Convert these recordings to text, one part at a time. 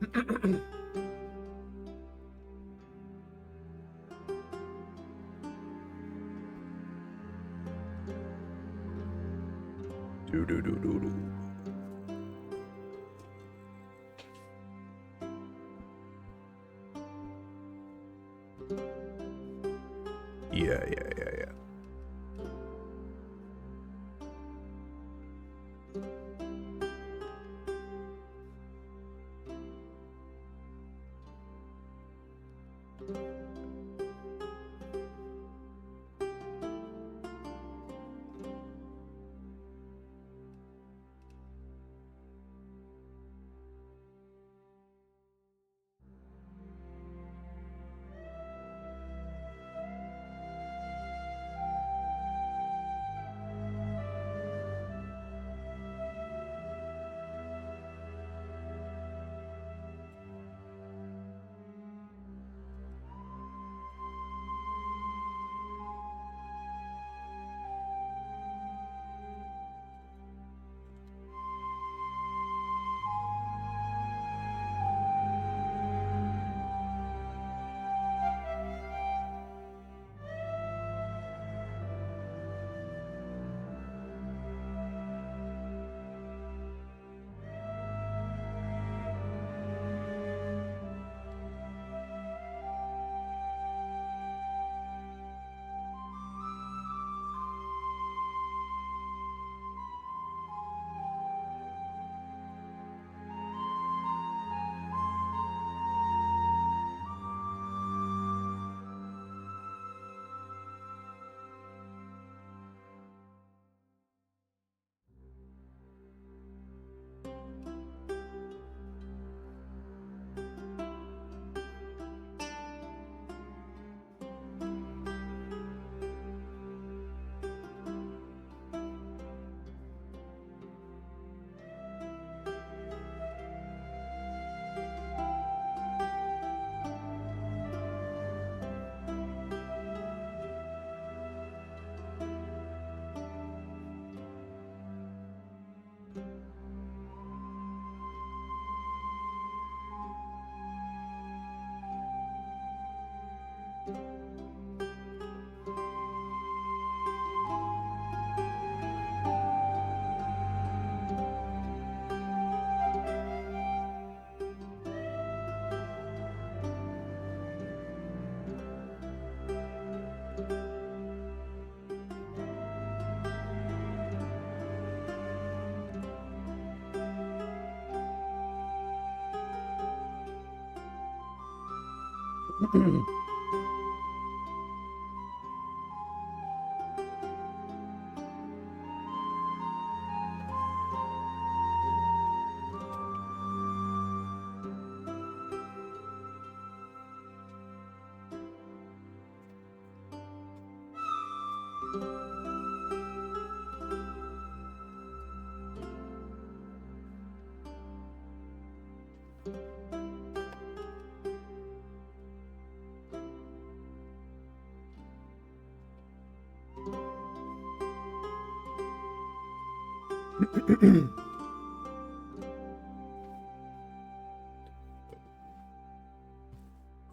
Do. Yeah.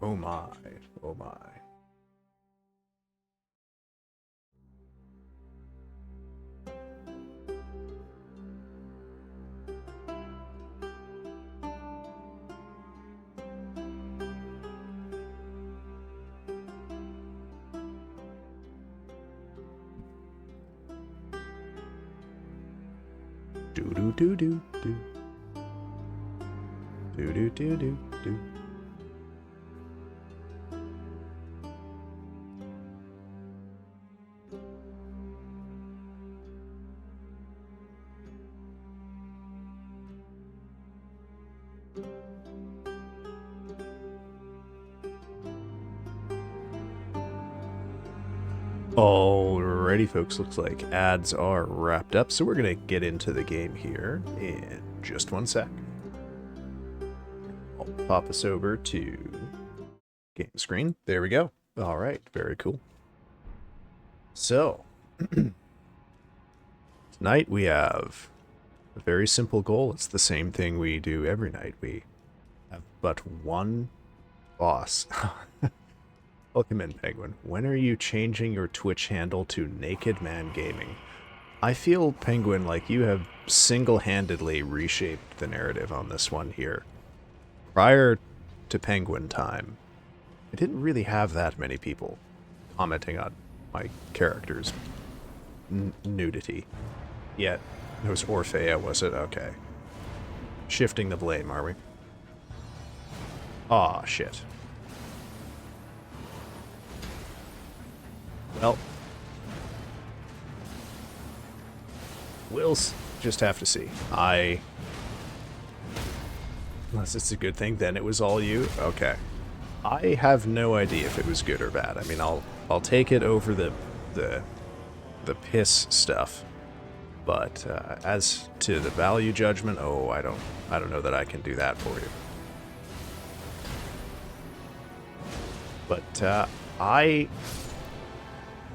Oh my. Oh my. Do. Do. Alrighty, folks, looks like ads are wrapped up, so we're going to get into the game here in just one sec. I'll pop us over to game screen. There we go. Alright, very cool. So, tonight we have a very simple goal. It's the same thing we do every night. We have but one boss. Welcome in, Penguin. When are you changing your Twitch handle to Naked Man Gaming? I feel, Penguin, like you have single-handedly reshaped the narrative on this one here. Prior to Penguin time, I didn't really have that many people commenting on my character's nudity. Yet, it was Orphea, was it? Okay. Shifting the blame, are we? Aw, shit. Well, we'll just have to see. Unless it's a good thing, then it was all you? Okay. I have no idea if it was good or bad. I mean, I'll take it over the piss stuff. But as to the value judgment, oh, I don't know that I can do that for you. But I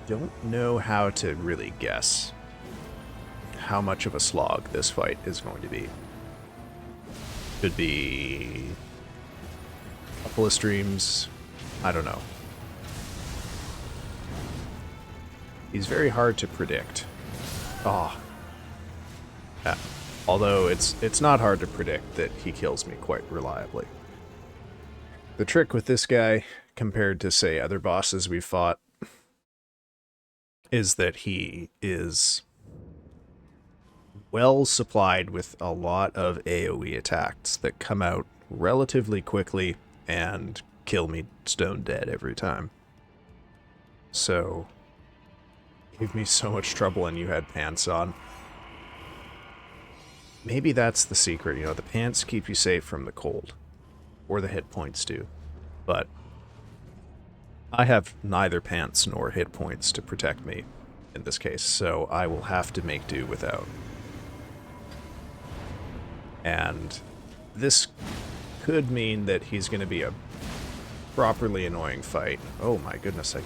don't know how to really guess how much of a slog this fight is going to be. Could be a couple of streams. I don't know. He's very hard to predict. Ah. Yeah. Although it's not hard to predict that he kills me quite reliably. The trick with this guy, compared to, say, other bosses we've fought, is that he is well supplied with a lot of AoE attacks that come out relatively quickly and kill me stone dead every time. So, gave me so much trouble and you had pants on. Maybe that's the secret, you know, the pants keep you safe from the cold. Or the hit points do. But I have neither pants nor hit points to protect me in this case, so I will have to make do without. And this could mean that he's going to be a properly annoying fight. Oh my goodness, I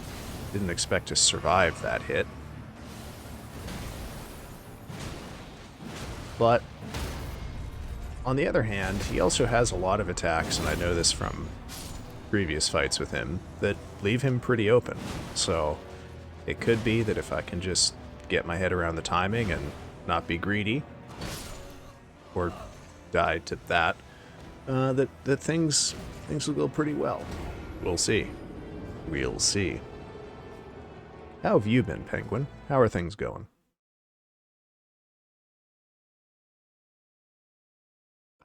didn't expect to survive that hit. But on the other hand, he also has a lot of attacks, and I know this from previous fights with him, that leave him pretty open. So it could be that if I can just get my head around the timing and not be greedy, or die to that, that things will go pretty well. We'll see. We'll see. How have you been, Penguin? How are things going?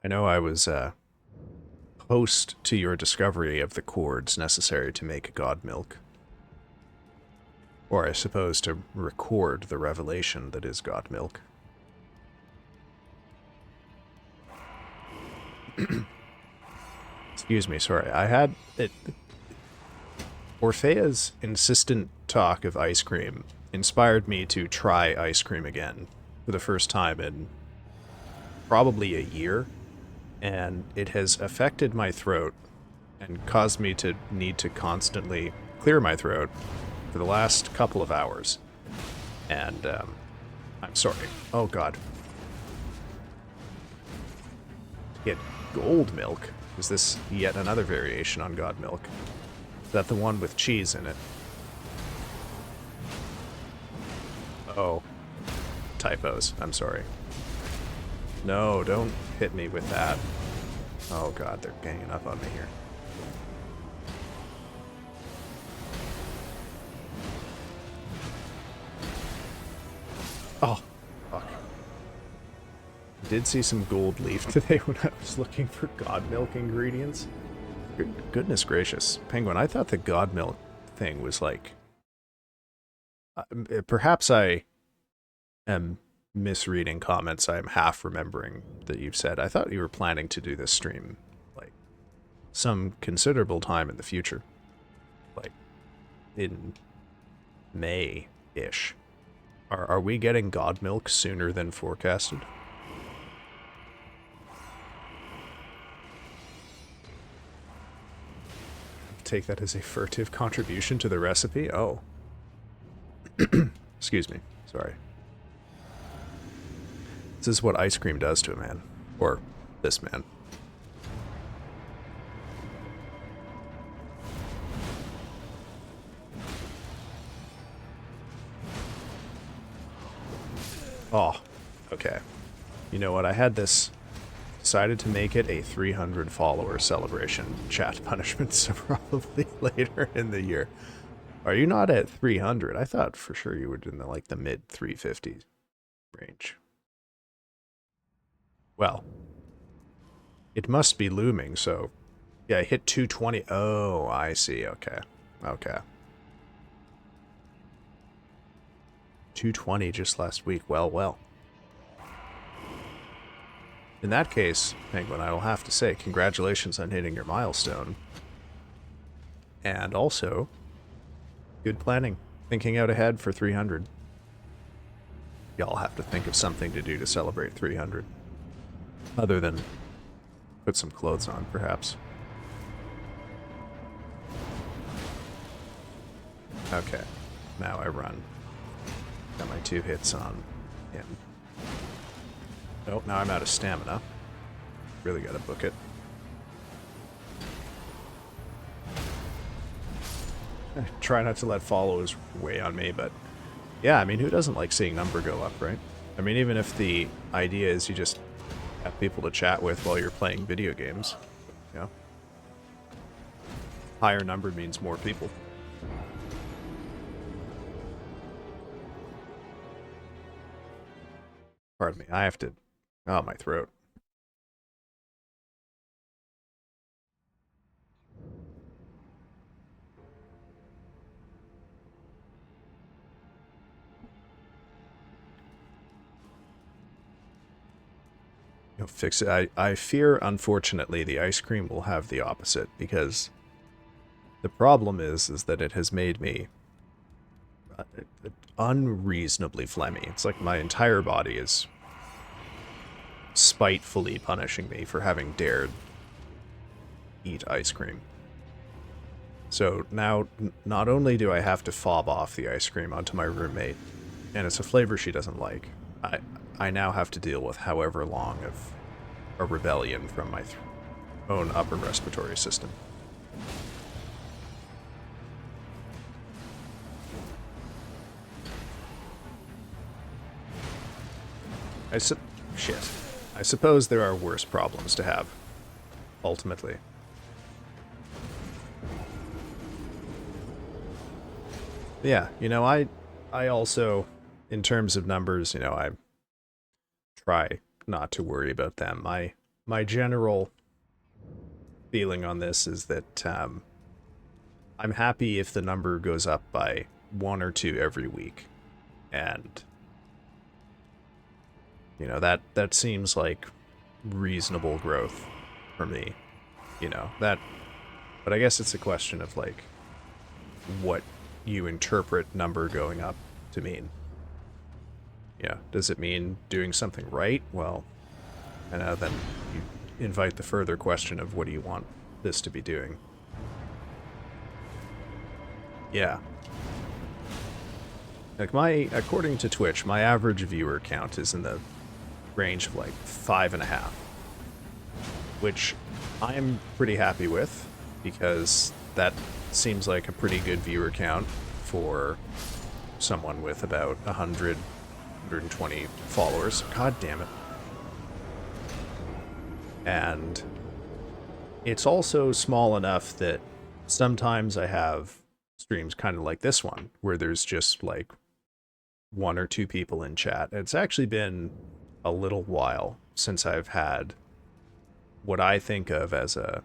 I know I was host to your discovery of the chords necessary to make God Milk. Or I suppose to record the revelation that is God Milk. Excuse me, sorry. I had it. Orphea's insistent talk of ice cream inspired me to try ice cream again for the first time in probably a year, and it has affected my throat and caused me to need to constantly clear my throat for the last couple of hours. And I'm sorry. Oh god. To get gold milk. Is this yet another variation on God Milk? Is that the one with cheese in it? Oh. Typos. I'm sorry. No, don't hit me with that. Oh god, they're ganging up on me here. Oh, fuck. Did see some gold leaf today when I was looking for God Milk ingredients. Goodness gracious. Penguin, I thought the God Milk thing was like... perhaps I am misreading comments I'm half remembering that you've said. I thought you were planning to do this stream, like, some considerable time in the future. Like, in May-ish. Are we getting God Milk sooner than forecasted? Take that as a furtive contribution to the recipe? Oh. Excuse me. Sorry. This is what ice cream does to a man. Or this man. Oh, okay. You know what? I had this... Decided to make it a 300 follower celebration chat punishment, so probably later in the year. Are you not at 300? I thought for sure you were in the, like, the mid 350s range. Well, it must be looming, so... Yeah, I hit 220. Oh, I see. Okay. Okay. 220 just last week. Well, well. In that case, Penguin, I will have to say congratulations on hitting your milestone. And also, good planning. Thinking out ahead for 300. Y'all have to think of something to do to celebrate 300. Other than put some clothes on, perhaps. Okay, now I run. Got my 2 hits on him. Oh, now I'm out of stamina. Really gotta book it. Try not to let follows weigh on me, but... Yeah, I mean, who doesn't like seeing number go up, right? I mean, even if the idea is you just have people to chat with while you're playing video games, you know? Higher number means more people. Pardon me, I have to... Oh, my throat. You'll fix it. I fear, unfortunately, the ice cream will have the opposite, because the problem is that it has made me unreasonably phlegmy. It's like my entire body is spitefully punishing me for having dared eat ice cream. So now, not only do I have to fob off the ice cream onto my roommate, and it's a flavor she doesn't like, I now have to deal with however long of a rebellion from my own upper respiratory system. Shit. I suppose there are worse problems to have, ultimately. Yeah, you know, I also, in terms of numbers, you know, I try not to worry about them. My general feeling on this is that I'm happy if the number goes up by 1 or 2 every week, and you know, that seems like reasonable growth for me. You know, that, but I guess it's a question of like what you interpret number going up to mean. Yeah, does it mean doing something right? Well, and then you invite the further question of what do you want this to be doing? Yeah. Like according to Twitch, my average viewer count is in the range of like 5.5, which I'm pretty happy with, because that seems like a pretty good viewer count for someone with about 120 followers. God damn it. And it's also small enough that sometimes I have streams kind of like this one, where there's just like 1 or 2 people in chat. It's actually been a little while since I've had what I think of as a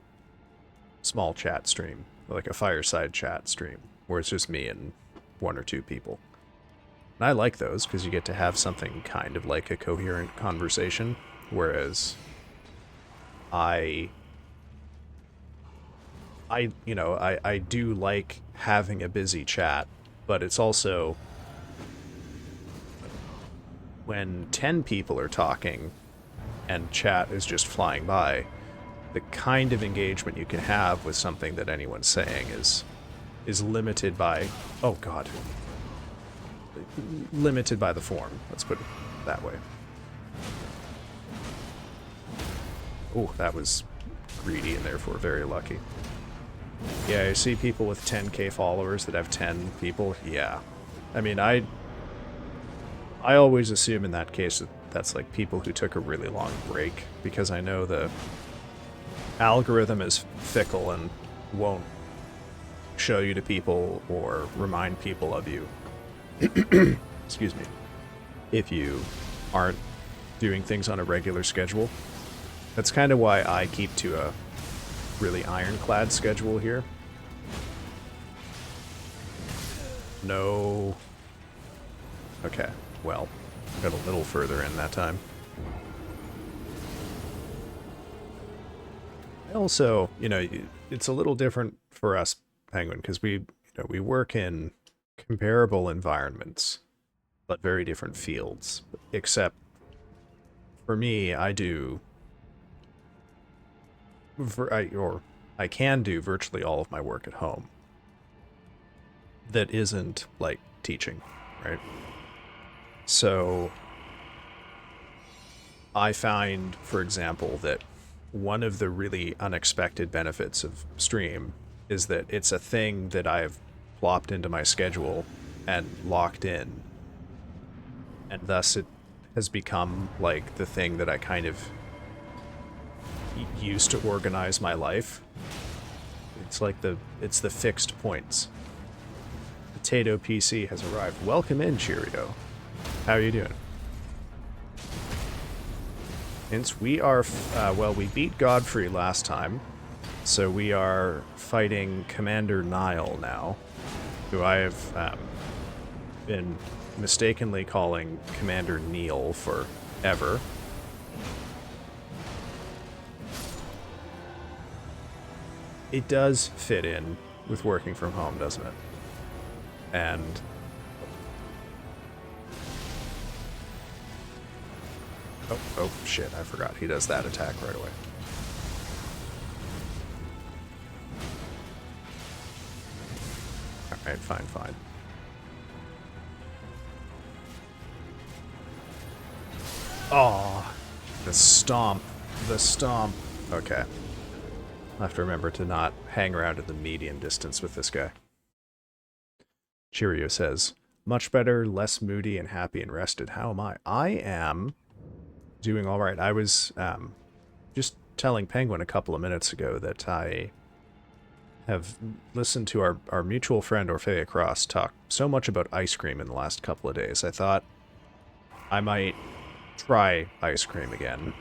small chat stream, like a fireside chat stream, where it's just me and 1 or 2 people. And I like those because you get to have something kind of like a coherent conversation, whereas I do like having a busy chat, but it's also when 10 people are talking and chat is just flying by, the kind of engagement you can have with something that anyone's saying is limited by, oh god, limited by the form. Let's put it that way. Oh, that was greedy and therefore very lucky. Yeah, I see people with 10k followers that have 10 people. Yeah. I mean, I I always assume in that case that that's like people who took a really long break, because I know the algorithm is fickle and won't show you to people or remind people of you. Excuse me. If you aren't doing things on a regular schedule. That's kind of why I keep to a really ironclad schedule here. No. Okay, well, got a little further in that time. Also, it's a little different for us, Penguin, because we work in comparable environments, but very different fields. Except for me, I do, I can do virtually all of my work at home. That isn't like teaching, right? So I find, for example, that one of the really unexpected benefits of Stream is that it's a thing that I've plopped into my schedule and locked in. And thus it has become like the thing that I kind of use to organize my life. It's like it's the fixed points. Potato PC has arrived. Welcome in, Cheerio. How are you doing? Since we are, well, we beat Godfrey last time, so we are fighting Commander Niall now, who I have been mistakenly calling Commander Neil forever. It does fit in with working from home, doesn't it? And oh shit, I forgot. He does that attack right away. Alright, fine. Oh, the stomp. Okay. I'll have to remember to not hang around at the medium distance with this guy. Cheerio says, much better, less moody, and happy and rested. How am I? I am doing all right. I was just telling Penguin a couple of minutes ago that I have listened to our mutual friend Orphea Cross talk so much about ice cream in the last couple of days. I thought I might try ice cream again.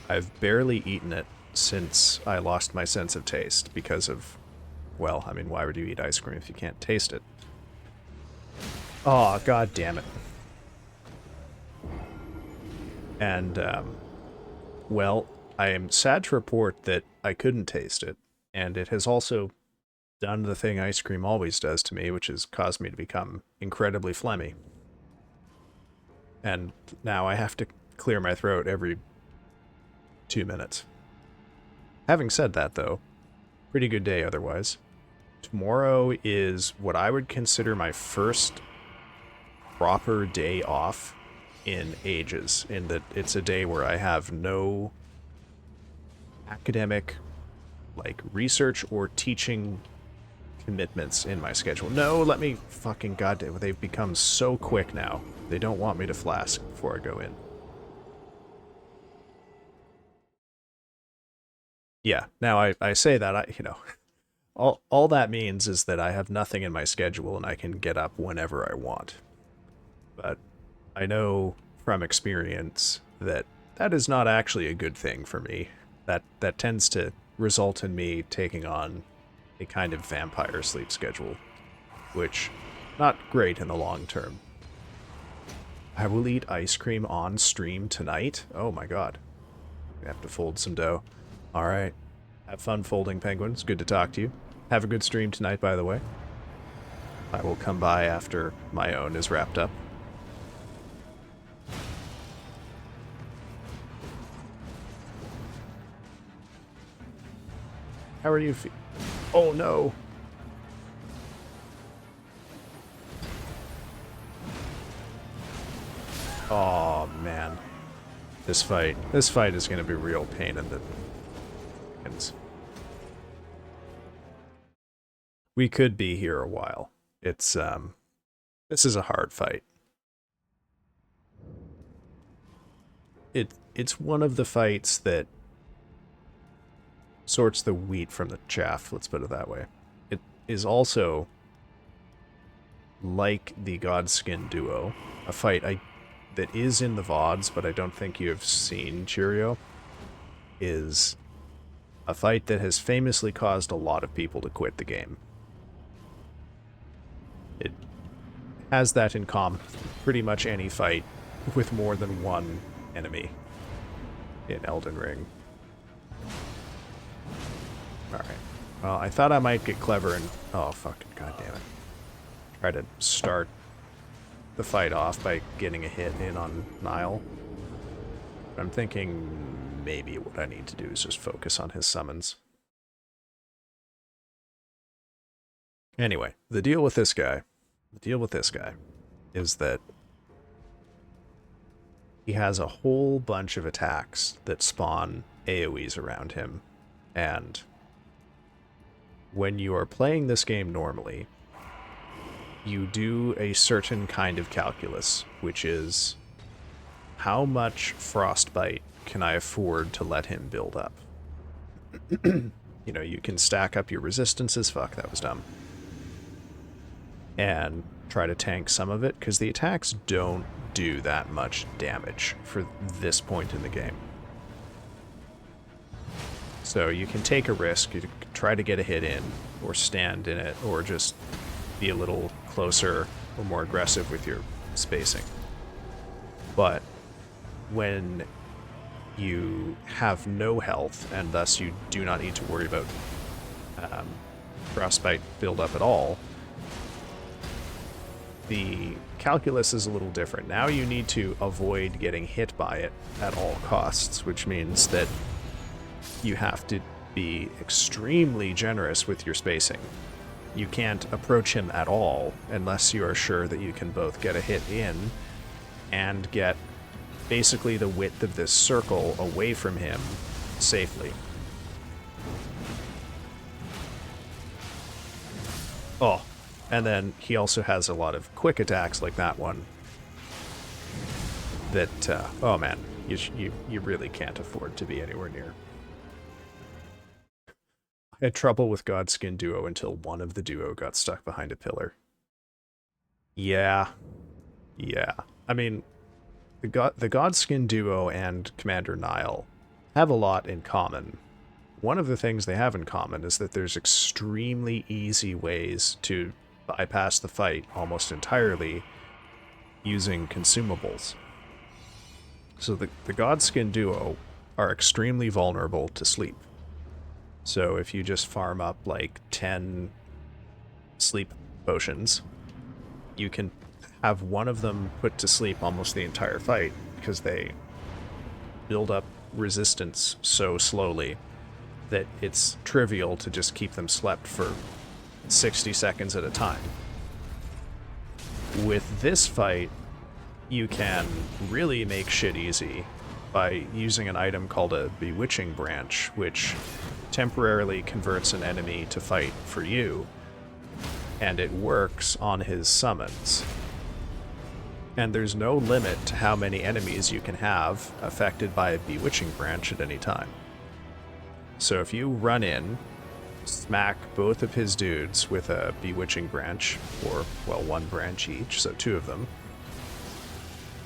I've barely eaten it since I lost my sense of taste because of, well, I mean, why would you eat ice cream if you can't taste it? Oh, god damn it. And, well, I am sad to report that I couldn't taste it, and it has also done the thing ice cream always does to me, which has caused me to become incredibly phlegmy. And now I have to clear my throat every 2 minutes. Having said that, though, pretty good day otherwise. Tomorrow is what I would consider my first proper day off in ages, in that it's a day where I have no academic, like, research or teaching commitments in my schedule. No, let me fucking goddamn, they've become so quick now. They don't want me to flask before I go in. Yeah, now I say that, all that means is that I have nothing in my schedule and I can get up whenever I want. But I know from experience that that is not actually a good thing for me. That tends to result in me taking on a kind of vampire sleep schedule, which not great in the long term. I will eat ice cream on stream tonight. Oh my god. I have to fold some dough. Alright. Have fun folding, Penguins. Good to talk to you. Have a good stream tonight, by the way. I will come by after my own is wrapped up. How are you Oh no! Oh man. This fight is gonna be real pain in the... We could be here a while. It's, this is a hard fight. It's one of the fights that sorts the wheat from the chaff, let's put it that way. It is also, like the Godskin duo, a fight that is in the VODs, but I don't think you have seen, Cheerio, is a fight that has famously caused a lot of people to quit the game. It has that in common with pretty much any fight with more than one enemy in Elden Ring. Alright. Well, I thought I might get clever and... Oh, fucking goddamn it. Try to start the fight off by getting a hit in on Niall. I'm thinking maybe what I need to do is just focus on his summons. Anyway, the deal with this guy is that he has a whole bunch of attacks that spawn AoEs around him, and when you are playing this game normally, you do a certain kind of calculus, which is how much frostbite can I afford to let him build up? You know, you can stack up your resistances, fuck, that was dumb, and try to tank some of it, because the attacks don't do that much damage for this point in the game. So you can take a risk, you can try to get a hit in, or stand in it, or just be a little closer or more aggressive with your spacing. But when you have no health, and thus you do not need to worry about frostbite buildup at all, the calculus is a little different. Now you need to avoid getting hit by it at all costs, which means that you have to be extremely generous with your spacing. You can't approach him at all unless you are sure that you can both get a hit in and get basically the width of this circle away from him safely. Oh, and then he also has a lot of quick attacks like that one that, oh man, you really can't afford to be anywhere near. I had trouble with Godskin Duo until one of the duo got stuck behind a pillar. Yeah. I mean, the Godskin Duo and Commander Niall have a lot in common. One of the things they have in common is that there's extremely easy ways to bypass the fight almost entirely using consumables. So the Godskin Duo are extremely vulnerable to sleep. So if you just farm up like 10 sleep potions, you can have one of them put to sleep almost the entire fight, because they build up resistance so slowly that it's trivial to just keep them slept for 60 seconds at a time. With this fight, you can really make shit easy by using an item called a Bewitching Branch, which temporarily converts an enemy to fight for you, and it works on his summons. And there's no limit to how many enemies you can have affected by a Bewitching Branch at any time. So if you run in, smack both of his dudes with a Bewitching Branch, or, well, one branch each, so two of them,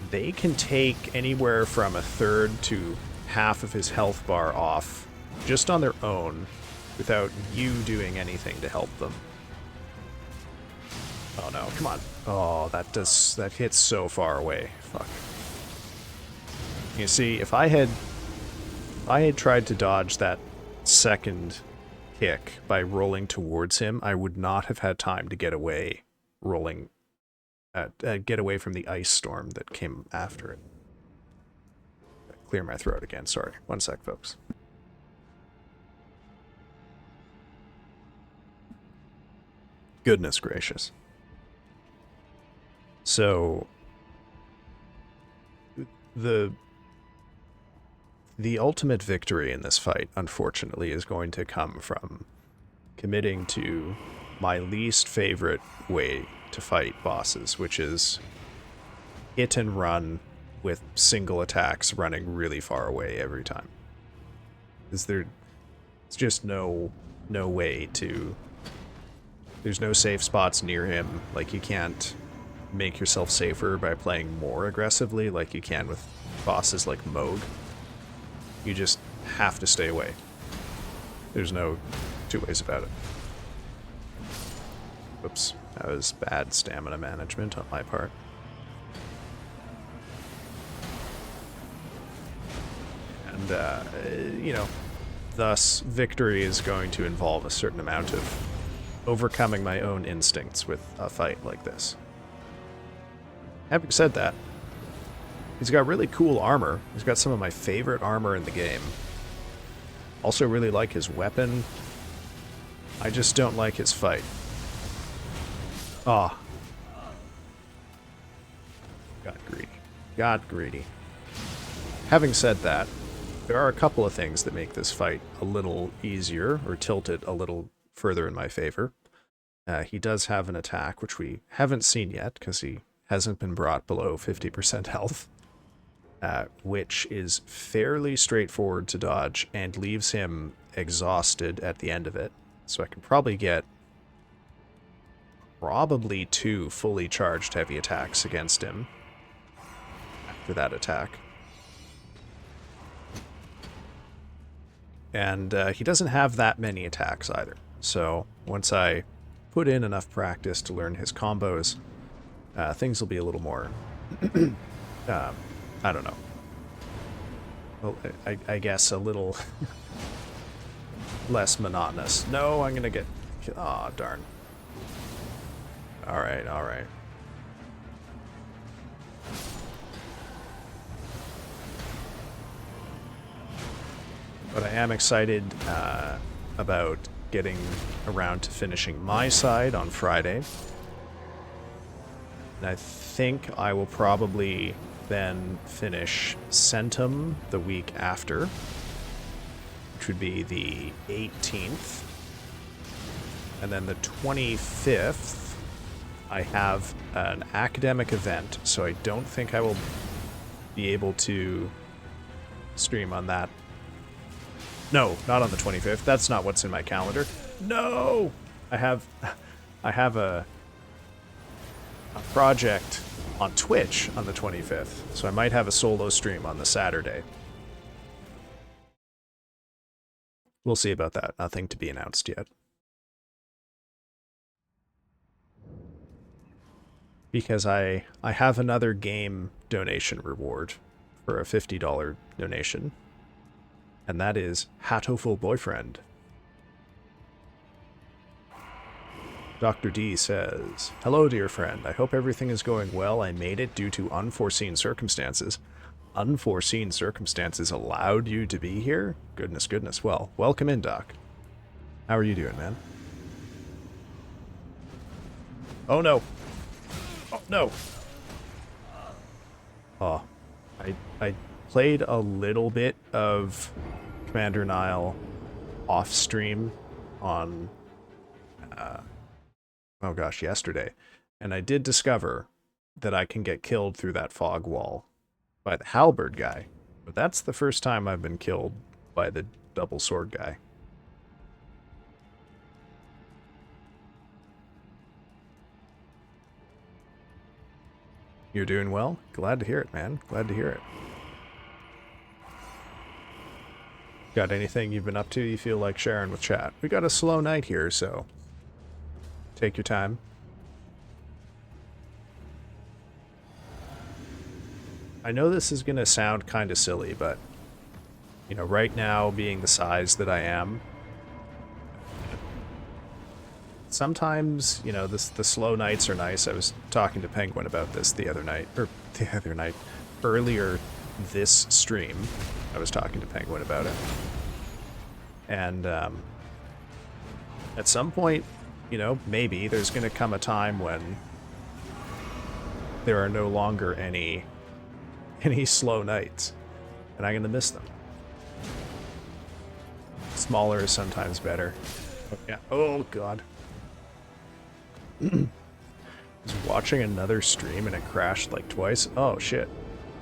they can take anywhere from a third to half of his health bar off just on their own without you doing anything to help them. Oh no, come on. Oh, that hits so far away. Fuck. You see, if I had tried to dodge that second kick by rolling towards him, I would not have had time to get away get away from the ice storm that came after it. Clear my throat again, sorry. One sec, folks. Goodness gracious. So the ultimate victory in this fight, unfortunately, is going to come from committing to my least favorite way to fight bosses, which is hit and run with single attacks running really far away every time. Is there? It's just no way to. There's no safe spots near him. Like, you can't make yourself safer by playing more aggressively like you can with bosses like Moog. You just have to stay away. There's no two ways about it. Whoops, that was bad stamina management on my part. And, you know, thus, victory is going to involve a certain amount of overcoming my own instincts with a fight like this. Having said that, he's got really cool armor. He's got some of my favorite armor in the game. Also really like his weapon. I just don't like his fight. Ah. Got greedy. Got greedy. Having said that, there are a couple of things that make this fight a little easier, or tilt it a little further in my favor. He does have an attack, which we haven't seen yet, because he hasn't been brought below 50% health, which is fairly straightforward to dodge, and leaves him exhausted at the end of it. So I can probably get two fully charged heavy attacks against him after that attack. And he doesn't have that many attacks either. So once I put in enough practice to learn his combos, things will be a little more, I don't know. Well, I guess a little less monotonous. No, I'm going to get... Aw, darn. Alright, alright. But I am excited about getting around to finishing my side on Friday. And I think I will probably then finish Centum the week after, which would be the 18th. And then the 25th, I have an academic event, so I don't think I will be able to stream on that. No, not on the 25th. That's not what's in my calendar. No! I have a project on Twitch on the 25th, so I might have a solo stream on the Saturday. We'll see about that. Nothing to be announced yet. Because I have another game donation reward for a $50 donation. And that is Hatoful Boyfriend. Dr. D says, "Hello, dear friend. I hope everything is going well. I made it due to unforeseen circumstances." Unforeseen circumstances allowed you to be here? Goodness, goodness. Well, welcome in, Doc. How are you doing, man? Oh, no. Oh, no. Oh, I played a little bit of Commander Niall off stream on, oh gosh, yesterday. And I did discover that I can get killed through that fog wall by the halberd guy. But that's the first time I've been killed by the double sword guy. You're doing well? Glad to hear it, man. Glad to hear it. Got anything you've been up to you feel like sharing with chat? We got a slow night here, so take your time. I know this is going to sound kind of silly, but, you know, right now, being the size that I am, sometimes, you know, the slow nights are nice. I was talking to Penguin about this earlier this stream. I was talking to Penguin about it. And at some point, you know, maybe there's going to come a time when there are no longer any slow nights, and I'm going to miss them. Smaller is sometimes better. Oh, yeah. Oh, God. I was watching another stream and it crashed like twice. Oh, shit.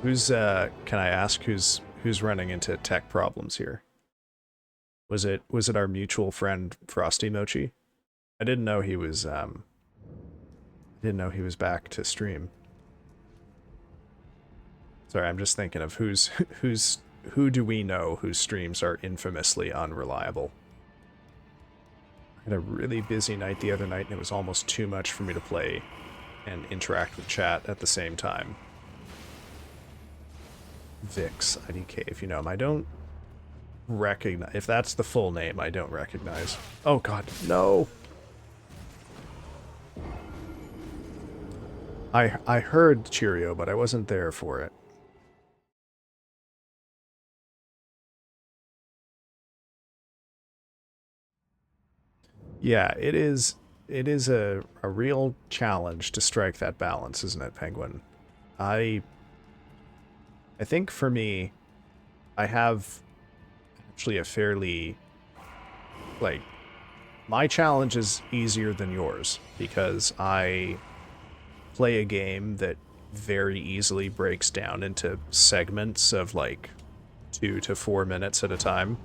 Can I ask who's running into tech problems here? Was it our mutual friend Frosty Mochi? I didn't know he was back to stream. Sorry, I'm just thinking of who do we know whose streams are infamously unreliable? I had a really busy night the other night and it was almost too much for me to play and interact with chat at the same time. Vix IDK, if you know him. I don't recognize. If that's the full name, I don't recognize. Oh god, no! I heard Cheerio, but I wasn't there for it. Yeah, it is a real challenge to strike that balance, isn't it, Penguin? I think for me, I have actually a fairly, like, my challenge is easier than yours because I play a game that very easily breaks down into segments of like 2 to 4 minutes at a time,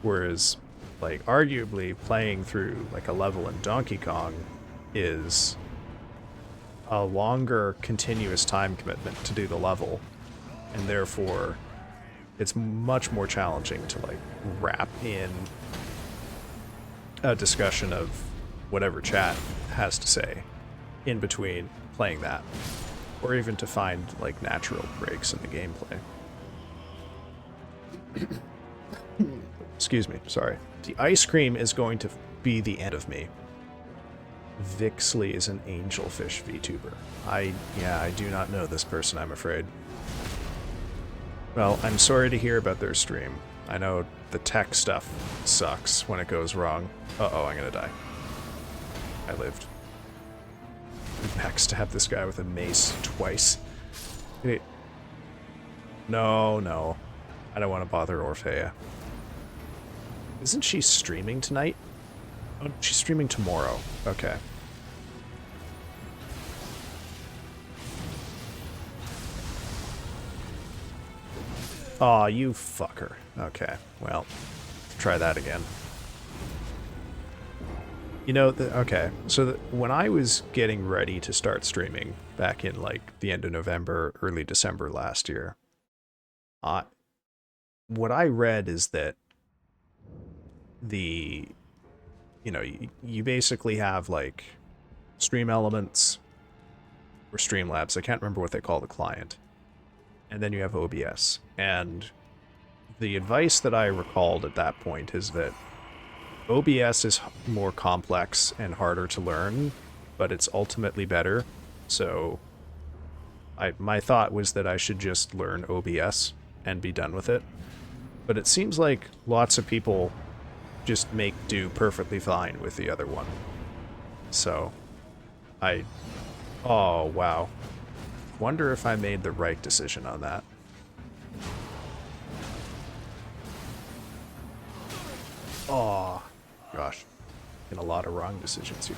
whereas like arguably playing through like a level in Donkey Kong is a longer continuous time commitment to do the level, and therefore it's much more challenging to like wrap in a discussion of whatever chat has to say in between playing that, or even to find like natural breaks in the gameplay. Excuse me, sorry. The ice cream is going to be the end of me. Vixley is an angelfish VTuber. I do not know this person, I'm afraid. Well, I'm sorry to hear about their stream. I know the tech stuff sucks when it goes wrong. Uh-oh, I'm gonna die. I lived. Backstab this guy with a mace twice. No. I don't want to bother Orphea. Isn't she streaming tonight? Oh, she's streaming tomorrow. Okay. Aw, you fucker. Okay, well, try that again. You know, okay, so when I was getting ready to start streaming back in, like, the end of November, early December last year, what I read is that you basically have, like, Stream Elements or Streamlabs. I can't remember what they call the client. And then you have OBS. And the advice that I recalled at that point is that OBS is more complex and harder to learn, but it's ultimately better. So my thought was that I should just learn OBS and be done with it. But it seems like lots of people just make do perfectly fine with the other one. So oh wow. Wonder if I made the right decision on that. Oh gosh, in a lot of wrong decisions here.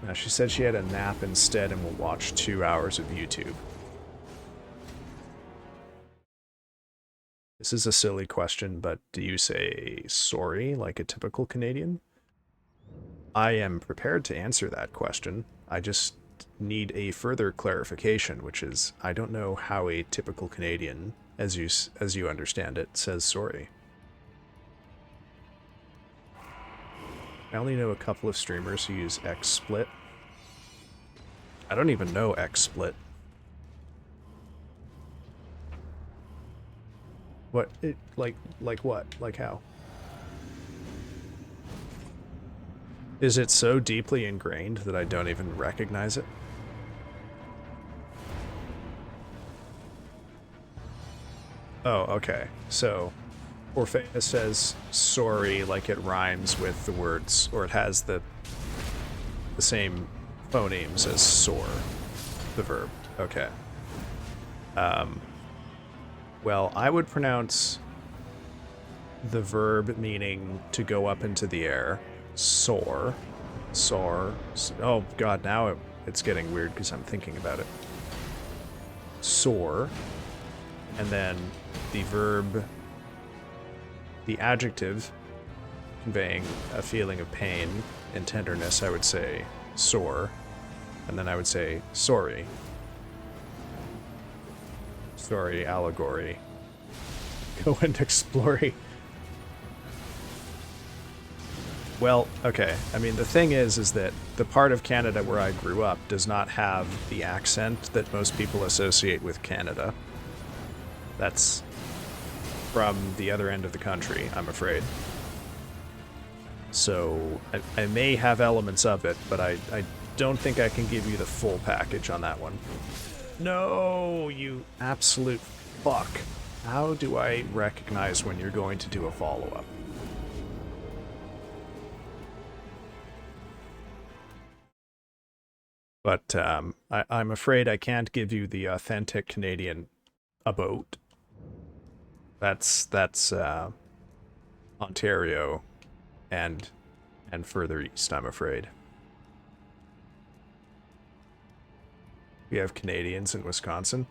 Now, she said she had a nap instead and will watch 2 hours of YouTube. This is a silly question, but do you say sorry like a typical Canadian? I am prepared to answer that question. I just need a further clarification, which is I don't know how a typical Canadian, as you understand it, says sorry. I only know a couple of streamers who use XSplit. I don't even know XSplit. What? Like what? Like how? Is it so deeply ingrained that I don't even recognize it? Oh, okay. So Orphea says sorry like it rhymes with the words, or it has the same phonemes as soar, the verb. Okay. Well, I would pronounce the verb meaning to go up into the air, soar, soar. Oh god, now it's getting weird because I'm thinking about it. sore, and then the verb, the adjective conveying a feeling of pain and tenderness, I would say sore, and then I would say sorry. Sorry, allegory. Go and explore. Well, okay. I mean, the thing is that the part of Canada where I grew up does not have the accent that most people associate with Canada. That's from the other end of the country, I'm afraid. So I may have elements of it, but I don't think I can give you the full package on that one. No, you absolute fuck. How do I recognize when you're going to do a follow-up? But I'm afraid I can't give you the authentic Canadian about. That's Ontario and further east, I'm afraid. We have Canadians in Wisconsin.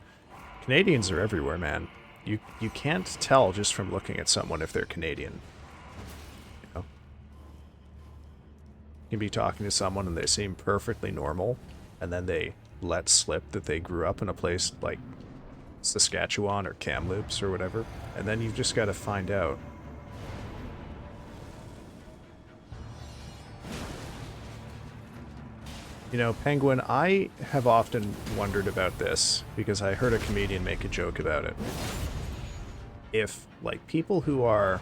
Canadians are everywhere, man. You can't tell just from looking at someone if they're Canadian. You know? You can be talking to someone and they seem perfectly normal, and then they let slip that they grew up in a place like Saskatchewan or Kamloops or whatever, and then you've just got to find out. You know, Penguin, I have often wondered about this because I heard a comedian make a joke about it. If, like, people who are,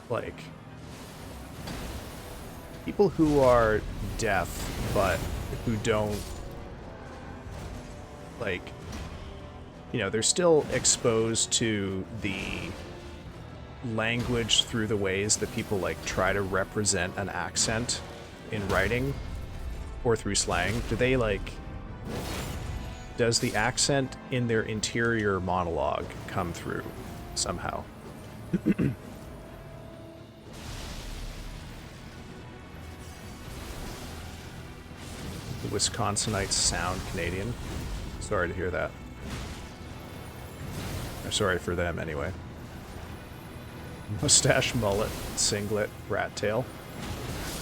like, people who are deaf but who don't, like, you know, they're still exposed to the language through the ways that people like try to represent an accent in writing or through slang. Do they like, does the accent in their interior monologue come through somehow? The Wisconsinites sound Canadian. Sorry to hear that. Or sorry for them anyway. Mustache, mullet, singlet, rat tail,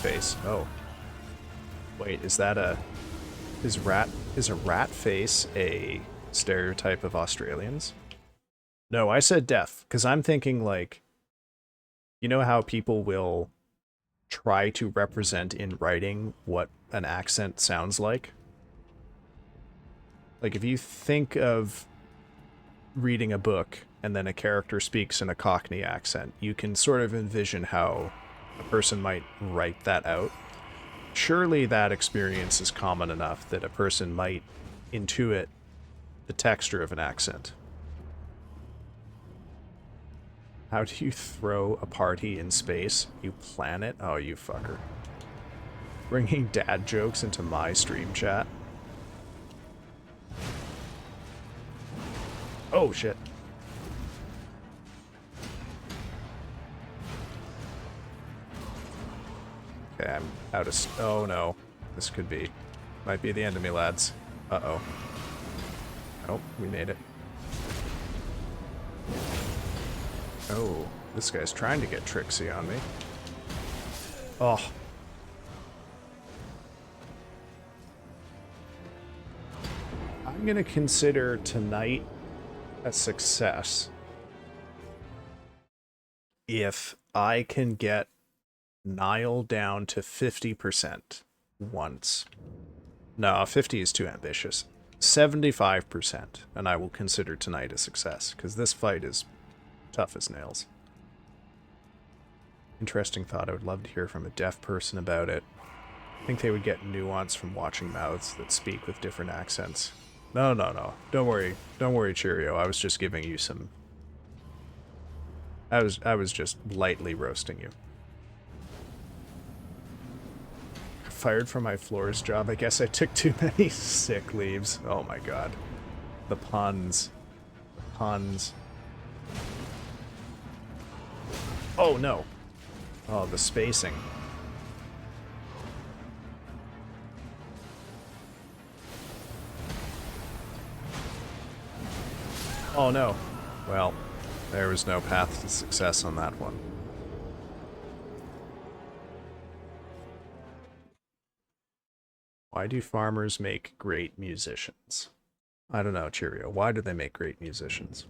face. Oh, wait, is that a is a rat face a stereotype of Australians? No, I said deaf because I'm thinking like, you know how people will try to represent in writing what an accent sounds like? Like if you think of reading a book and then a character speaks in a Cockney accent, you can sort of envision how a person might write that out. Surely that experience is common enough that a person might intuit the texture of an accent. How do you throw a party in space? You plan it? Oh, you fucker. Bringing dad jokes into my stream chat. Oh, shit. Okay, I'm out of... Oh, no. This could be... Might be the end of me, lads. Uh-oh. Oh, we made it. Oh, this guy's trying to get tricksy on me. Oh. I'm gonna consider tonight a success if I can get Niall down to 50% once. No, 50 is too ambitious. 75%, and I will consider tonight a success, because this fight is tough as nails. Interesting thought. I would love to hear from a deaf person about it. I think they would get nuance from watching mouths that speak with different accents. No, no, no. Don't worry. Don't worry, Cheerio. I was just giving you some... I was just lightly roasting you. Fired from my floors job. I guess I took too many sick leaves. Oh my god. The puns. The puns. Oh no. Oh, the spacing. Oh no. Well, there was no path to success on that one. Why do farmers make great musicians? I don't know, Cheerio. Why do they make great musicians?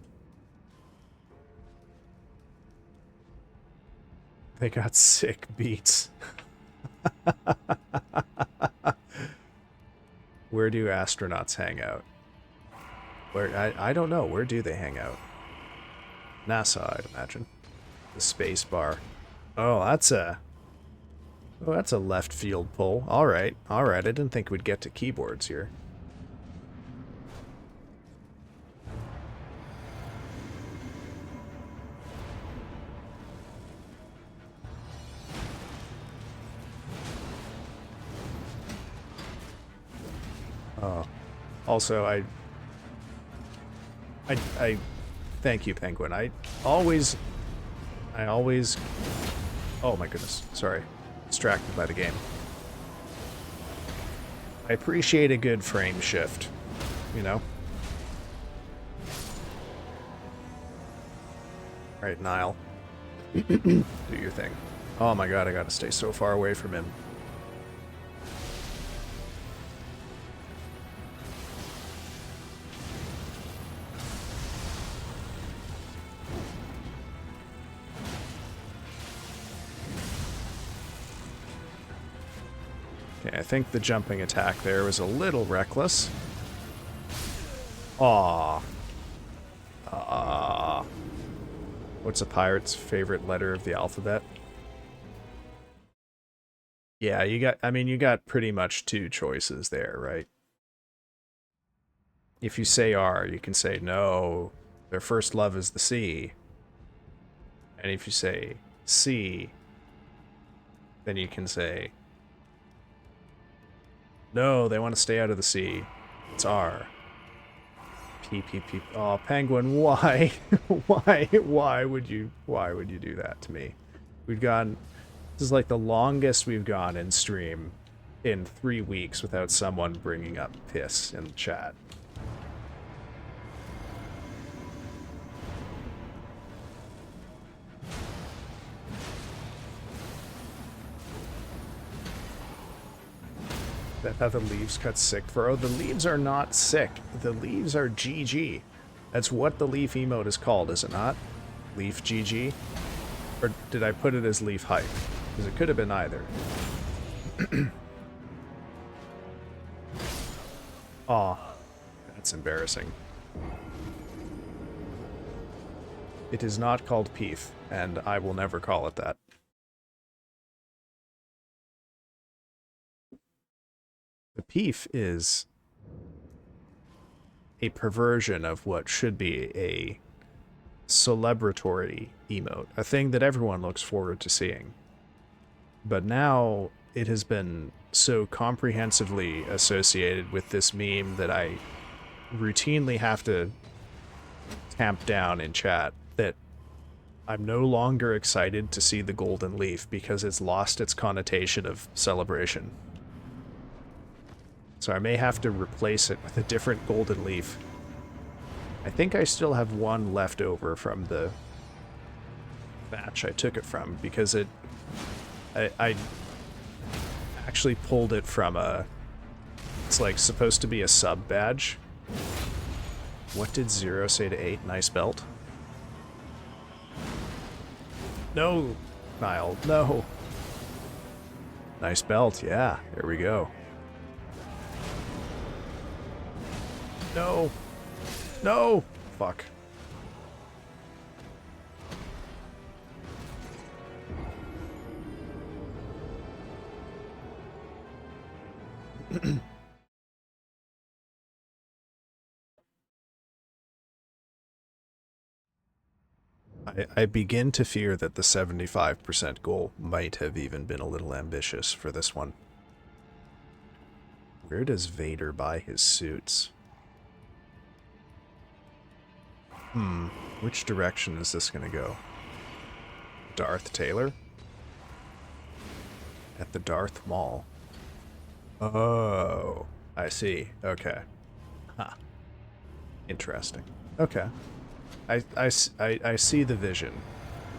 They got sick beats. Where do astronauts hang out? Where I don't know. Where do they hang out? NASA, I'd imagine. The space bar. Oh, that's a left field pull. All right. All right. I didn't think we'd get to keyboards here. Also, I thank you, Penguin. I always, oh my goodness, sorry, distracted by the game. I appreciate a good frame shift, you know? Alright, Niall. Do your thing. Oh my god, I gotta stay so far away from him. Okay, I think the jumping attack there was a little reckless. Aww. What's a pirate's favorite letter of the alphabet? Yeah, you got pretty much two choices there, right? If you say R, you can say no, their first love is the sea. And if you say C, then you can say no, they want to stay out of the sea. It's R. P, P, P. Oh, Penguin, why? Why would you do that to me? We've gone, this is like the longest we've gone in stream in 3 weeks without someone bringing up piss in the chat. That how the leaves cut sick for? Oh, the leaves are not sick. The leaves are GG. That's what the leaf emote is called, is it not? Leaf GG? Or did I put it as leaf hype? Because it could have been either. Aw, that's embarrassing. It is not called Peef, and I will never call it that. The Peef is a perversion of what should be a celebratory emote, a thing that everyone looks forward to seeing. But now it has been so comprehensively associated with this meme that I routinely have to tamp down in chat that I'm no longer excited to see the golden leaf because it's lost its connotation of celebration. So I may have to replace it with a different golden leaf. I think I still have one left over from the batch I took it from, because I actually pulled it from a, it's like supposed to be a sub badge. What did 0 say to 8? Nice belt. No, Niall, no. Nice belt, yeah, there we go. No. No! Fuck. I begin to fear that the 75% goal might have even been a little ambitious for this one. Where does Vader buy his suits? Which direction is this gonna go? Darth Taylor? At the Darth Mall. Oh, I see. Okay. Huh. Interesting. Okay. I see the vision.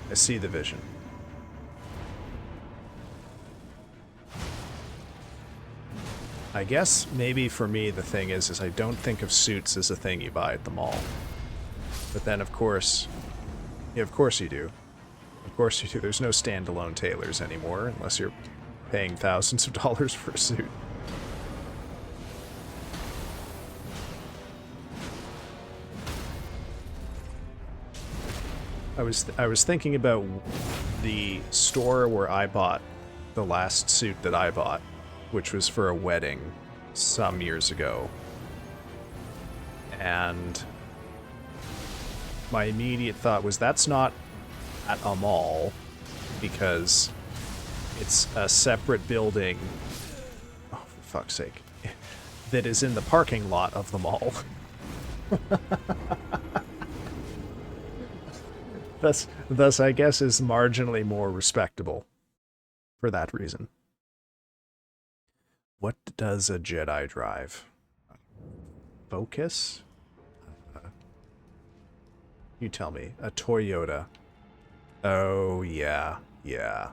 I see the vision. I guess maybe for me the thing is I don't think of suits as a thing you buy at the mall. But then of course, yeah, of course you do. Of course you do. There's no standalone tailors anymore unless you're paying thousands of dollars for a suit. I was thinking about the store where I bought the last suit that I bought, which was for a wedding some years ago. And my immediate thought was that's not at a mall because it's a separate building, oh for fuck's sake, that is in the parking lot of the mall. Thus, I guess, is marginally more respectable for that reason. What does a Jedi drive? Focus? You tell me. A Toyota. Oh, yeah. Yeah.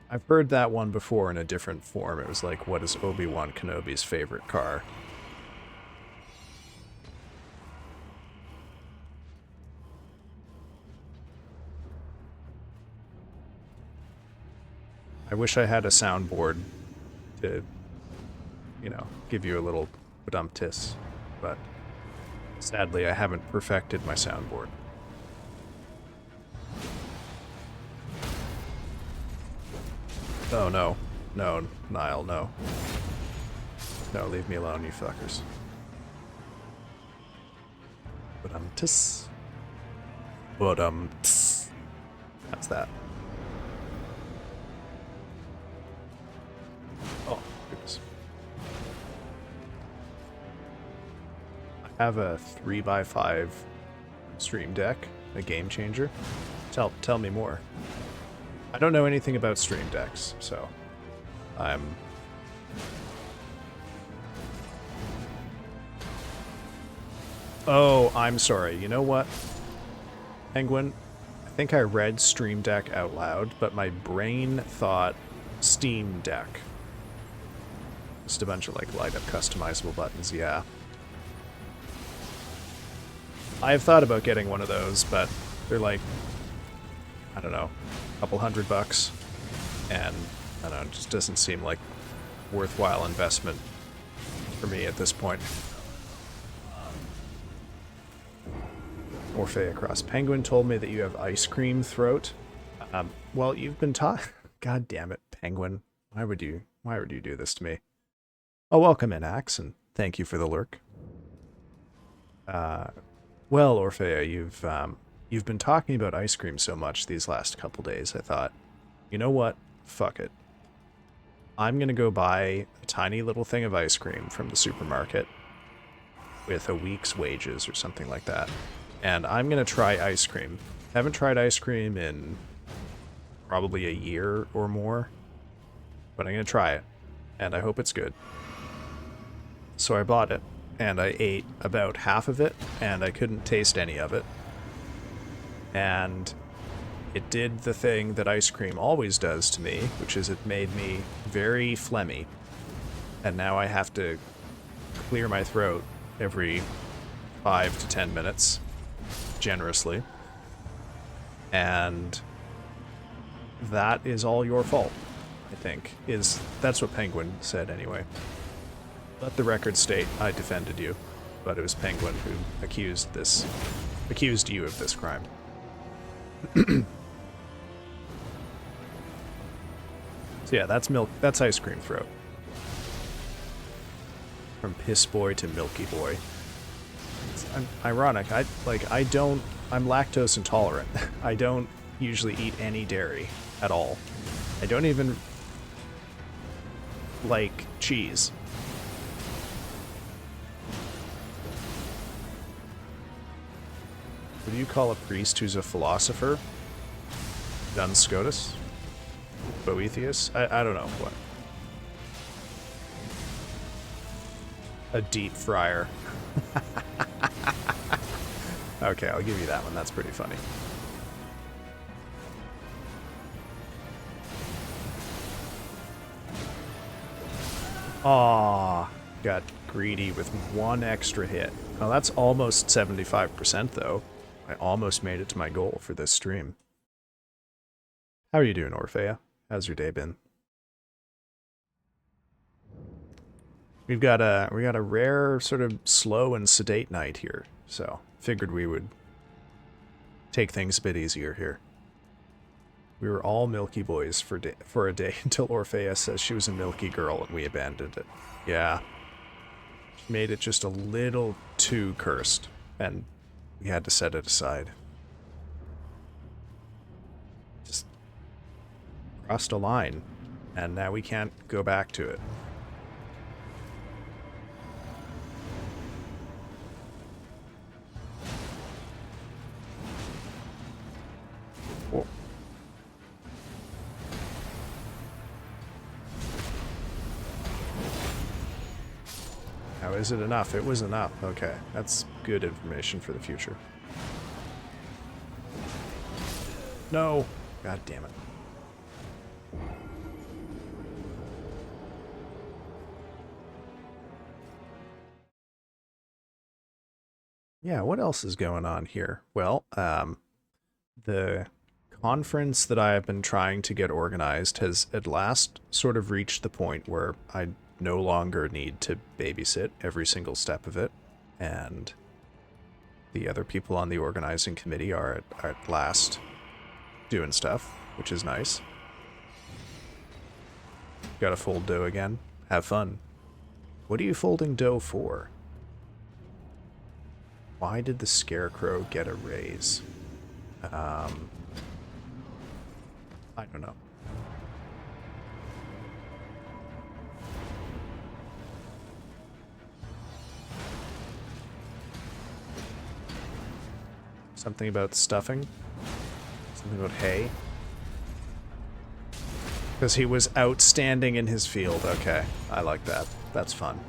I've heard that one before in a different form. It was like, what is Obi-Wan Kenobi's favorite car? I wish I had a soundboard to, you know, give you a little ba-dum-tiss, but sadly I haven't perfected my soundboard. Oh no. No, Niall, no. No, leave me alone, you fuckers. Ba-dum-tiss. Ba-dum-tiss. That's that. Oh, goodness. I have a 3x5 Stream Deck, a game changer. Tell me more. I don't know anything about Stream Decks, so I'm... Oh, I'm sorry. You know what, Penguin? I think I read Stream Deck out loud, but my brain thought Steam Deck. Just a bunch of, like, light-up customizable buttons, yeah. I've thought about getting one of those, but they're like, I don't know, a couple $100, and I don't know, it just doesn't seem like worthwhile investment for me at this point. Orphea Cross. Penguin told me that you have ice cream throat. Well, you've been taught. God damn it, Penguin. Why would you do this to me? Oh, welcome in, Axe, and thank you for the lurk. Well, Orphea, you've been talking about ice cream so much these last couple days, I thought, you know what? Fuck it. I'm gonna go buy a tiny little thing of ice cream from the supermarket with a week's wages or something like that. And I'm gonna try ice cream. Haven't tried ice cream in probably a year or more, but I'm gonna try it, and I hope it's good. So I bought it, and I ate about half of it, and I couldn't taste any of it. And it did the thing that ice cream always does to me, which is it made me very phlegmy. And now I have to clear my throat every 5 to 10 minutes, generously. And that is all your fault, I think. That's what Penguin said anyway. Let the record state I defended you, but it was Penguin who accused you of this crime. So yeah, that's ice cream throat. From piss boy to milky boy. It's ironic. I'm lactose intolerant. I don't usually eat any dairy at all. I don't even like cheese. What do you call a priest who's a philosopher? Duns Scotus? Boethius? I don't know what. A deep fryer. Okay, I'll give you that one. That's pretty funny. Aw, got greedy with one extra hit. Oh, that's almost 75% though. I almost made it to my goal for this stream. How are you doing, Orphea? How's your day been? We got a rare sort of slow and sedate night here, so figured we would take things a bit easier here. We were all Milky Boys for a day until Orphea says she was a Milky Girl and we abandoned it. Yeah. She made it just a little too cursed, and we had to set it aside. Just crossed a line, and now we can't go back to it. Whoa. Now, is it enough? It was enough. Okay, that's good information for the future. No! God damn it. Yeah, what else is going on here? Well, the conference that I have been trying to get organized has at last sort of reached the point where I no longer need to babysit every single step of it, and the other people on the organizing committee are at last doing stuff, which is nice. Gotta fold dough again. Have fun. What are you folding dough for? Why did the Scarecrow get a raise? I don't know. Something about stuffing? Something about hay? Because he was outstanding in his field. Okay, I like that. That's fun.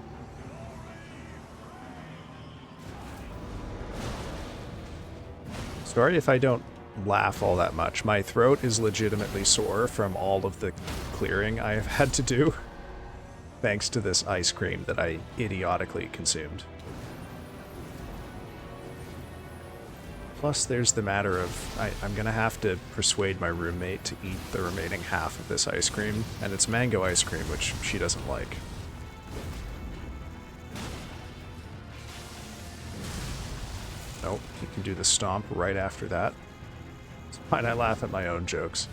Sorry if I don't laugh all that much. My throat is legitimately sore from all of the clearing I have had to do, thanks to this ice cream that I idiotically consumed. Plus, there's the matter of I'm gonna have to persuade my roommate to eat the remaining half of this ice cream, and it's mango ice cream, which she doesn't like. Nope, you can do the stomp right after that. It's fine, I laugh at my own jokes.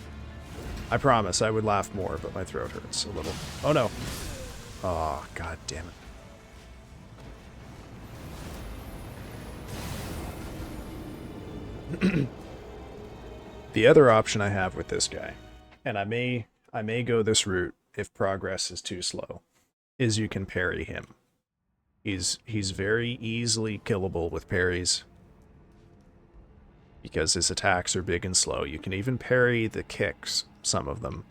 I promise I would laugh more, but my throat hurts a little. Oh no! Oh, god damn it. The other option I have with this guy, and I may go this route if progress is too slow, is you can parry him. He's very easily killable with parries, because his attacks are big and slow. You can even parry the kicks, some of them.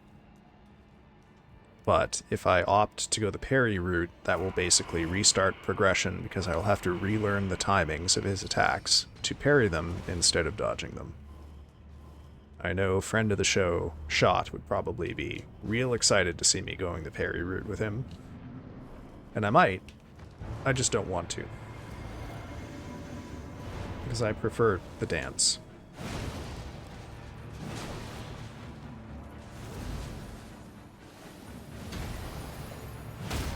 But if I opt to go the parry route, that will basically restart progression, because I will have to relearn the timings of his attacks to parry them instead of dodging them. I know friend of the show, Shot, would probably be real excited to see me going the parry route with him. And I might. I just don't want to. Because I prefer the dance.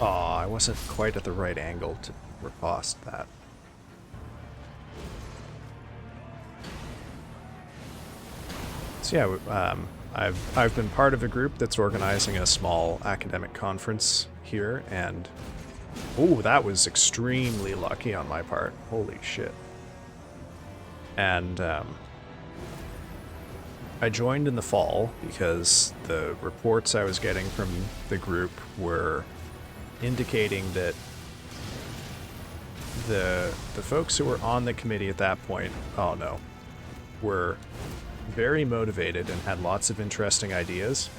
Aw, I wasn't quite at the right angle to riposte that. So yeah, I've been part of a group that's organizing a small academic conference here, and ooh, that was extremely lucky on my part. Holy shit. And I joined in the fall because the reports I was getting from the group were indicating that the folks who were on the committee at that point, oh no, were very motivated and had lots of interesting ideas,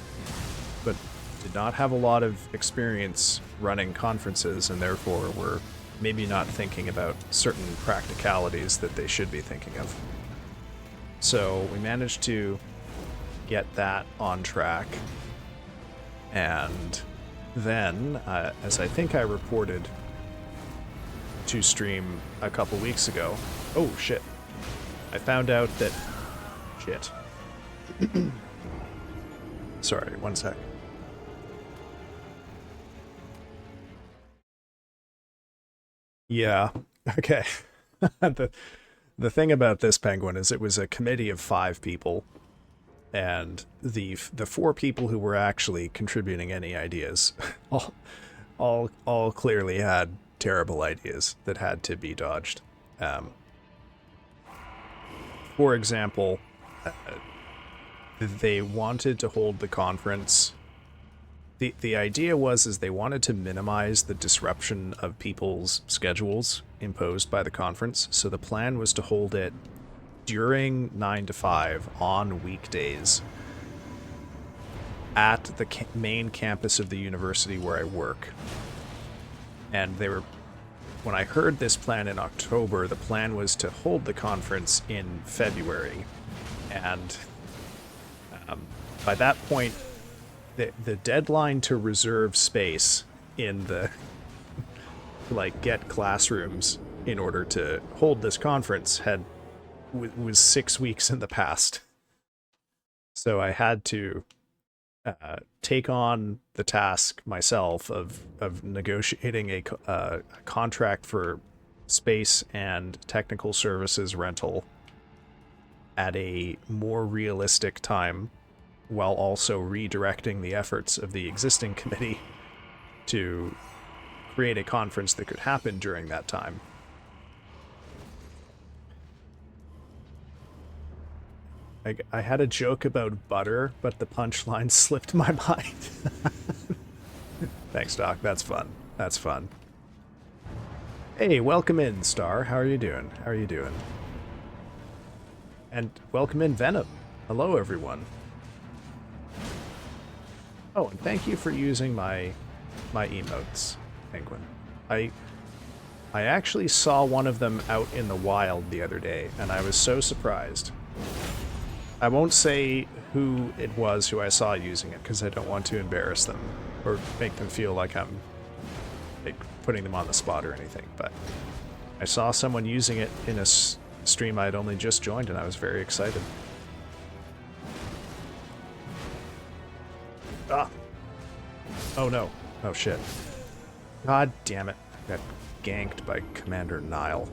but did not have a lot of experience running conferences, and therefore were maybe not thinking about certain practicalities that they should be thinking of. So we managed to get that on track. And then, as I think I reported to stream a couple weeks ago, oh shit, I found out that, shit. Sorry, one sec. Yeah, okay. The thing about this penguin is it was a committee of 5 people, and the 4 people who were actually contributing any ideas all clearly had terrible ideas that had to be dodged. For example, they wanted to hold the conference. The idea was they wanted to minimize the disruption of people's schedules imposed by the conference. So the plan was to hold it during 9 to 5 on weekdays at the main campus of the university where I work. And when I heard this plan in October, the plan was to hold the conference in February. And by that point, the deadline to reserve space in get classrooms in order to hold this conference was 6 weeks in the past. So I had to take on the task myself of negotiating a contract for space and technical services rental at a more realistic time, while also redirecting the efforts of the existing committee to create a conference that could happen during that time. I had a joke about butter, but the punchline slipped my mind. Thanks, Doc. That's fun. That's fun. Hey, welcome in, Star. How are you doing? How are you doing? And welcome in, Venom. Hello, everyone. Oh, and thank you for using my emotes, Penguin. I actually saw one of them out in the wild the other day, and I was so surprised. I won't say who it was who I saw using it, because I don't want to embarrass them or make them feel like I'm putting them on the spot or anything, but I saw someone using it in a stream I'd only just joined, and I was very excited. Ah! Oh no. Oh shit. God damn it. I got ganked by Commander Niall.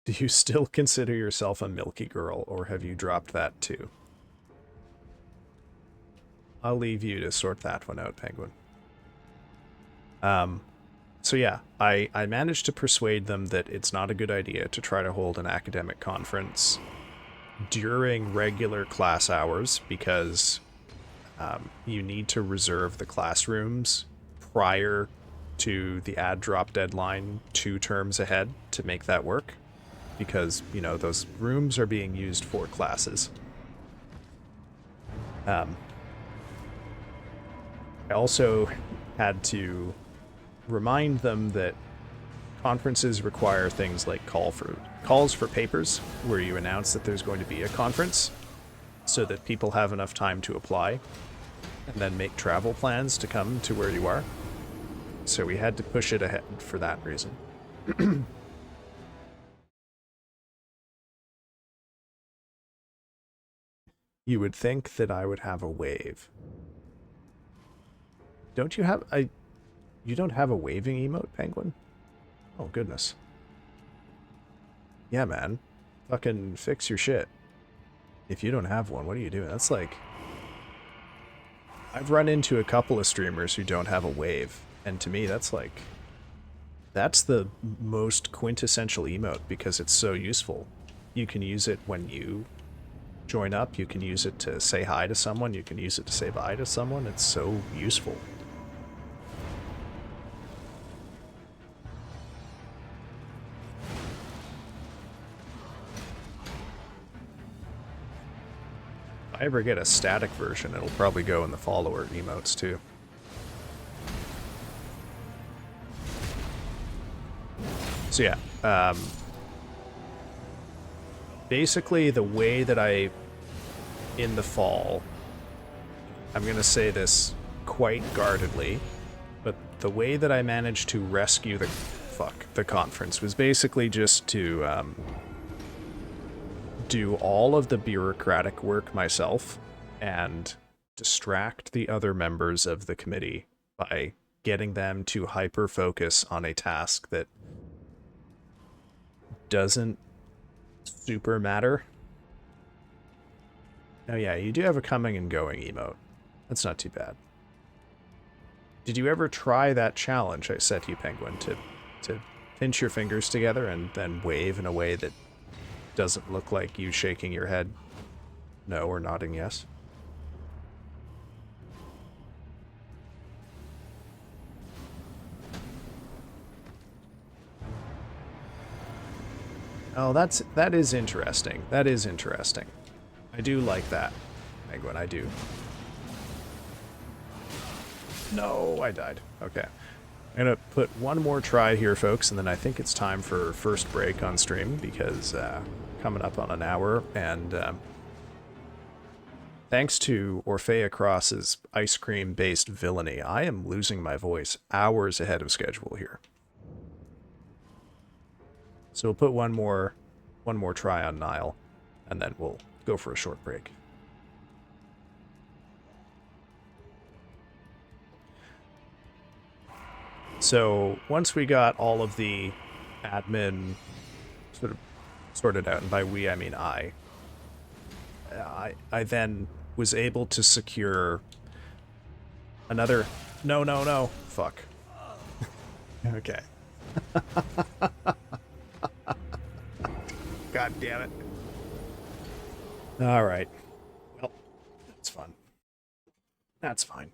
Do you still consider yourself a milky girl, or have you dropped that too? I'll leave you to sort that one out, Penguin. So yeah, I managed to persuade them that it's not a good idea to try to hold an academic conference during regular class hours, because you need to reserve the classrooms prior to the ad drop deadline 2 terms ahead to make that work, because, you know, those rooms are being used for classes. I also had to remind them that conferences require things like calls for papers, where you announce that there's going to be a conference, so that people have enough time to apply, and then make travel plans to come to where you are. So we had to push it ahead for that reason. You would think that I would have a wave. Don't you have you don't have a waving emote, Penguin? Oh, goodness. Yeah, man. Fucking fix your shit. If you don't have one, what are you doing? That's like... I've run into a couple of streamers who don't have a wave, and to me that's like... That's the most quintessential emote, because it's so useful. You can use it when you join up, you can use it to say hi to someone, you can use it to say bye to someone. It's so useful. If I ever get a static version, it'll probably go in the follower emotes too. So yeah, basically the way that in the fall, I'm going to say this quite guardedly, but the way that I managed to rescue the conference was basically just to do all of the bureaucratic work myself and distract the other members of the committee by getting them to hyper-focus on a task that doesn't super matter. Oh yeah, you do have a coming and going emote. That's not too bad. Did you ever try that challenge I set you, Penguin, to pinch your fingers together and then wave in a way that doesn't look like you shaking your head no or nodding yes? Oh, that is interesting. That is interesting. I do like that, Penguin, I do. No, I died. Okay. I'm going to put one more try here, folks, and then I think it's time for first break on stream because coming up on an hour, and thanks to Orphea Cross's ice cream-based villainy, I am losing my voice hours ahead of schedule here. So we'll put one more try on Niall, and then we'll go for a short break. So once we got all of the admin sort of sorted out, and by we I mean I then was able to secure another... No. Fuck. Okay. God damn it. Alright. Well, that's fun. That's fine.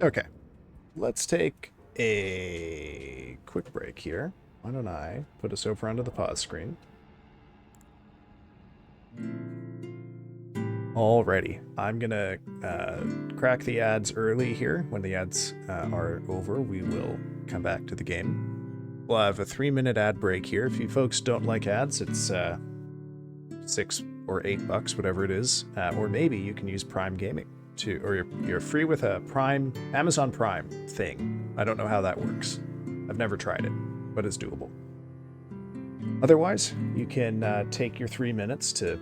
Okay. Let's take a quick break here. Why don't I put us over onto the pause screen? Alrighty, I'm gonna crack the ads early here. When the ads are over, we will come back to the game. We'll have a 3-minute ad break here. If you folks don't like ads, it's $6 or $8, whatever it is. Or maybe you can use Prime Gaming too, or you're free with a Amazon Prime thing. I don't know how that works. I've never tried it, but it's doable. Otherwise, you can take your 3 minutes to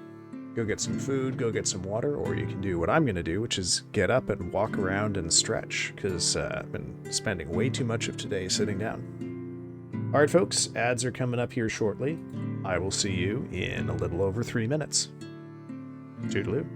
go get some food, go get some water, or you can do what I'm going to do, which is get up and walk around and stretch, because I've been spending way too much of today sitting down. Alright folks, ads are coming up here shortly. I will see you in a little over 3 minutes. Toodaloo.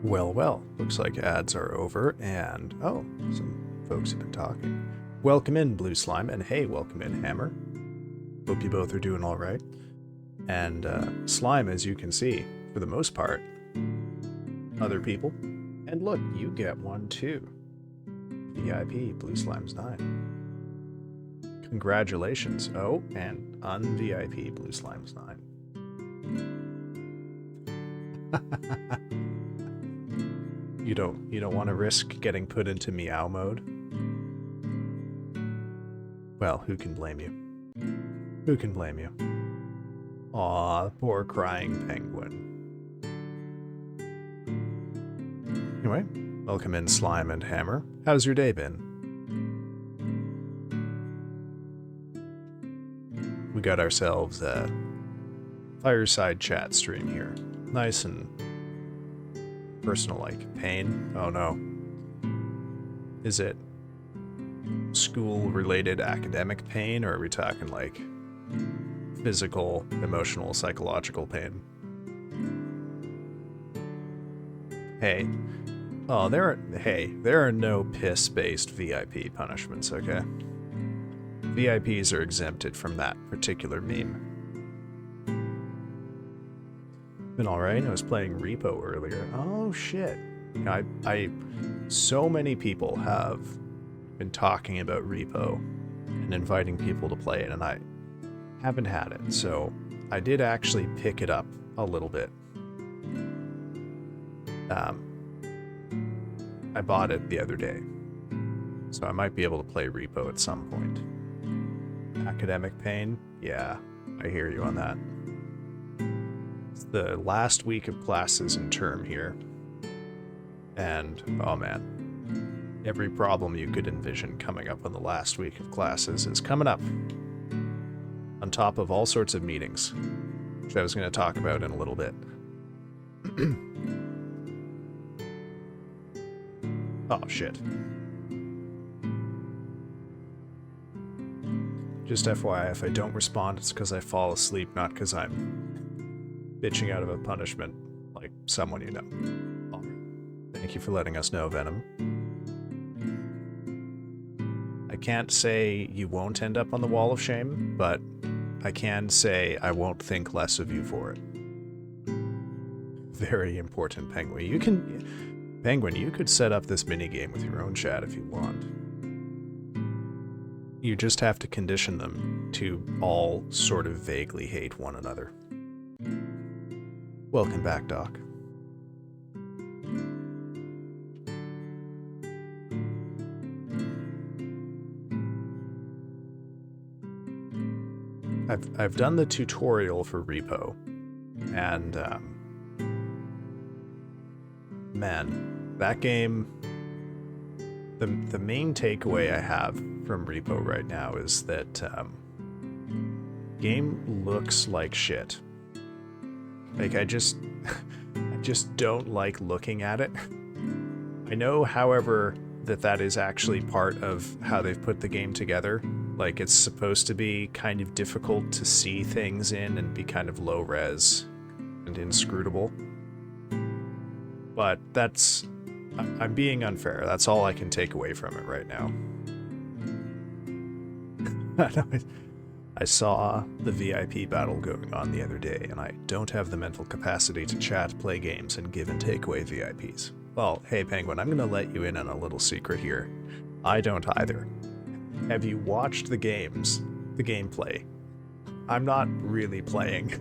Well, well, looks like ads are over, and oh, some folks have been talking. Welcome in, Blue Slime, and hey, welcome in, Hammer. Hope you both are doing all right. And Slime, as you can see, for the most part, other people. And look, you get one too. VIP, Blue Slime's 9. Congratulations. Oh, and un-VIP, Blue Slime's 9. You don't want to risk getting put into meow mode? Well, who can blame you? Who can blame you? Aw, poor crying penguin. Anyway, welcome in, Slime and Hammer. How's your day been? We got ourselves a fireside chat stream here. Nice and personal, like pain. Oh no. Is it school-related academic pain, or are we talking like physical, emotional, psychological pain? Hey. Oh, there are no piss-based VIP punishments, okay? VIPs are exempted from that particular meme. Been alright. I was playing Repo earlier. Oh shit. So many people have been talking about Repo and inviting people to play it, and I haven't had it, so I did actually pick it up a little bit. I bought it the other day, so I might be able to play Repo at some point. Academic pain? Yeah, I hear you on that. It's the last week of classes in term here, and oh man, every problem you could envision coming up on the last week of classes is coming up, on top of all sorts of meetings, which I was going to talk about in a little bit. Oh shit. Just FYI, if I don't respond, it's because I fall asleep, not because I'm bitching out of a punishment, like someone you know. Thank you for letting us know, Venom. I can't say you won't end up on the wall of shame, but I can say I won't think less of you for it. Very important, Penguin, you could set up this minigame with your own chat if you want. You just have to condition them to all sort of vaguely hate one another. Welcome back, Doc. I've done the tutorial for Repo, and man, that game, the main takeaway I have from Repo right now is that game looks like shit. Like I just don't like looking at it. I know, however, that is actually part of how they've put the game together. Like it's supposed to be kind of difficult to see things in and be kind of low res and inscrutable. But I'm being unfair. That's all I can take away from it right now. I saw the VIP battle going on the other day, and I don't have the mental capacity to chat, play games, and give and take away VIPs. Well, hey Penguin, I'm gonna let you in on a little secret here. I don't either. Have you watched the gameplay? I'm not really playing.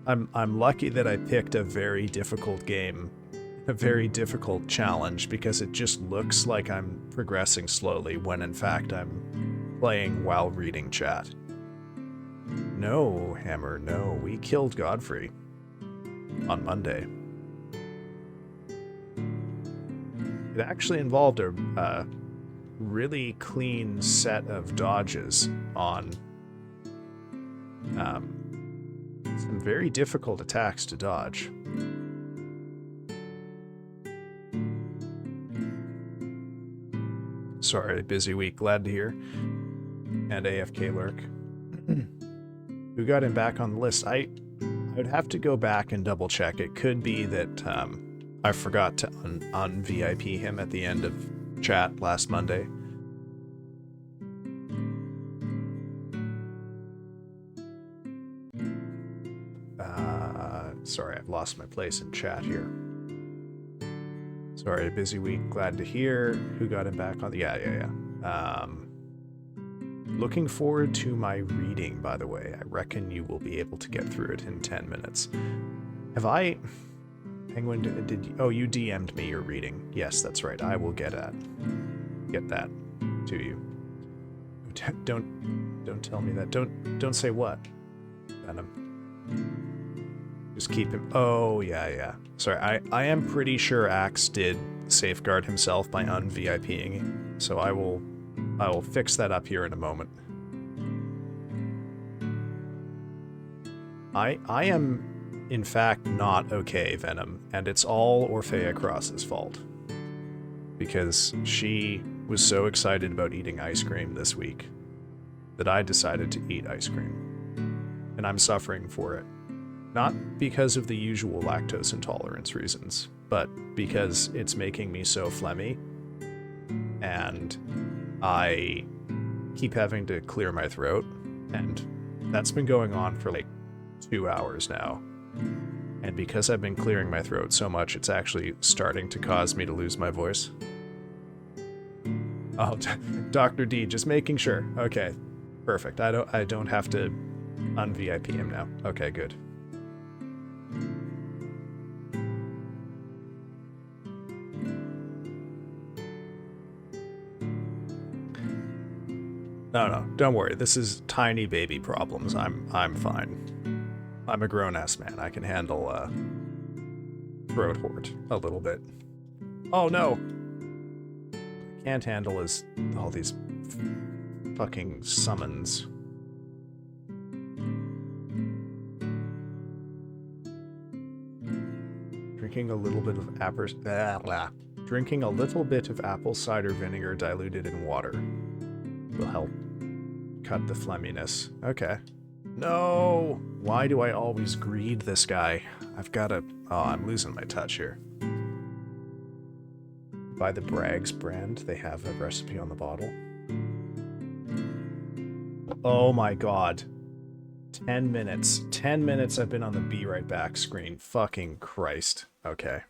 I'm lucky that I picked a very difficult game, a very difficult challenge, because it just looks like I'm progressing slowly when in fact I'm playing while reading chat. No, Hammer, no, we killed Godfrey on Monday. It actually involved a really clean set of dodges on some very difficult attacks to dodge. Sorry, busy week, glad to hear. And AFK lurk. Who got him back on the list? I would have to go back and double check. It could be that I forgot to un-VIP him at the end of chat last Monday. Sorry, I've lost my place in chat here. Sorry, a busy week. Glad to hear. Who got him back on? Yeah. Looking forward to my reading, by the way. I reckon you will be able to get through it in 10 minutes. Have I... Penguin, did you... Oh, you DM'd me your reading. Yes, that's right. I will get that to you. Don't tell me that. Don't say what. Venom. Just keep him... Oh, yeah. Sorry, I am pretty sure Axe did safeguard himself by un-VIPing, so I will fix that up here in a moment. I am, in fact, not okay, Venom, and it's all Orphea Cross's fault. Because she was so excited about eating ice cream this week that I decided to eat ice cream. And I'm suffering for it. Not because of the usual lactose intolerance reasons, but because it's making me so phlegmy, and I keep having to clear my throat, and that's been going on for like 2 hours now. And because I've been clearing my throat so much, it's actually starting to cause me to lose my voice. Oh, Dr. D, just making sure. Okay, perfect. I don't have to un-VIP him now. Okay, good. No, don't worry. This is tiny baby problems. I'm fine. I'm a grown-ass man. I can handle throat hort a little bit. Oh no! I can't handle is all these fucking summons. Drinking a little bit of Drinking a little bit of apple cider vinegar diluted in water will help cut the phlegminess. Okay. No! Why do I always greed this guy? I've gotta... Oh, I'm losing my touch here. By the Bragg's brand, they have a recipe on the bottle. Oh my god. 10 minutes. 10 minutes I've been on the Be Right Back screen. Fucking Christ. Okay.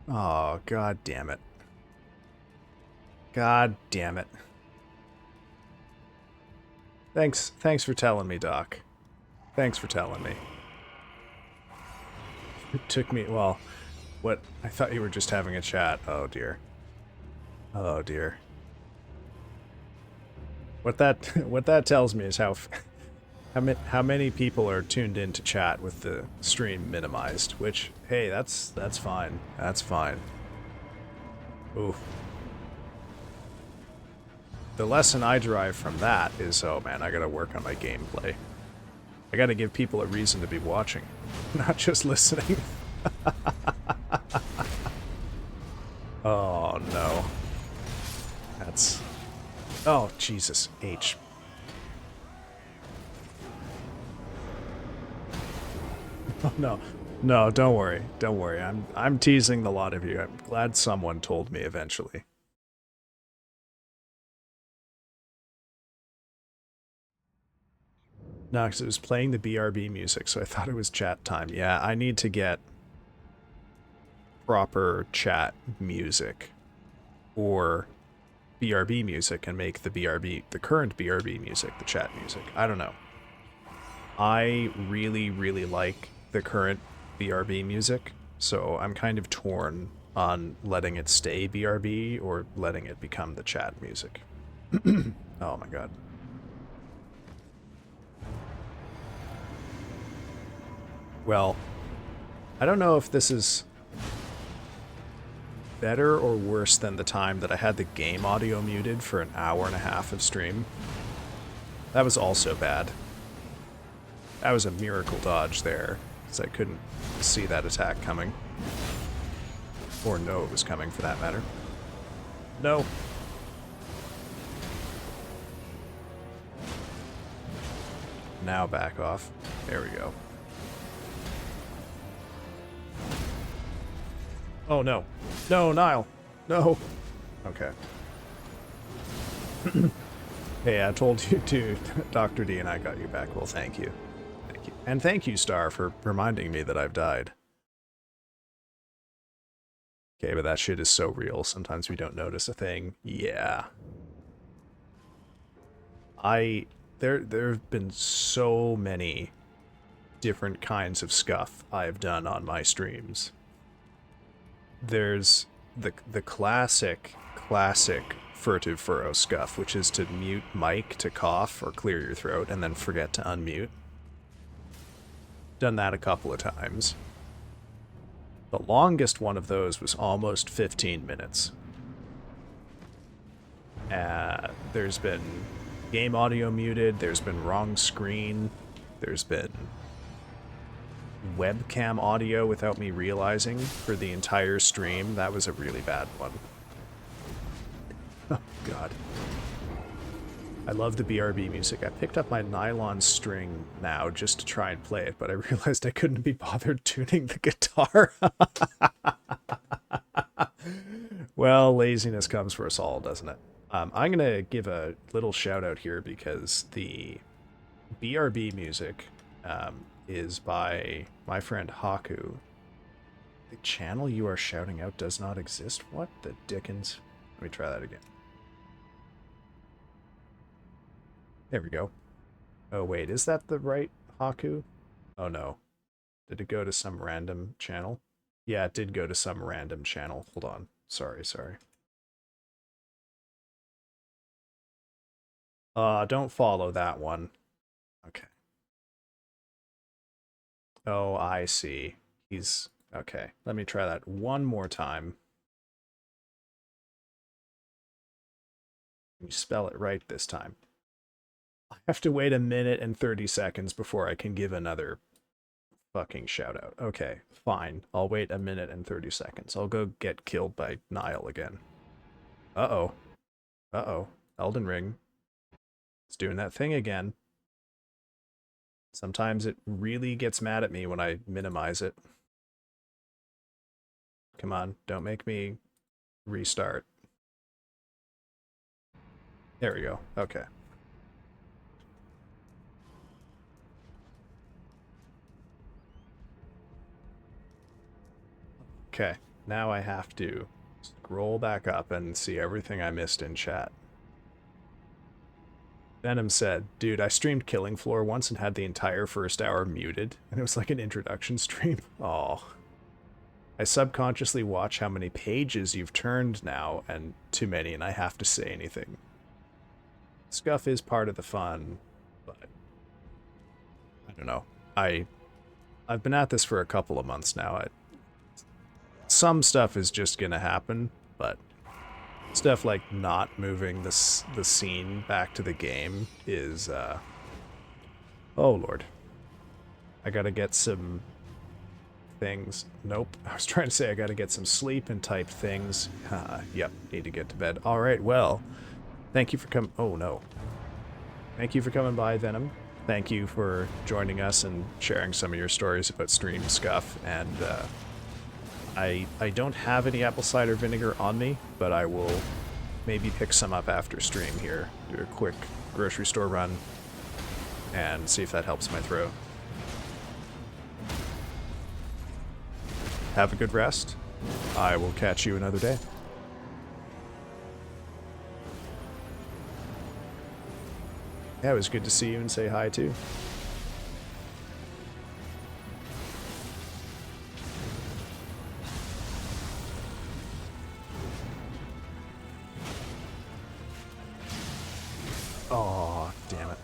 Oh, god damn it. God damn it. Thanks for telling me, Doc. Thanks for telling me. It took me, well, what, I thought you were just having a chat. Oh dear. Oh dear. What that tells me is how many people are tuned in to chat with the stream minimized, which, hey, that's fine. That's fine. Oof. The lesson I derive from that is, oh man, I gotta work on my gameplay. I gotta give people a reason to be watching, not just listening. Oh no. That's... Oh, Jesus. H. Oh no. No, don't worry. Don't worry. I'm teasing the lot of you. I'm glad someone told me eventually. No, because it was playing the BRB music, so I thought it was chat time. Yeah, I need to get proper chat music or BRB music and make the current BRB music, the chat music. I don't know. I really, really like the current BRB music, so I'm kind of torn on letting it stay BRB or letting it become the chat music. Oh my god. Well, I don't know if this is better or worse than the time that I had the game audio muted for an hour and a half of stream. That was also bad. That was a miracle dodge there, because I couldn't see that attack coming. Or know it was coming, for that matter. No. Now back off. There we go. Oh, no. No, Niall. No. Okay. Hey, I told you to, Dr. D, and I got you back. Well, thank you. Thank you. And thank you, Star, for reminding me that I've died. Okay, but that shit is so real. Sometimes we don't notice a thing. Yeah. There have been so many different kinds of scuff I've done on my streams. There's the classic furtive furrow scuff, which is to mute mic to cough or clear your throat and then forget to unmute. Done that a couple of times. The longest one of those was almost 15 minutes. There's been game audio muted, there's been wrong screen, there's been webcam audio without me realizing for the entire stream. That was a really bad one. Oh, God. I love the BRB music. I picked up my nylon string now just to try and play it, but I realized I couldn't be bothered tuning the guitar. Well, laziness comes for us all, doesn't it? I'm going to give a little shout out here because the BRB music is by my friend Haku. The channel you are shouting out does not exist? What the dickens? Let me try that again. There we go. Oh, wait, is that the right Haku? Oh, no. Did it go to some random channel? Yeah, it did go to some random channel. Hold on. Sorry. Don't follow that one. Okay. Oh, I see. He's... Okay, let me try that one more time. Can you spell it right this time? I have to wait a minute and 30 seconds before I can give another fucking shout out. Okay, fine. I'll wait a minute and 30 seconds. I'll go get killed by Niall again. Uh-oh. Uh-oh. Elden Ring. It's doing that thing again. Sometimes it really gets mad at me when I minimize it. Come on, don't make me restart. There we go. Okay. Okay, now I have to scroll back up and see everything I missed in chat. Venom said, dude, I streamed Killing Floor once and had the entire first hour muted, and it was like an introduction stream. Oh. I subconsciously watch how many pages you've turned now, and too many, and I have to say anything. Scuff is part of the fun, but I don't know. I've been at this for a couple of months now. Some stuff is just gonna happen, but stuff like not moving the scene back to the game is, oh lord. I gotta get some things. Nope. I was trying to say I gotta get some sleep and type things. Yep, need to get to bed. Alright, well, thank you for coming. Oh no. Thank you for coming by, Venom. Thank you for joining us and sharing some of your stories about stream scuff, and I don't have any apple cider vinegar on me, but I will maybe pick some up after stream here. Do a quick grocery store run and see if that helps my throat. Have a good rest. I will catch you another day. Yeah, it was good to see you and say hi too. Oh, damn it.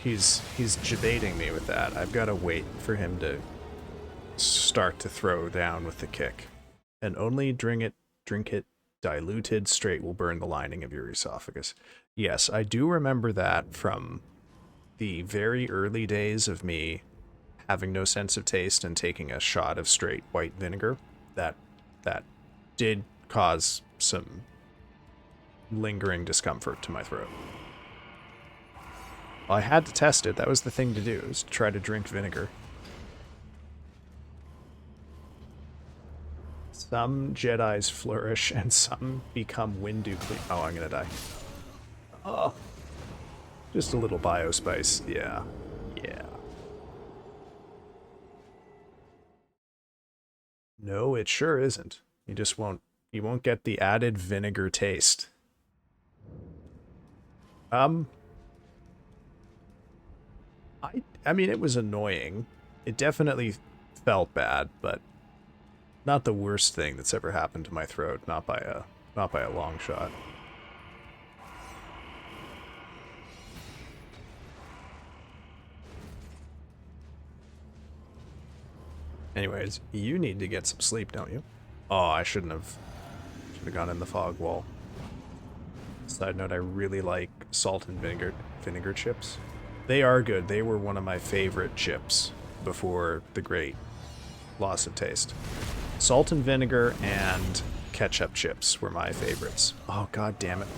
He's debating me with that. I've got to wait for him to start to throw down with the kick. And only drink it diluted straight will burn the lining of your esophagus. Yes, I do remember that from the very early days of me having no sense of taste and taking a shot of straight white vinegar. That did cause some lingering discomfort to my throat. Well, I had to test it. That was the thing to do, was to try to drink vinegar. Some Jedis flourish and some become Windu clean. Oh, I'm gonna die. Oh. Just a little biospice. Yeah. Yeah. No, it sure isn't. You won't get the added vinegar taste. Um, I mean, it was annoying. It definitely felt bad, but not the worst thing that's ever happened to my throat. Not by a long shot. Anyways, you need to get some sleep, don't you? Oh, I shouldn't have. Should have gone in the fog wall. Side note, I really like salt and vinegar chips. They are good. They were one of my favorite chips before the great loss of taste. Salt and vinegar and ketchup chips were my favorites. Oh, god damn it.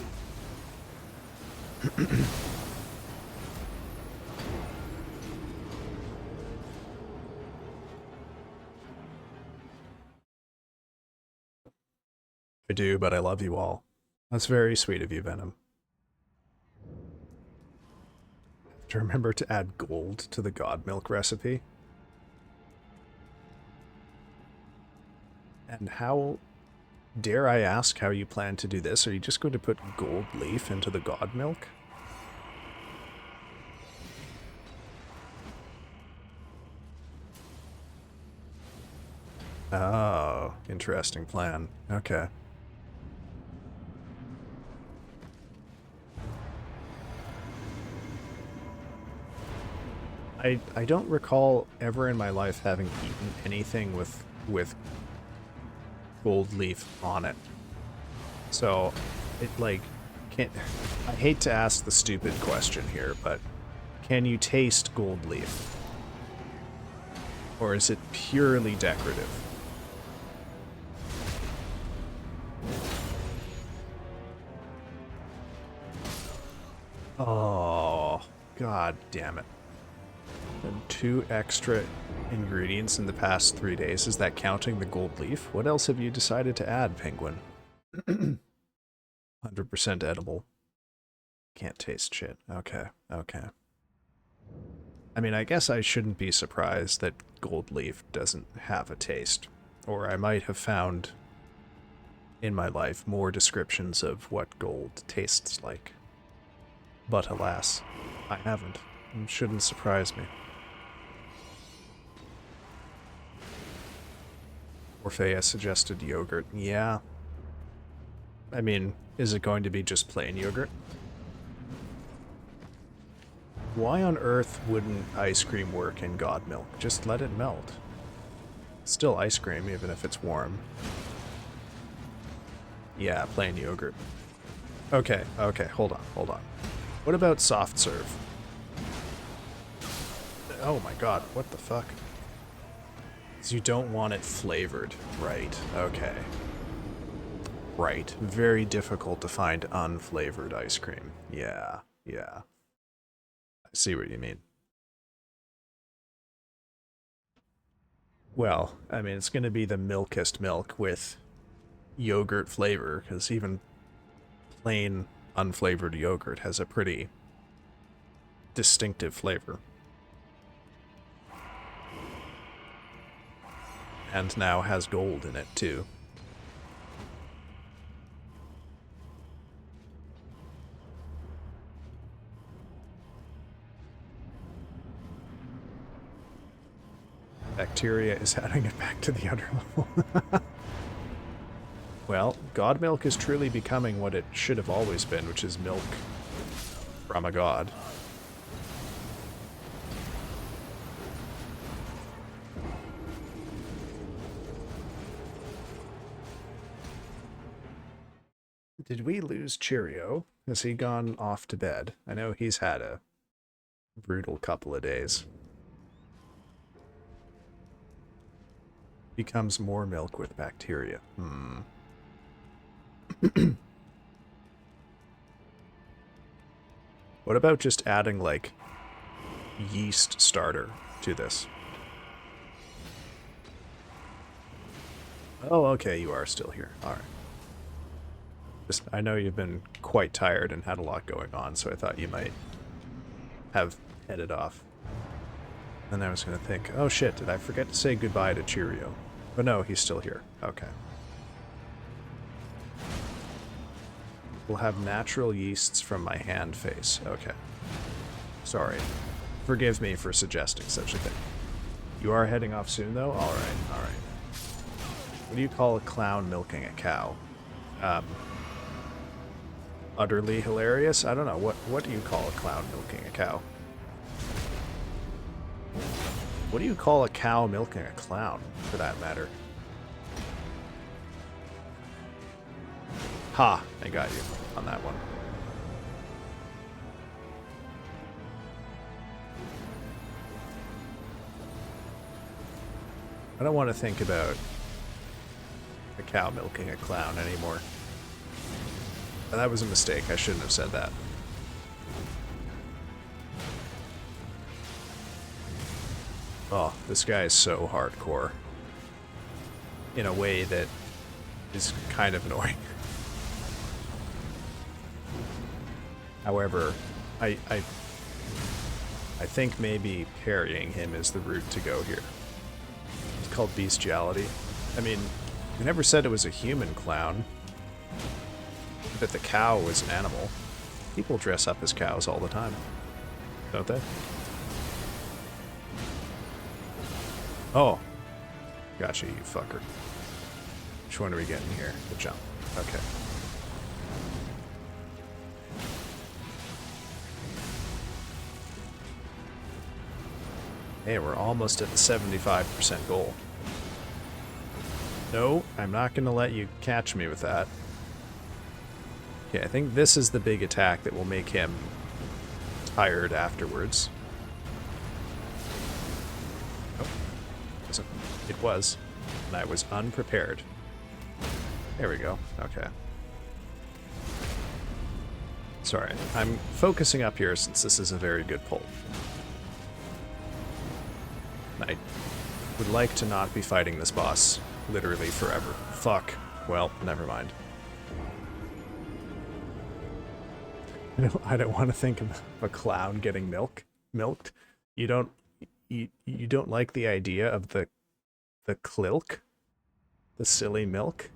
I do, but I love you all. That's very sweet of you, Venom. To remember to add gold to the god milk recipe. And how, dare I ask how you plan to do this? Are you just going to put gold leaf into the god milk? Oh, interesting plan. Okay. I don't recall ever in my life having eaten anything with gold leaf on it. So, it like can't. I hate to ask the stupid question here, but can you taste gold leaf, or is it purely decorative? Oh, god damn it! And 2 extra ingredients in the past 3 days. Is that counting the gold leaf? What else have you decided to add, Penguin? 100% edible. Can't taste shit. Okay, okay. I mean, I guess I shouldn't be surprised that gold leaf doesn't have a taste. Or I might have found in my life more descriptions of what gold tastes like. But alas, I haven't. It shouldn't surprise me. Orpheus suggested yogurt. Yeah. I mean, is it going to be just plain yogurt? Why on earth wouldn't ice cream work in god milk? Just let it melt. It's still ice cream, even if it's warm. Yeah, plain yogurt. Okay, okay, hold on. What about soft serve? Oh my god, what the fuck? So you don't want it flavored, right? Okay. Right. Very difficult to find unflavored ice cream. Yeah, yeah. I see what you mean. Well, I mean, it's going to be the milkest milk with yogurt flavor, because even plain unflavored yogurt has a pretty distinctive flavor. And now has gold in it, too. Bacteria is adding it back to the other level. Well, god milk is truly becoming what it should have always been, which is milk from a god. Did we lose Cheerio? Has he gone off to bed? I know he's had a brutal couple of days. Becomes more milk with bacteria. What about just adding, like, yeast starter to this. Oh, okay, you are still here. Alright. I know you've been quite tired and had a lot going on, so I thought you might have headed off. Then I was going to think, oh shit, did I forget to say goodbye to Cheerio? But no, he's still here. Okay. We'll have natural yeasts from my hand face. Okay. Sorry. Forgive me for suggesting such a thing. You are heading off soon, though? Alright, alright. What do you call a clown milking a cow? Utterly hilarious? I don't know. What do you call a clown milking a cow? What do you call a cow milking a clown, for that matter? Ha! I got you on that one. I don't want to think about a cow milking a clown anymore. That was a mistake. I shouldn't have said that. Oh, this guy is so hardcore. In a way that is kind of annoying. However, I think maybe parrying him is the route to go here. It's called bestiality. I mean, we never said it was a human clown. That the cow was an animal. People dress up as cows all the time, don't they? Oh. Gotcha, you fucker. Which one are we getting here? The jump. Okay. Hey, we're almost at the 75% goal. No, I'm not going to let you catch me with that. Okay, I think this is the big attack that will make him tired afterwards. Oh, it was. And I was unprepared. There we go. Okay. Sorry, I'm focusing up here since this is a very good pull. I would like to not be fighting this boss literally forever. Fuck. Well, never mind. I don't want to think of a clown getting milked. You don't like the idea of the clilk? The silly milk?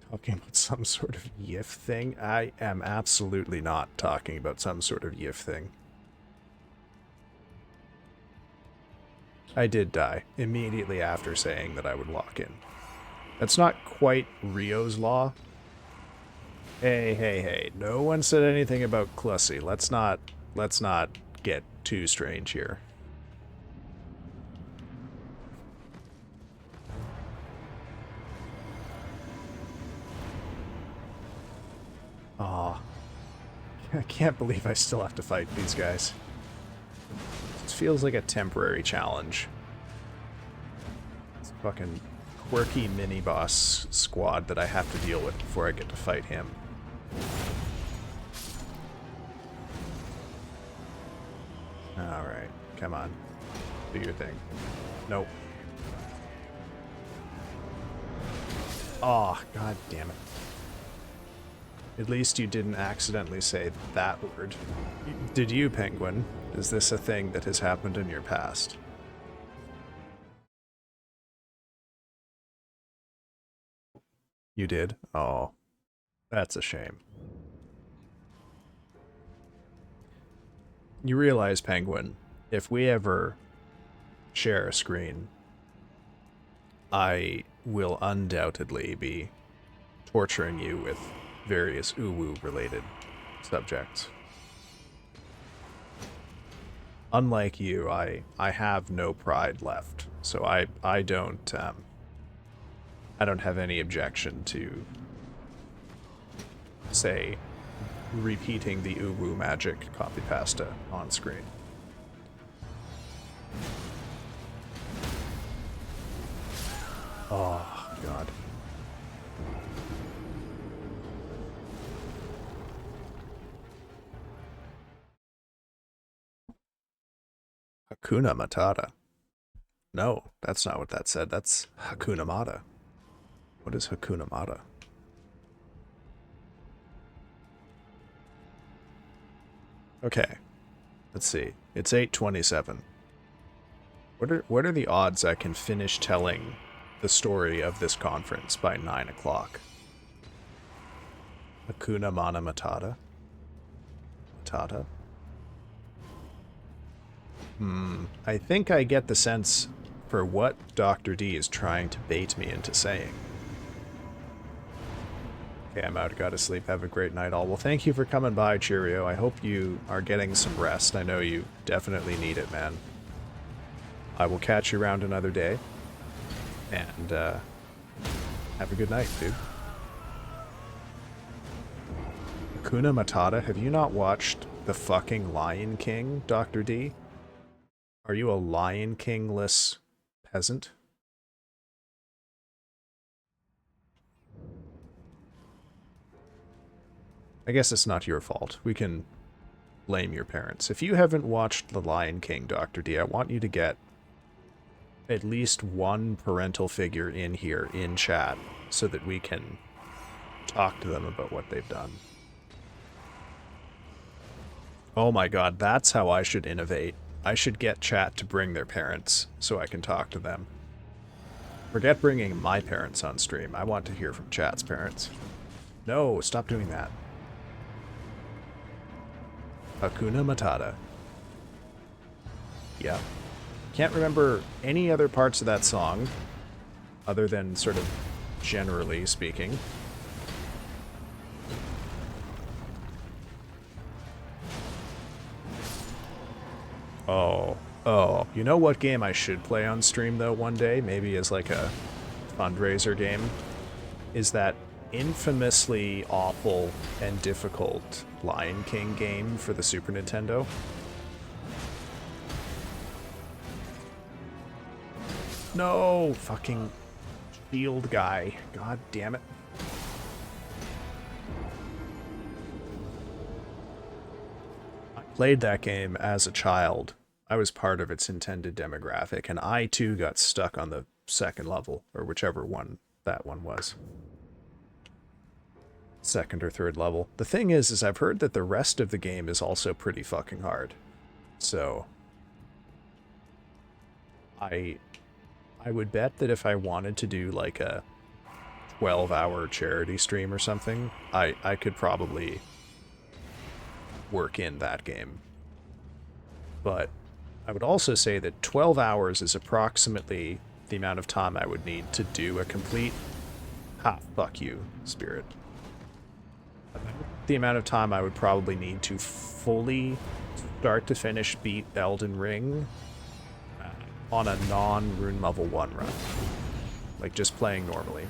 Talking about some sort of yiff thing? I am absolutely not talking about some sort of yiff thing. I did die immediately after saying that I would lock in. That's not quite Rio's law. Hey, no one said anything about Clussy. Let's not get too strange here. Aw. I can't believe I still have to fight these guys. It feels like a temporary challenge. It's a fucking quirky mini-boss squad that I have to deal with before I get to fight him. Alright, come on. Do your thing. Nope. Oh, god damn it. At least you didn't accidentally say that word. Did you, Penguin? Is this a thing that has happened in your past? You did? Oh, that's a shame. You realize, Penguin, if we ever share a screen, I will undoubtedly be torturing you with various uwu-related subjects. Unlike you, I have no pride left, so I don't have any objection to, say, repeating the uwu magic copy pasta on screen. Oh, God. Hakuna Matata. No, that's not what that said. That's Hakuna Mata. What is Hakuna Mata? Okay. Let's see. It's 8:27. What are the odds I can finish telling the story of this conference by 9 o'clock? Hakuna Mana Matata? Matata? I think I get the sense for what Dr. D is trying to bait me into saying. Okay, I'm out. Gotta sleep. Have a great night, all. Well, thank you for coming by, Cheerio. I hope you are getting some rest. I know you definitely need it, man. I will catch you around another day. And, have a good night, dude. Hakuna Matata, have you not watched the fucking Lion King, Dr. D? Are you a Lion King-less peasant? I guess it's not your fault. We can blame your parents. If you haven't watched The Lion King, Dr. D, I want you to get at least one parental figure in here, in chat, so that we can talk to them about what they've done. Oh my god, that's how I should innovate. I should get chat to bring their parents, so I can talk to them. Forget bringing my parents on stream. I want to hear from chat's parents. No, stop doing that. Hakuna Matata. Yeah. Can't remember any other parts of that song, other than sort of generally speaking. Oh, you know what game I should play on stream, though, one day? Maybe as, like, a fundraiser game? Is that infamously awful and difficult Lion King game for the Super Nintendo. No! Fucking shield guy. God damn it. I played that game as a child. I was part of its intended demographic, and I too got stuck on the second level, or whichever one that one was. Second or third level. The thing is I've heard that the rest of the game is also pretty fucking hard. So I would bet that if I wanted to do like a 12-hour charity stream or something, I could probably work in that game. But I would also say that 12 hours is approximately the amount of time I would need to do a complete... Ha, fuck you, Spirit. The amount of time I would probably need to fully start to finish beat Elden Ring on a non-Rune Level 1 run. Like, just playing normally.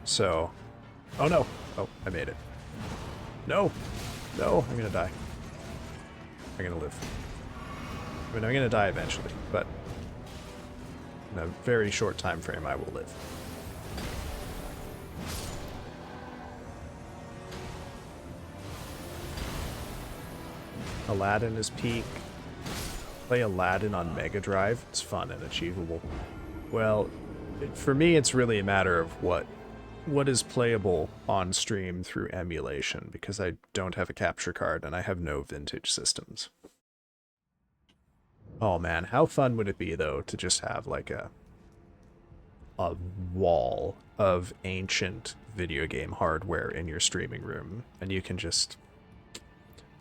So... Oh no! Oh, I made it. No! No, I'm gonna die. I'm gonna live. I mean, I'm gonna die eventually, but in a very short time frame I will live. Aladdin is peak. Play Aladdin on Mega Drive. It's fun and achievable. Well, for me it's really a matter of what is playable on stream through emulation, because I don't have a capture card and I have no vintage systems. Oh man, how fun would it be though to just have like a wall of ancient video game hardware in your streaming room, and you can just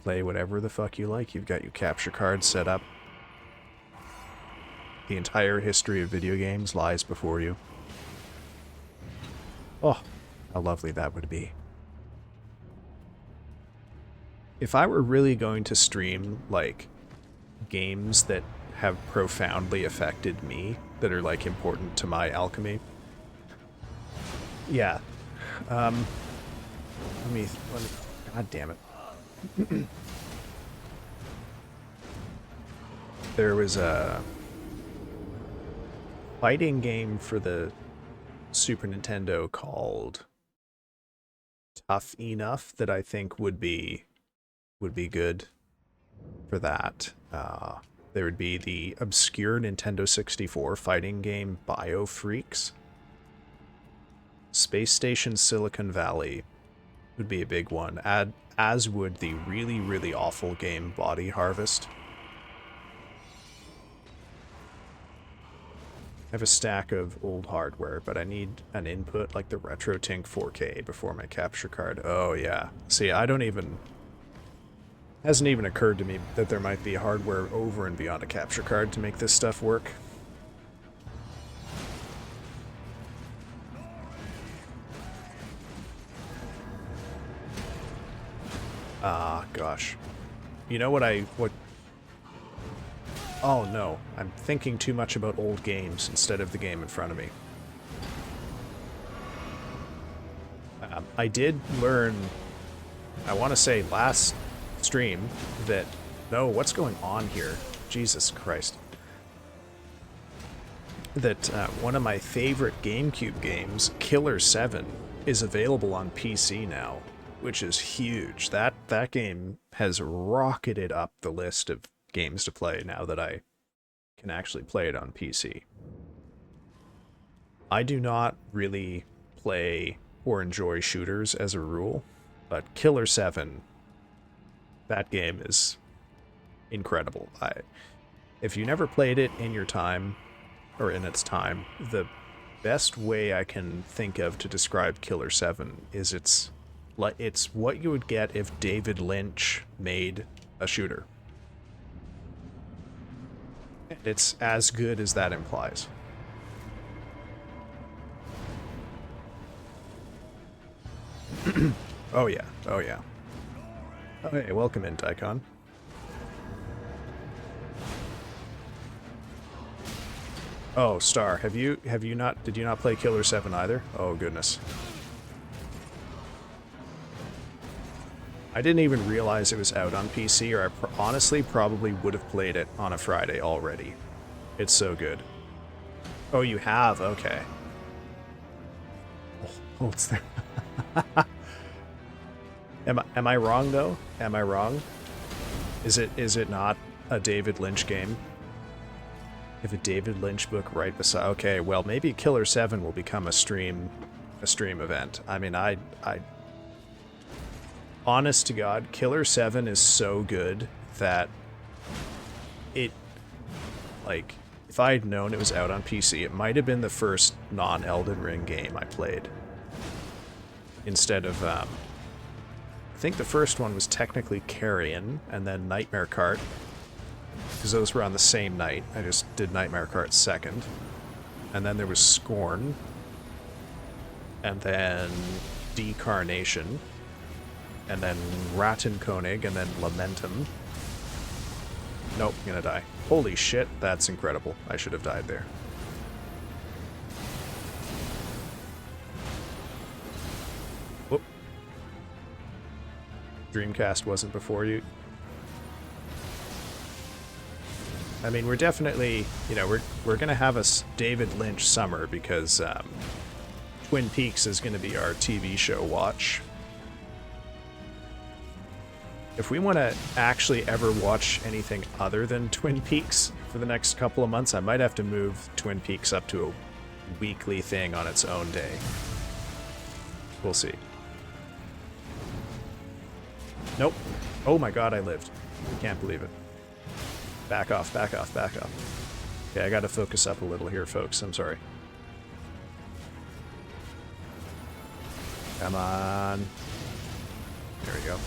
play whatever the fuck you like. You've got your capture card set up. The entire history of video games lies before you. Oh, how lovely that would be. If I were really going to stream, like, games that have profoundly affected me, that are, like, important to my alchemy. Yeah. Let me, God damn it. There was a fighting game for the Super Nintendo called Tough Enough that I think would be good. for that. There would be the obscure Nintendo 64 fighting game BioFreaks. Space Station Silicon Valley would be a big one, as would the really, really awful game Body Harvest. I have a stack of old hardware, but I need an input like the RetroTink 4K before my capture card. Oh yeah. See, I don't even... Hasn't even occurred to me that there might be hardware over and beyond a capture card to make this stuff work. Ah, gosh. You know what Oh no, I'm thinking too much about old games instead of the game in front of me. I did learn, I want to say last stream, that... No, what's going on here? Jesus Christ. That one of my favorite GameCube games, Killer 7, is available on PC now, which is huge. That game has rocketed up the list of games to play now that I can actually play it on PC. I do not really play or enjoy shooters as a rule, but Killer 7, that game is incredible. If you never played it in your time, or in its time, the best way I can think of to describe Killer 7 is it's what you would get if David Lynch made a shooter. It's as good as that implies. Oh yeah, oh yeah. Oh hey, welcome in, Tycon. Oh, Star, did you not play Killer 7 either? Oh goodness. I didn't even realize it was out on PC, or I honestly probably would have played it on a Friday already. It's so good. Oh, you have? Okay. Oh, it's there. Am I wrong though? Am I wrong? Is it not a David Lynch game? If a David Lynch book right beside... Okay, well maybe Killer 7 will become a stream event. I mean, I honest to God, Killer 7 is so good that it, like, if I had known it was out on PC, it might have been the first non-Elden Ring game I played. Instead of, I think the first one was technically Carrion, and then Nightmare Cart, because those were on the same night. I just did Nightmare Cart second. And then there was Scorn, and then Decarnation, and then Rattenkönig, and then Lamentum. Nope, I'm gonna die. Holy shit, that's incredible. I should have died there. Whoop. Dreamcast wasn't before you. I mean, we're definitely, you know, we're gonna have a David Lynch summer because Twin Peaks is gonna be our TV show watch. If we want to actually ever watch anything other than Twin Peaks for the next couple of months, I might have to move Twin Peaks up to a weekly thing on its own day. We'll see. Nope. Oh my god, I lived. Can't believe it. Back off, back off, back off. Okay, I gotta focus up a little here, folks. I'm sorry. Come on. There we go.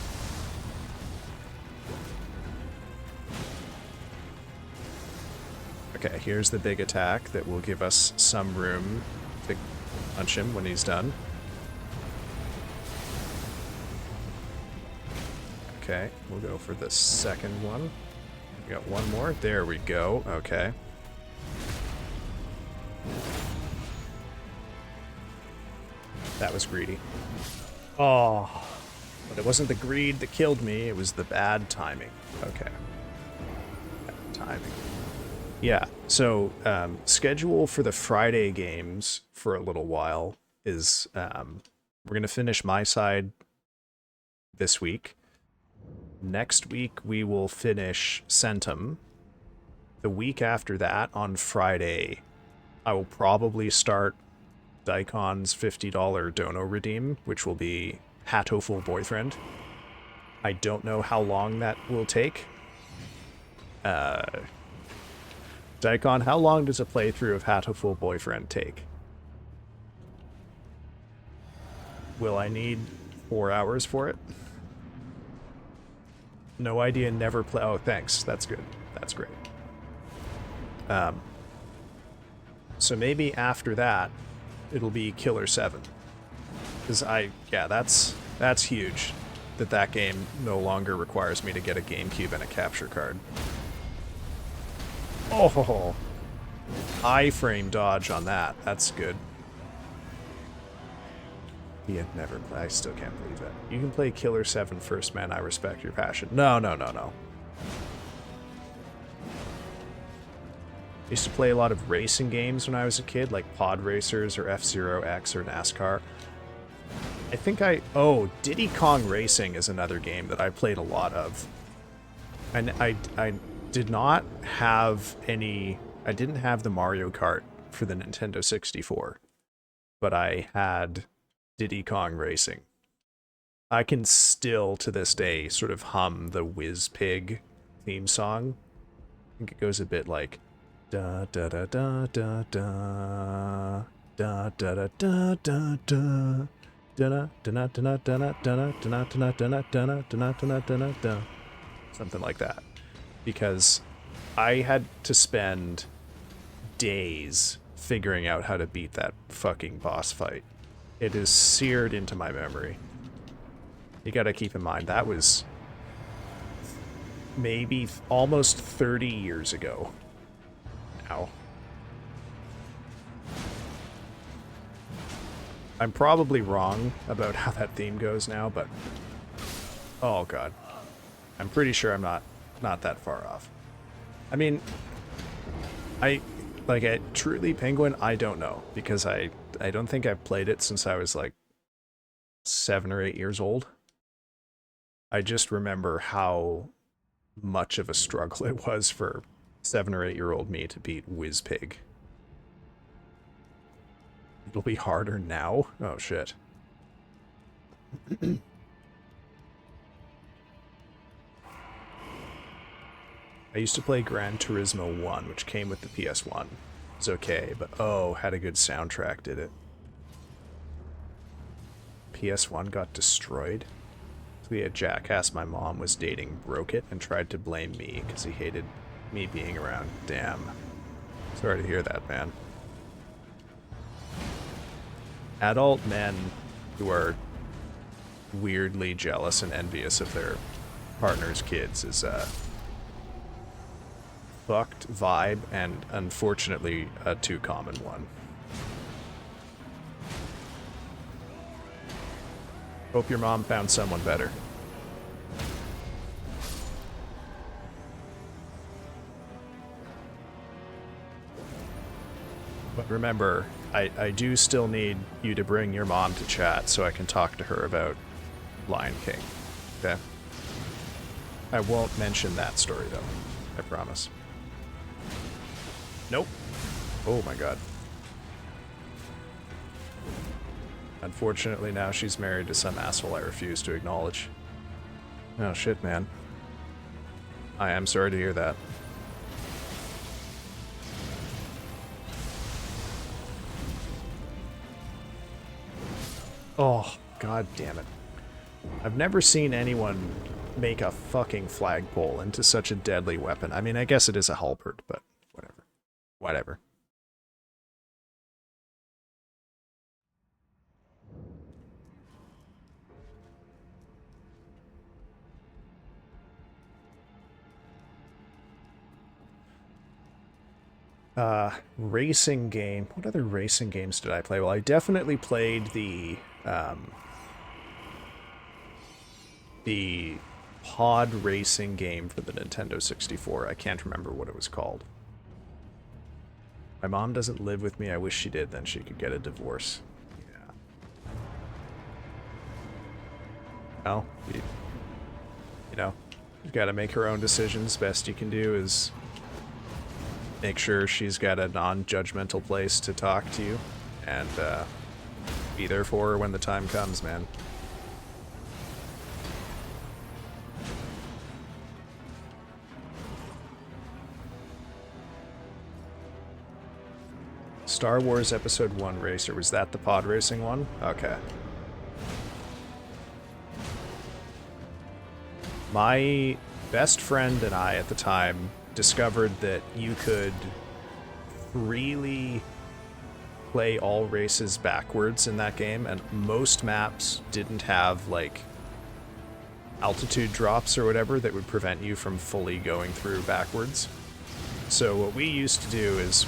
Okay, here's the big attack that will give us some room to punch him when he's done. Okay, we'll go for the second one. We got one more. There we go. Okay. That was greedy. Oh, but it wasn't the greed that killed me. It was the bad timing. Okay. Bad timing. Yeah, so schedule for the Friday games for a little while is we're going to finish my side this week. Next week we will finish Centum. The week after that, on Friday, I will probably start Daikon's $50 Dono Redeem, which will be Hatoful Boyfriend. I don't know how long that will take. Daikon, how long does a playthrough of Hatoful Boyfriend take? Will I need 4 hours for it? No idea, never play. Oh, thanks. That's good. That's great. So maybe after that, it'll be Killer 7. Because that's huge. That game no longer requires me to get a GameCube and a capture card. Oh, iframe dodge on that. That's good. He had never played. I still can't believe that. You can play Killer 7 first, man. I respect your passion. No. I used to play a lot of racing games when I was a kid, like Pod Racers or F-Zero X or NASCAR. I think oh, Diddy Kong Racing is another game that I played a lot of. And I did not have any... I didn't have the Mario Kart for the Nintendo 64. But I had Diddy Kong Racing. I can still, to this day, sort of hum the Whiz Pig theme song. I think it goes a bit like... Da da da da da da da da da da da. Something like that. Because I had to spend days figuring out how to beat that fucking boss fight. It is seared into my memory. You gotta keep in mind, that was maybe almost 30 years ago. Now. I'm probably wrong about how that theme goes now, but... Oh, God. I'm pretty sure I'm not that far off. I mean... truly, Penguin, I don't know. Because I don't think I've played it since I was, like, 7 or 8 years old. I just remember how much of a struggle it was for 7 or 8-year-old me to beat Whiz Pig. It'll be harder now? Oh, shit. I used to play Gran Turismo 1, which came with the PS1. It was okay, but oh, had a good soundtrack, did it? PS1 got destroyed. So a jackass my mom was dating broke it and tried to blame me because he hated me being around. Damn. Sorry to hear that, man. Adult men who are weirdly jealous and envious of their partner's kids is a fucked vibe, and unfortunately a too common one. Hope your mom found someone better. But remember, I do still need you to bring your mom to chat so I can talk to her about Lion King. Okay? I won't mention that story, though. I promise. Nope. Oh my god. Unfortunately, now she's married to some asshole I refuse to acknowledge. Oh shit, man. I am sorry to hear that. Oh, god damn it. I've never seen anyone make a fucking flagpole into such a deadly weapon. I mean, I guess it is a halberd, but whatever. Whatever. Racing game. What other racing games did I play? Well, I definitely played the pod racing game for the Nintendo 64. I can't remember what it was called. My mom doesn't live with me. I wish she did, then she could get a divorce. Yeah. Well, you know, She's got to make her own decisions. Best you can do is make sure she's got a non-judgmental place to talk to you, and be there for her when the time comes, man. Star Wars Episode 1 Racer, was that the pod racing one? Okay. My best friend and I at the time discovered that you could freely play all races backwards in that game, and most maps didn't have, like, altitude drops or whatever that would prevent you from fully going through backwards. So what we used to do is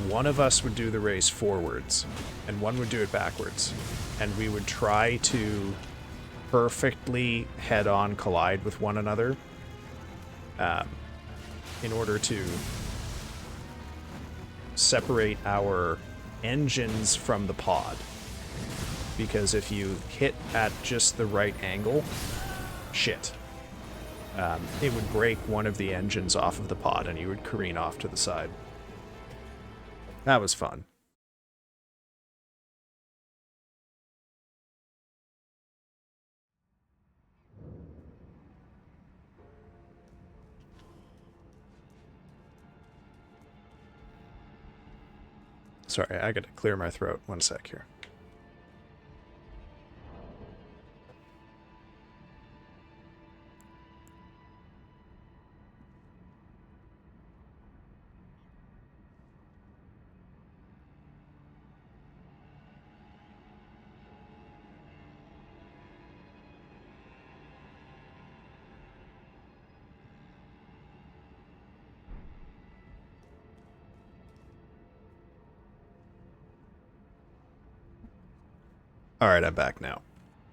one of us would do the race forwards and one would do it backwards, and we would try to perfectly head-on collide with one another in order to separate our engines from the pod. Because if you hit at just the right angle, shit. It would break one of the engines off of the pod and you would careen off to the side. That was fun. Sorry, I gotta clear my throat. One sec here. Alright, I'm back now.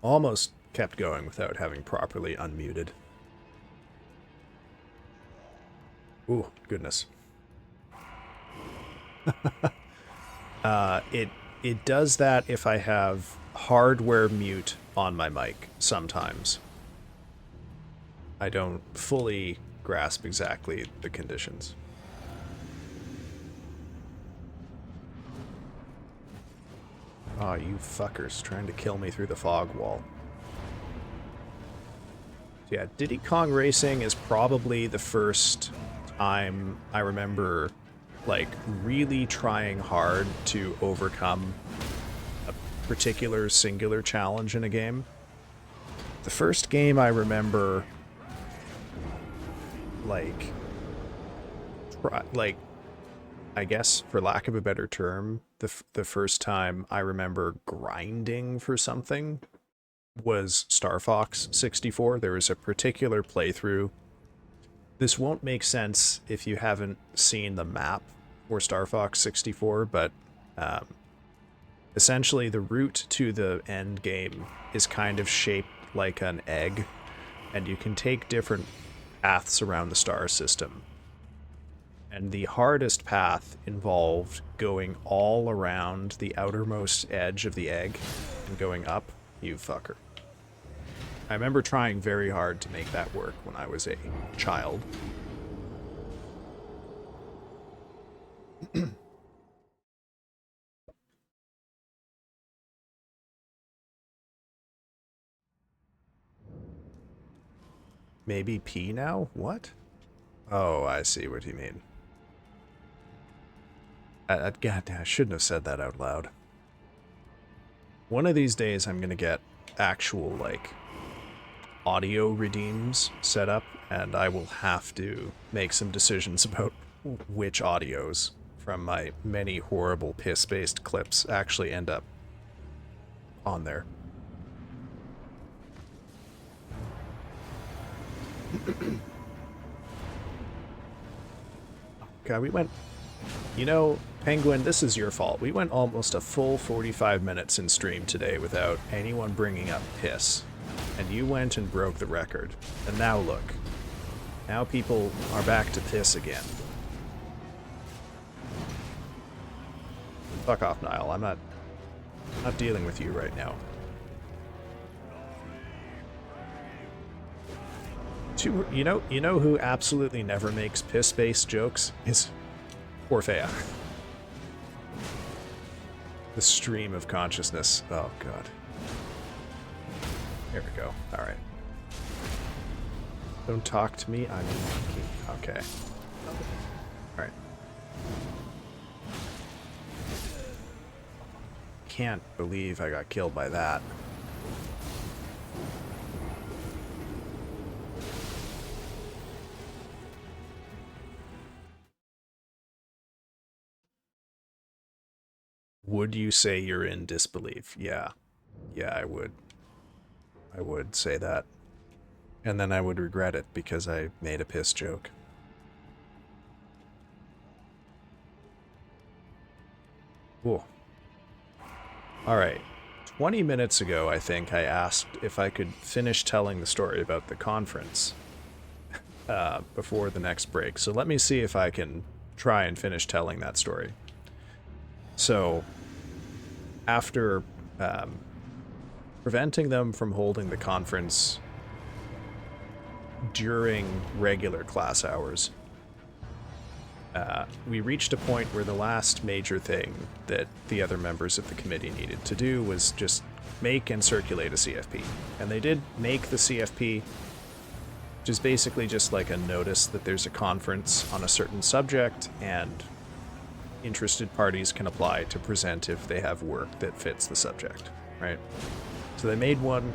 Almost kept going without having properly unmuted. Ooh, goodness. It does that if I have hardware mute on my mic sometimes. I don't fully grasp exactly the conditions. Oh, you fuckers, trying to kill me through the fog wall. Yeah, Diddy Kong Racing is probably the first time I remember, like, really trying hard to overcome a particular singular challenge in a game. The first game I remember, like, I guess, for lack of a better term, the first time I remember grinding for something was Star Fox 64. There was a particular playthrough. This won't make sense if you haven't seen the map for Star Fox 64, but essentially the route to the end game is kind of shaped like an egg, and you can take different paths around the star system. And the hardest path involved going all around the outermost edge of the egg and going up. You fucker. I remember trying very hard to make that work when I was a child. Maybe P now? What? Oh, I see what you mean. God, I shouldn't have said that out loud. One of these days I'm gonna get actual, like, audio redeems set up, and I will have to make some decisions about which audios from my many horrible piss-based clips actually end up on there. God, we went... You know, Penguin, this is your fault. We went almost a full 45 minutes in stream today without anyone bringing up piss. And you went and broke the record. And now look. Now people are back to piss again. Fuck off, Niall. I'm not dealing with you right now. You know who absolutely never makes piss-based jokes is Orfea. The stream of consciousness. Oh god. Here we go. All right. Don't talk to me. I'm okay. All right. Can't believe I got killed by that. Would you say you're in disbelief? Yeah. Yeah, I would. I would say that. And then I would regret it because I made a piss joke. Cool. Alright. 20 minutes ago, I think, I asked if I could finish telling the story about the conference before the next break. So let me see if I can try and finish telling that story. So, after preventing them from holding the conference during regular class hours, we reached a point where the last major thing that the other members of the committee needed to do was just make and circulate a CFP. And they did make the CFP, which is basically just like a notice that there's a conference on a certain subject and interested parties can apply to present if they have work that fits the subject, right? So they made one.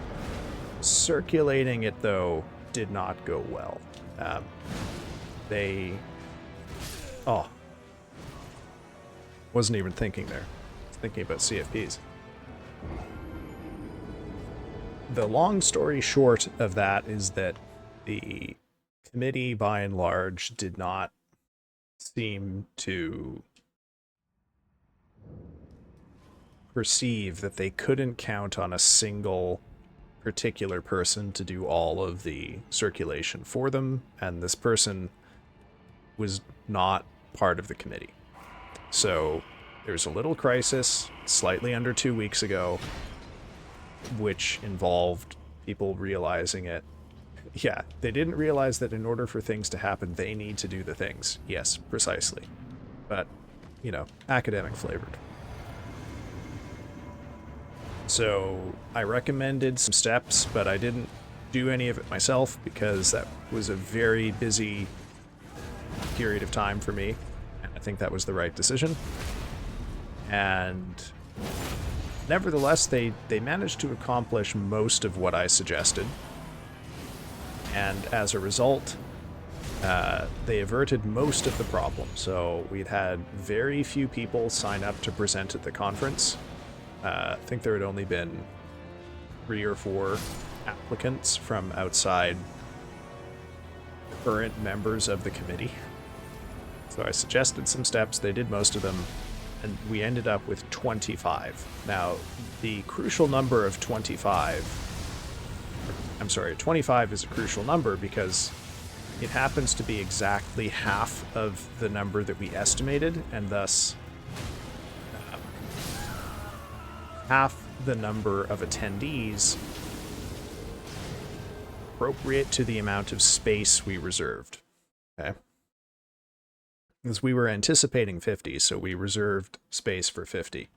Circulating it, though, did not go well. Oh. Wasn't even thinking there. I was thinking about CFPs. The long story short of that is that the committee, by and large, did not seem to perceive that they couldn't count on a single particular person to do all of the circulation for them, and this person was not part of the committee. So there was a little crisis slightly under 2 weeks ago, which involved people realizing it. Yeah, they didn't realize that in order for things to happen, they need to do the things. Yes, precisely. But, you know, academic flavored. So I recommended some steps, but I didn't do any of it myself because that was a very busy period of time for me. And I think that was the right decision. And nevertheless, they managed to accomplish most of what I suggested. And as a result, they averted most of the problem. So we'd had very few people sign up to present at the conference. I think there had only been 3 or 4 applicants from outside current members of the committee. So I suggested some steps, they did most of them, and we ended up with 25. Now, the crucial number of 25 is a crucial number because it happens to be exactly half of the number that we estimated, and thus half the number of attendees appropriate to the amount of space we reserved. Okay? Because we were anticipating 50, so we reserved space for 50,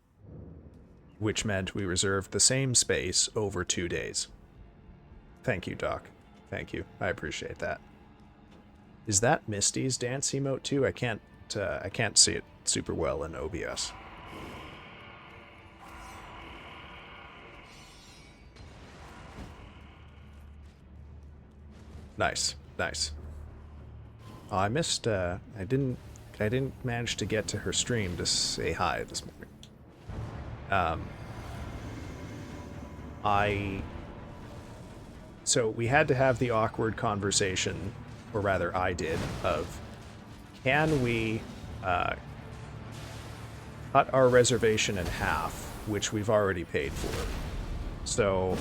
which meant we reserved the same space over 2 days. Thank you, Doc. Thank you. I appreciate that. Is that Misty's dance emote too? I can't see it super well in OBS. Nice, nice. Oh, I missed. I didn't manage to get to her stream to say hi this morning. So we had to have the awkward conversation, or rather I did, of can we cut our reservation in half, which we've already paid for. So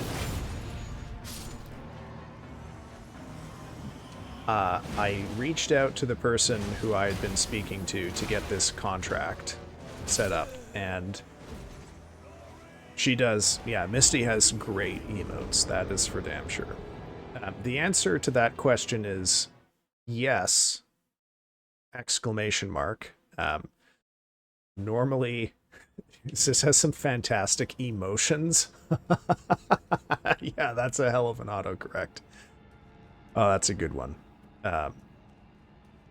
I reached out to the person who I had been speaking to get this contract set up, and she does, yeah, Misty has great emotes, that is for damn sure. The answer to that question is yes, exclamation mark. Normally, this has some fantastic emotions. Yeah, that's a hell of an autocorrect. Oh, that's a good one.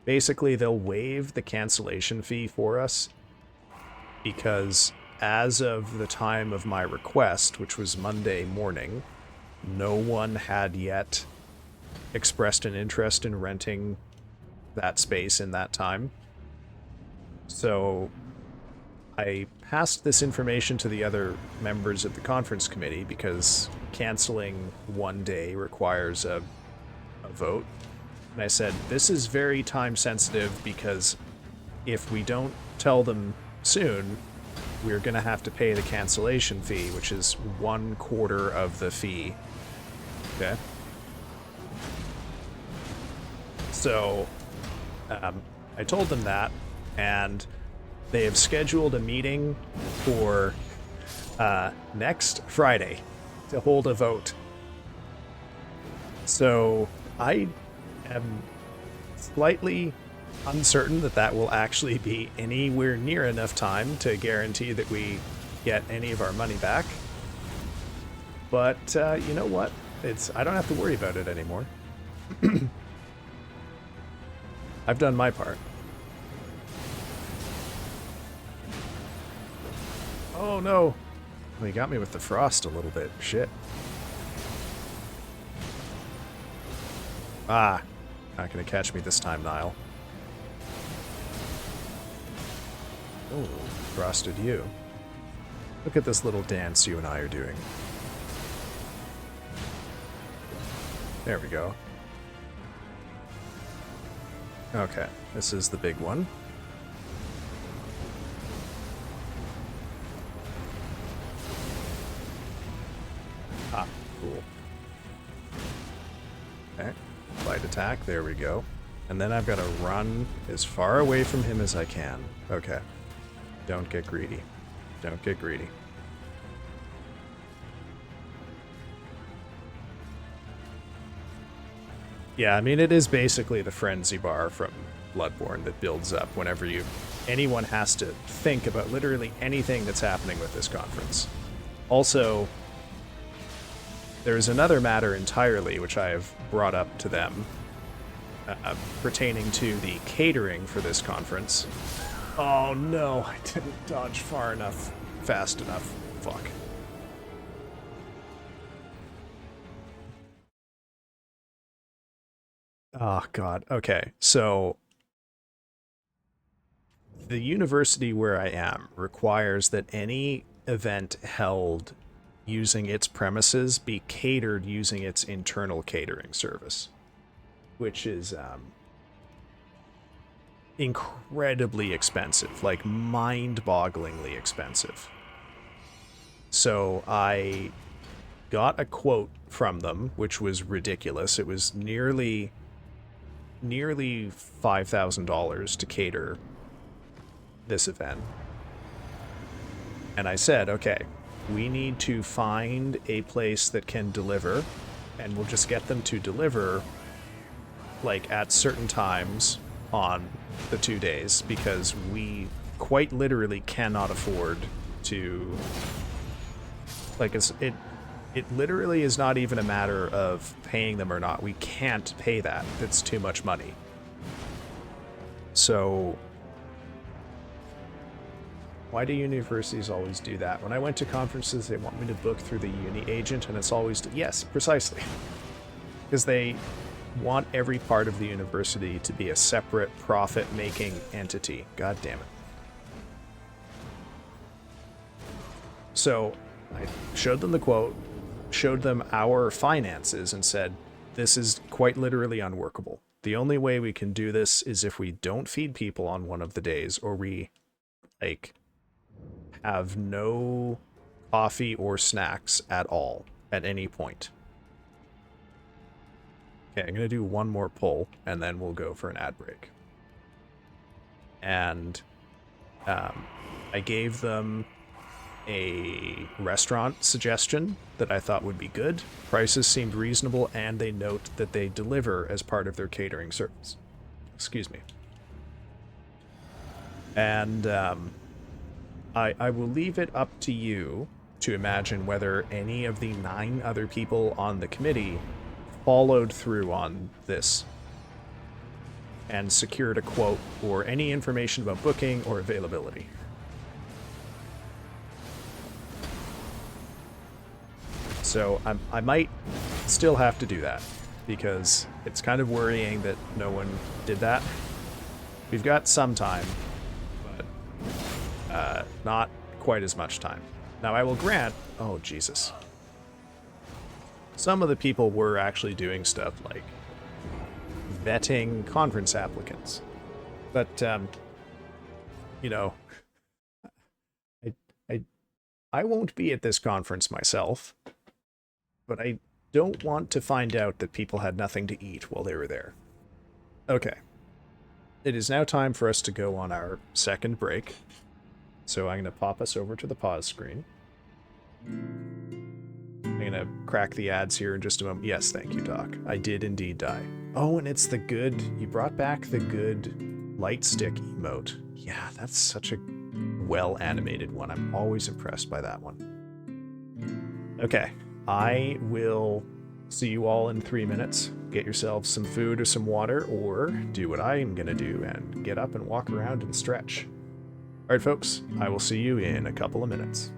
Basically, they'll waive the cancellation fee for us because as of the time of my request, which was Monday morning, no one had yet expressed an interest in renting that space in that time. So I passed this information to the other members of the conference committee because canceling one day requires a vote. And I said, this is very time sensitive because if we don't tell them soon, we're going to have to pay the cancellation fee, which is 1/4 of the fee. Okay? So, I told them that, and they have scheduled a meeting for next Friday to hold a vote. So, I am slightly uncertain that that will actually be anywhere near enough time to guarantee that we get any of our money back. But you know what? I don't have to worry about it anymore. I've done my part. Oh no! Well, he got me with the frost a little bit. Shit. Ah, not gonna catch me this time, Niall. Oh, frosted you. Look at this little dance you and I are doing. There we go. Okay, this is the big one. Ah, cool. Okay, light attack, there we go. And then I've got to run as far away from him as I can. Okay. Don't get greedy. Don't get greedy. Yeah, I mean, it is basically the frenzy bar from Bloodborne that builds up whenever anyone has to think about literally anything that's happening with this conference. Also, there's another matter entirely which I have brought up to them pertaining to the catering for this conference. Oh no, I didn't dodge far enough, fast enough. Fuck. Oh god, okay, so the university where I am requires that any event held using its premises be catered using its internal catering service, which is incredibly expensive, like mind-bogglingly expensive. So I got a quote from them, which was ridiculous. It was nearly $5,000 to cater this event. And I said, okay, we need to find a place that can deliver, and we'll just get them to deliver like at certain times on the 2 days, because we quite literally cannot afford to, like, it literally is not even a matter of paying them or not. We can't pay that. That's too much money. So why do universities always do that? When I went to conferences, they want me to book through the uni agent, and it's always, yes, precisely. Because they want every part of the university to be a separate profit-making entity. God damn it. So I showed them the quote, showed them our finances, and said, this is quite literally unworkable. The only way we can do this is if we don't feed people on one of the days, or we, like, have no coffee or snacks at all at any point. Okay, I'm going to do one more pull, and then we'll go for an ad break. And I gave them a restaurant suggestion that I thought would be good. Prices seemed reasonable, and they note that they deliver as part of their catering service. Excuse me. And I will leave it up to you to imagine whether any of the 9 other people on the committee followed through on this and secured a quote or any information about booking or availability. So I might still have to do that, because it's kind of worrying that no one did that. We've got some time, but not quite as much time. Now, I will grant... Oh, Jesus. Some of the people were actually doing stuff like vetting conference applicants. But, you know, I won't be at this conference myself, but I don't want to find out that people had nothing to eat while they were there. Okay. It is now time for us to go on our second break. So I'm going to pop us over to the pause screen. I'm going to crack the ads here in just a moment. Yes, thank you, Doc. I did indeed die. Oh, and it's the good... You brought back the good light stick emote. Yeah, that's such a well-animated one. I'm always impressed by that one. Okay. I will see you all in 3 minutes. Get yourselves some food or some water, or do what I'm going to do and get up and walk around and stretch. All right, folks, I will see you in a couple of minutes.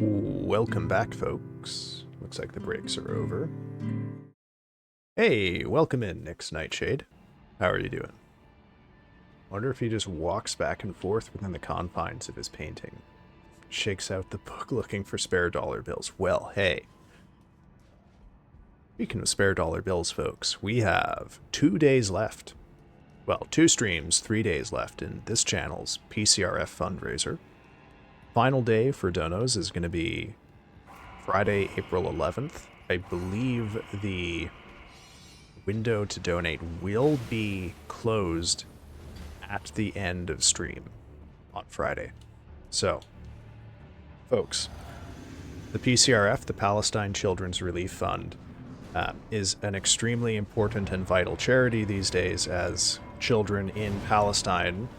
Welcome back, folks. Looks like the breaks are over. Hey, welcome in, Nick's Nightshade. How are you doing? Wonder if he just walks back and forth within the confines of his painting. Shakes out the book looking for spare dollar bills. Well, hey. Speaking of spare dollar bills, folks, we have 2 days left. Well, 2 streams, 3 days left in this channel's PCRF fundraiser. Final day for donos is going to be Friday, April 11th. I believe the window to donate will be closed at the end of stream on Friday. So, folks, the PCRF, the Palestine Children's Relief Fund, is an extremely important and vital charity these days as children in Palestine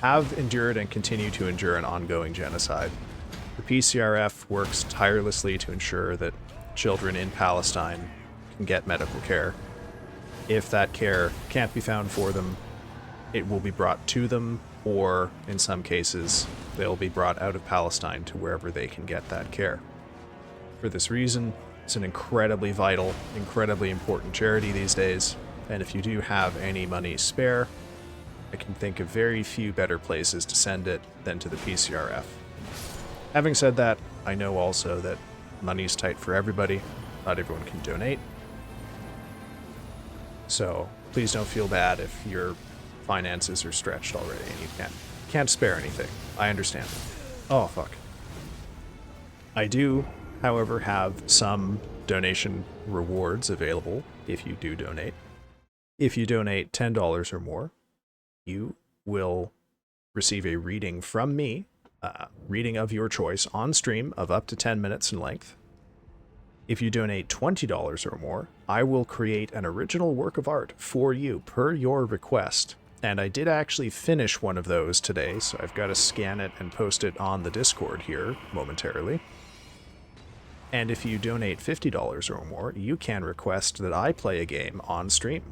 have endured and continue to endure an ongoing genocide. The PCRF works tirelessly to ensure that children in Palestine can get medical care. If that care can't be found for them, it will be brought to them, or in some cases, they'll be brought out of Palestine to wherever they can get that care. For this reason, it's an incredibly vital, incredibly important charity these days, and if you do have any money spare, I can think of very few better places to send it than to the PCRF. Having said that, I know also that money's tight for everybody. Not everyone can donate. So please don't feel bad if your finances are stretched already and you can't spare anything. I understand. Oh, fuck. I do, however, have some donation rewards available if you do donate. If you donate $10 or more, you will receive a reading from me, reading of your choice on stream of up to 10 minutes in length. If you donate $20 or more, I will create an original work of art for you per your request. And I did actually finish one of those today, so I've got to scan it and post it on the Discord here momentarily. And if you donate $50 or more, you can request that I play a game on stream.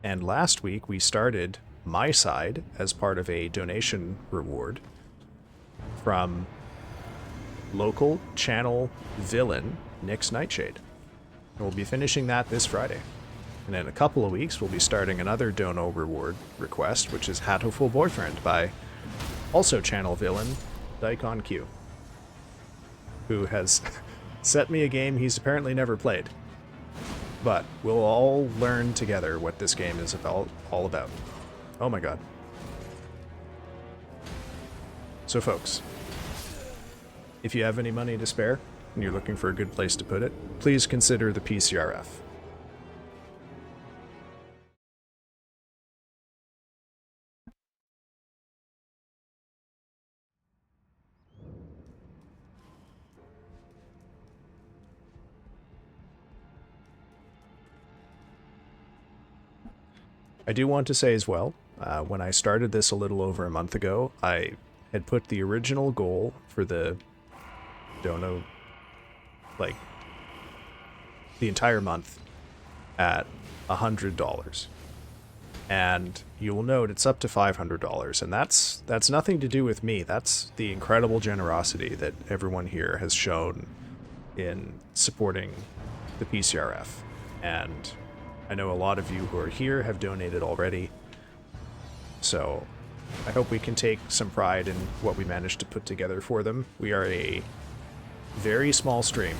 And last week we started my side as part of a donation reward from local channel villain Nick's Nightshade. And we'll be finishing that this Friday. And in a couple of weeks we'll be starting another dono reward request, which is Hatoful Boyfriend by also channel villain Daikon Q, who has set me a game he's apparently never played. But we'll all learn together what this game is all about. Oh my god. So folks, if you have any money to spare and you're looking for a good place to put it, please consider the PCRF. I do want to say as well, when I started this a little over a month ago, I had put the original goal for the dono, like, the entire month at $100. And you will note it's up to $500, and that's nothing to do with me. That's the incredible generosity that everyone here has shown in supporting the PCRF. And I know a lot of you who are here have donated already, so I hope we can take some pride in what we managed to put together for them. We are a very small stream,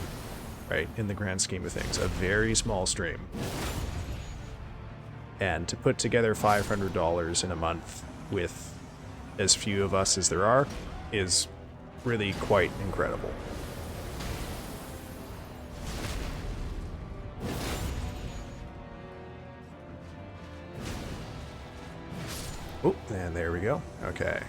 right, in the grand scheme of things, a very small stream. And to put together $500 in a month with as few of us as there are is really quite incredible. Oh, and there we go. Okay.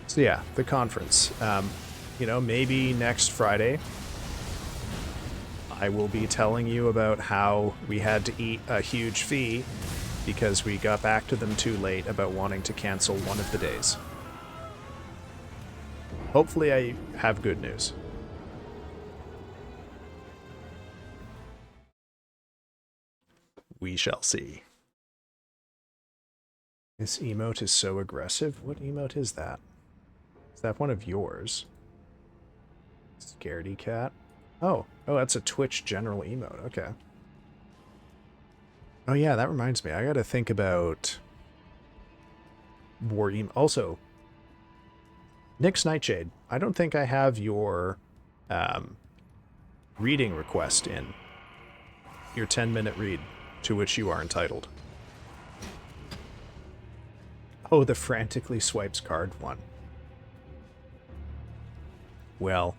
So yeah, the conference. You know, maybe next Friday I will be telling you about how we had to eat a huge fee because we got back to them too late about wanting to cancel one of the days. Hopefully I have good news. We shall see. This emote is so aggressive. What emote is that? Is that one of yours? Scaredy cat. Oh, that's a Twitch general emote. Okay. Oh yeah, that reminds me. I gotta think about more emo. Also, Nyx Nightshade. I don't think I have your reading request in. Your 10-minute read, to which you are entitled. Oh, the frantically swipes card one. Well,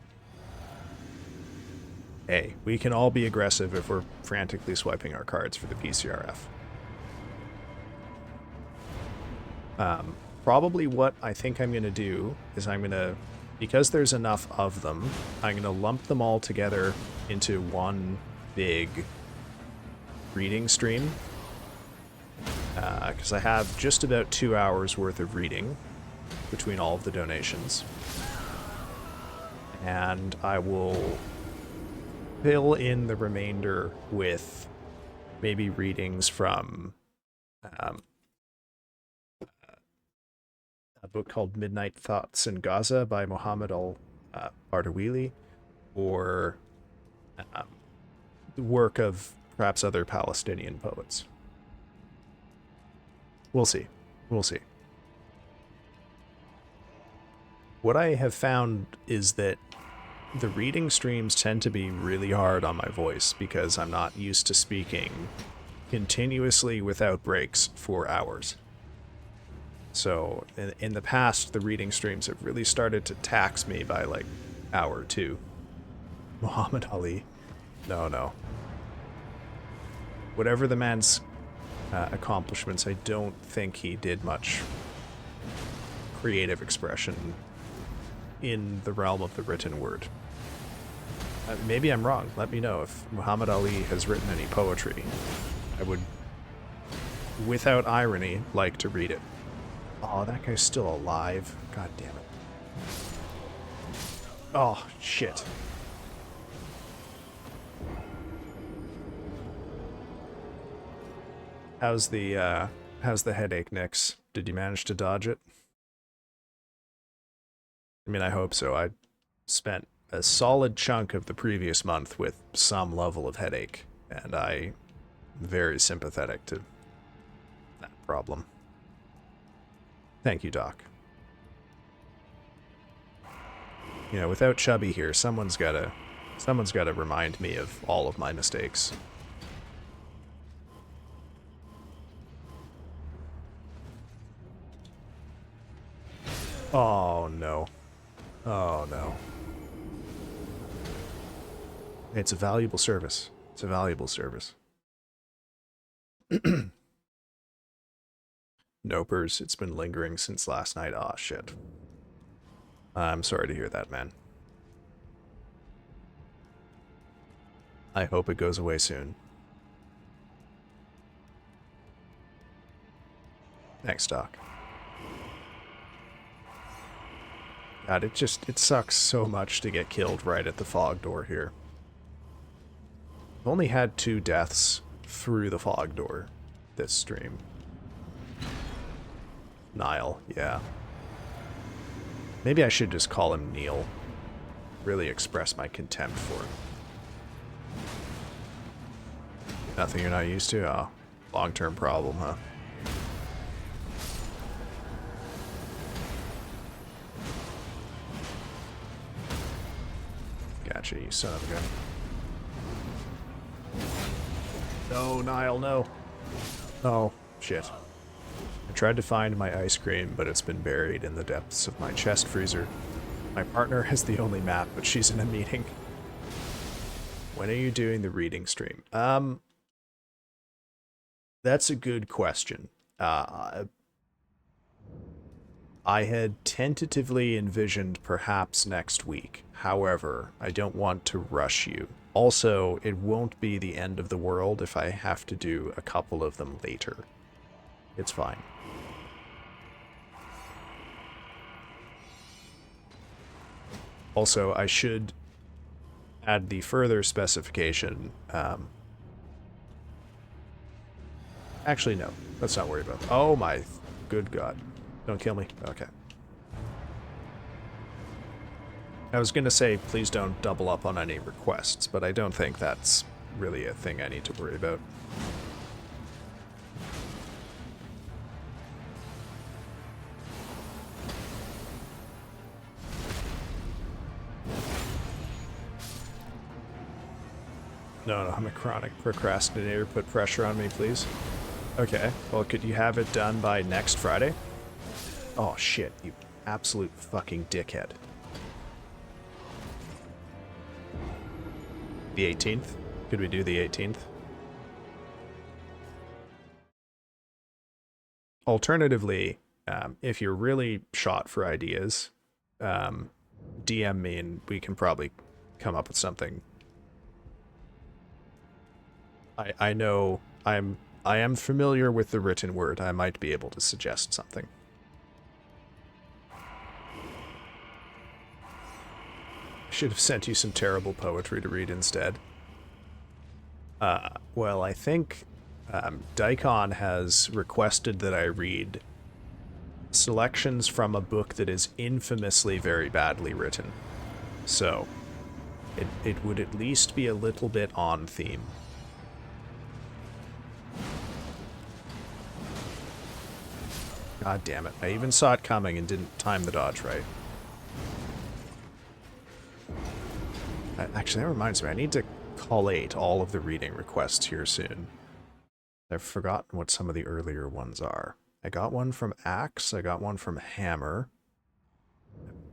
hey, we can all be aggressive if we're frantically swiping our cards for the PCRF. Probably what I think I'm going to do is I'm going to, because there's enough of them, I'm going to lump them all together into one big reading stream. Because I have just about 2 hours worth of reading between all of the donations. And I will fill in the remainder with maybe readings from a book called Midnight Thoughts in Gaza by Mohammed al-Bardawili, or the work of perhaps other Palestinian poets. We'll see. We'll see. What I have found is that the reading streams tend to be really hard on my voice because I'm not used to speaking continuously without breaks for hours. So in the past, the reading streams have really started to tax me by like hour 2. Muhammad Ali. No. Whatever the man's accomplishments, I don't think he did much creative expression in the realm of the written word. Maybe I'm wrong. Let me know if Muhammad Ali has written any poetry. I would, without irony, like to read it. Oh, that guy's still alive. God damn it. Oh, shit. How's the headache, Nyx? Did you manage to dodge it? I mean, I hope so. I spent a solid chunk of the previous month with some level of headache, and I'm very sympathetic to that problem. Thank you, Doc. You know, without Chubby here, someone's gotta remind me of all of my mistakes. Oh no. Oh no. It's a valuable service. It's a valuable service. Nopers, it's been lingering since last night. Aw, shit. I'm sorry to hear that, man. I hope it goes away soon. Thanks, Doc. God, it sucks so much to get killed right at the fog door here. I've only had 2 deaths through the fog door this stream. Niall, yeah. Maybe I should just call him Neil. Really express my contempt for him. Nothing you're not used to? Oh, long-term problem, huh? Gotcha, you son of a gun. No, Niall, no. Oh, shit. I tried to find my ice cream, but it's been buried in the depths of my chest freezer. My partner has the only map, but she's in a meeting. When are you doing the reading stream? That's a good question. I had tentatively envisioned perhaps next week. However, I don't want to rush you. Also, it won't be the end of the world if I have to do a couple of them later. It's fine. Also, I should add the further specification. Actually, no. Let's not worry about that. Oh my good god. Don't kill me. Okay. I was going to say, please don't double up on any requests, but I don't think that's really a thing I need to worry about. No, I'm a chronic procrastinator. Put pressure on me, please. Okay. Well, could you have it done by next Friday? Oh, shit. You absolute fucking dickhead. The 18th? Could we do the 18th? Alternatively, if you're really shot for ideas, DM me and we can probably come up with something. I know I am familiar with the written word. I might be able to suggest something. Should have sent you some terrible poetry to read instead. Well, I think Daikon has requested that I read selections from a book that is infamously very badly written. So, it would at least be a little bit on theme. God damn it. I even saw it coming and didn't time the dodge right. Actually, that reminds me, I need to collate all of the reading requests here soon. I've forgotten what some of the earlier ones are. I got one from Axe, I got one from Hammer.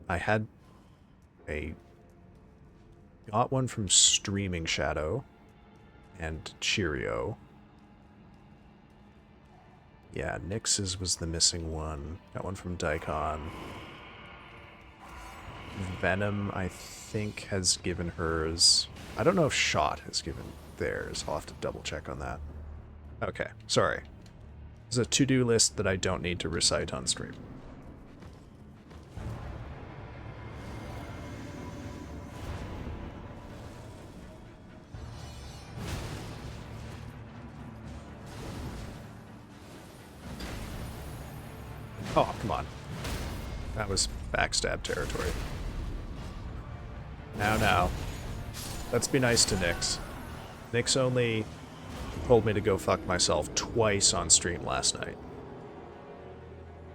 I had got one from Streaming Shadow and Cheerio. Yeah, Nyx's was the missing one. Got one from Daikon. Venom, I think, has given hers. I don't know if Shot has given theirs. I'll have to double check on that. Okay, sorry. There's a to-do list that I don't need to recite on stream. Oh, come on. That was backstab territory. Now. Let's be nice to Nyx. Nyx only told me to go fuck myself twice on stream last night.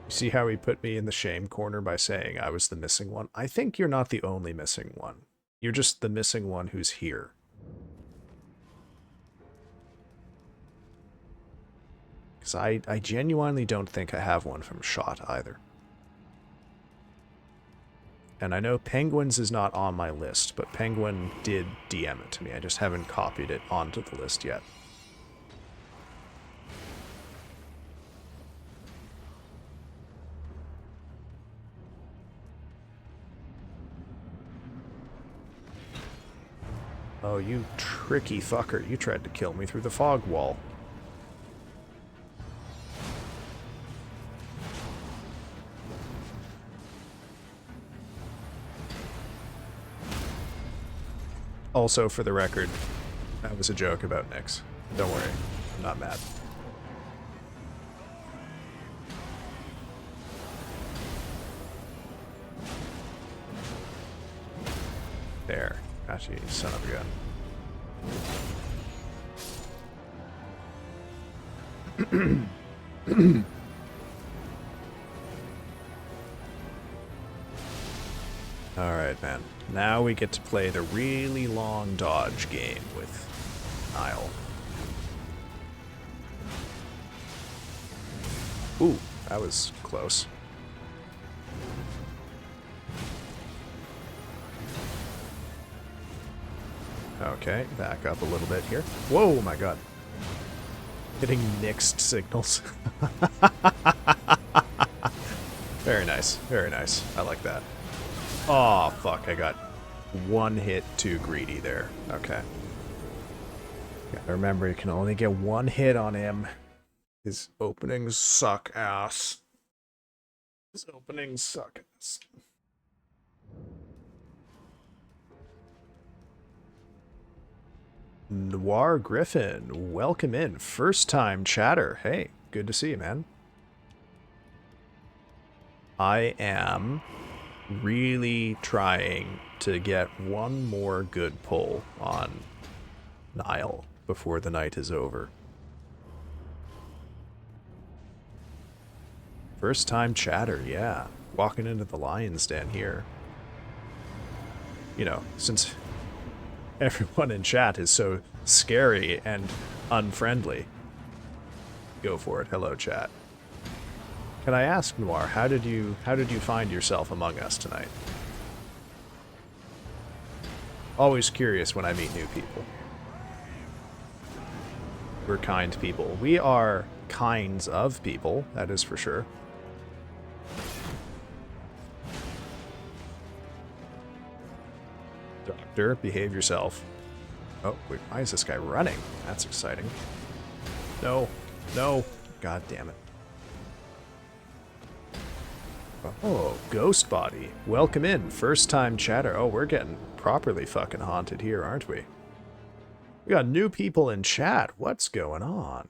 You see how he put me in the shame corner by saying I was the missing one? I think you're not the only missing one. You're just the missing one who's here. Because I genuinely don't think I have one from Shot either. And I know Penguin's is not on my list, but Penguin did DM it to me. I just haven't copied it onto the list yet. Oh, you tricky fucker. You tried to kill me through the fog wall. Also, for the record, that was a joke about Nyx. Don't worry, I'm not mad. There. Gotcha, you son of a gun. Alright, man. Now we get to play the really long dodge game with Niall. Ooh, that was close. Okay, back up a little bit here. Whoa, my god. Hitting mixed signals. Very nice, very nice. I like that. Oh, fuck, I got one hit too greedy there. Okay. Gotta remember, you can only get one hit on him. His openings suck ass. His openings suck ass. Noir Griffin, welcome in. First time chatter. Hey, good to see you, man. I am really trying to get one more good pull on Niall before the night is over. First time chatter, yeah. Walking into the lion's den here. You know, since everyone in chat is so scary and unfriendly. Go for it. Hello, chat. Can I ask, Noir, how did you find yourself among us tonight? Always curious when I meet new people. We're kind people. We are kinds of people, that is for sure. Doctor, behave yourself. Oh, wait, why is this guy running? That's exciting. No, no. God damn it. Oh, Ghost Body. Welcome in. First time chatter. Oh, we're getting properly fucking haunted here, aren't we? We got new people in chat. What's going on?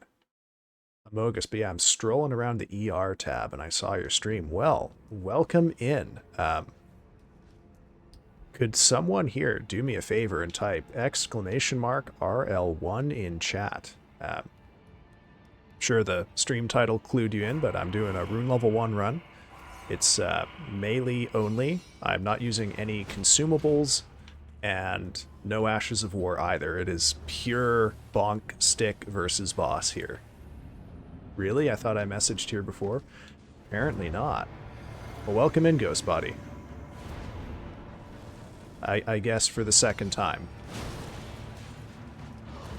Amogus, but yeah, I'm strolling around the ER tab and I saw your stream. Well, welcome in. Could someone here do me a favor and type !RL1 in chat? Sure, the stream title clued you in, but I'm doing a Rune Level 1 run. It's melee only. I'm not using any consumables and no Ashes of War either. It is pure bonk stick versus boss here. Really? I thought I messaged here before. Apparently not. Well, welcome in, Ghost Body. I guess for the second time.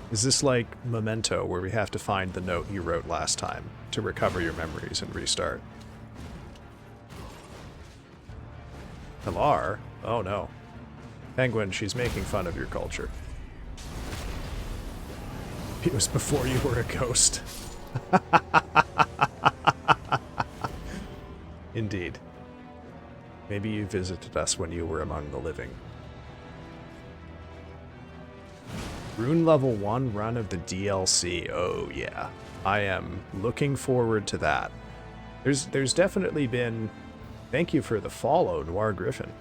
Is this like Memento, where we have to find the note you wrote last time to recover your memories and restart? Pilar? Oh no. Penguin, she's making fun of your culture. It was before you were a ghost. Indeed. Maybe you visited us when you were among the living. Rune Level 1 run of the DLC. Oh yeah. I am looking forward to that. There's definitely been... Thank you for the follow, Noir Griffin.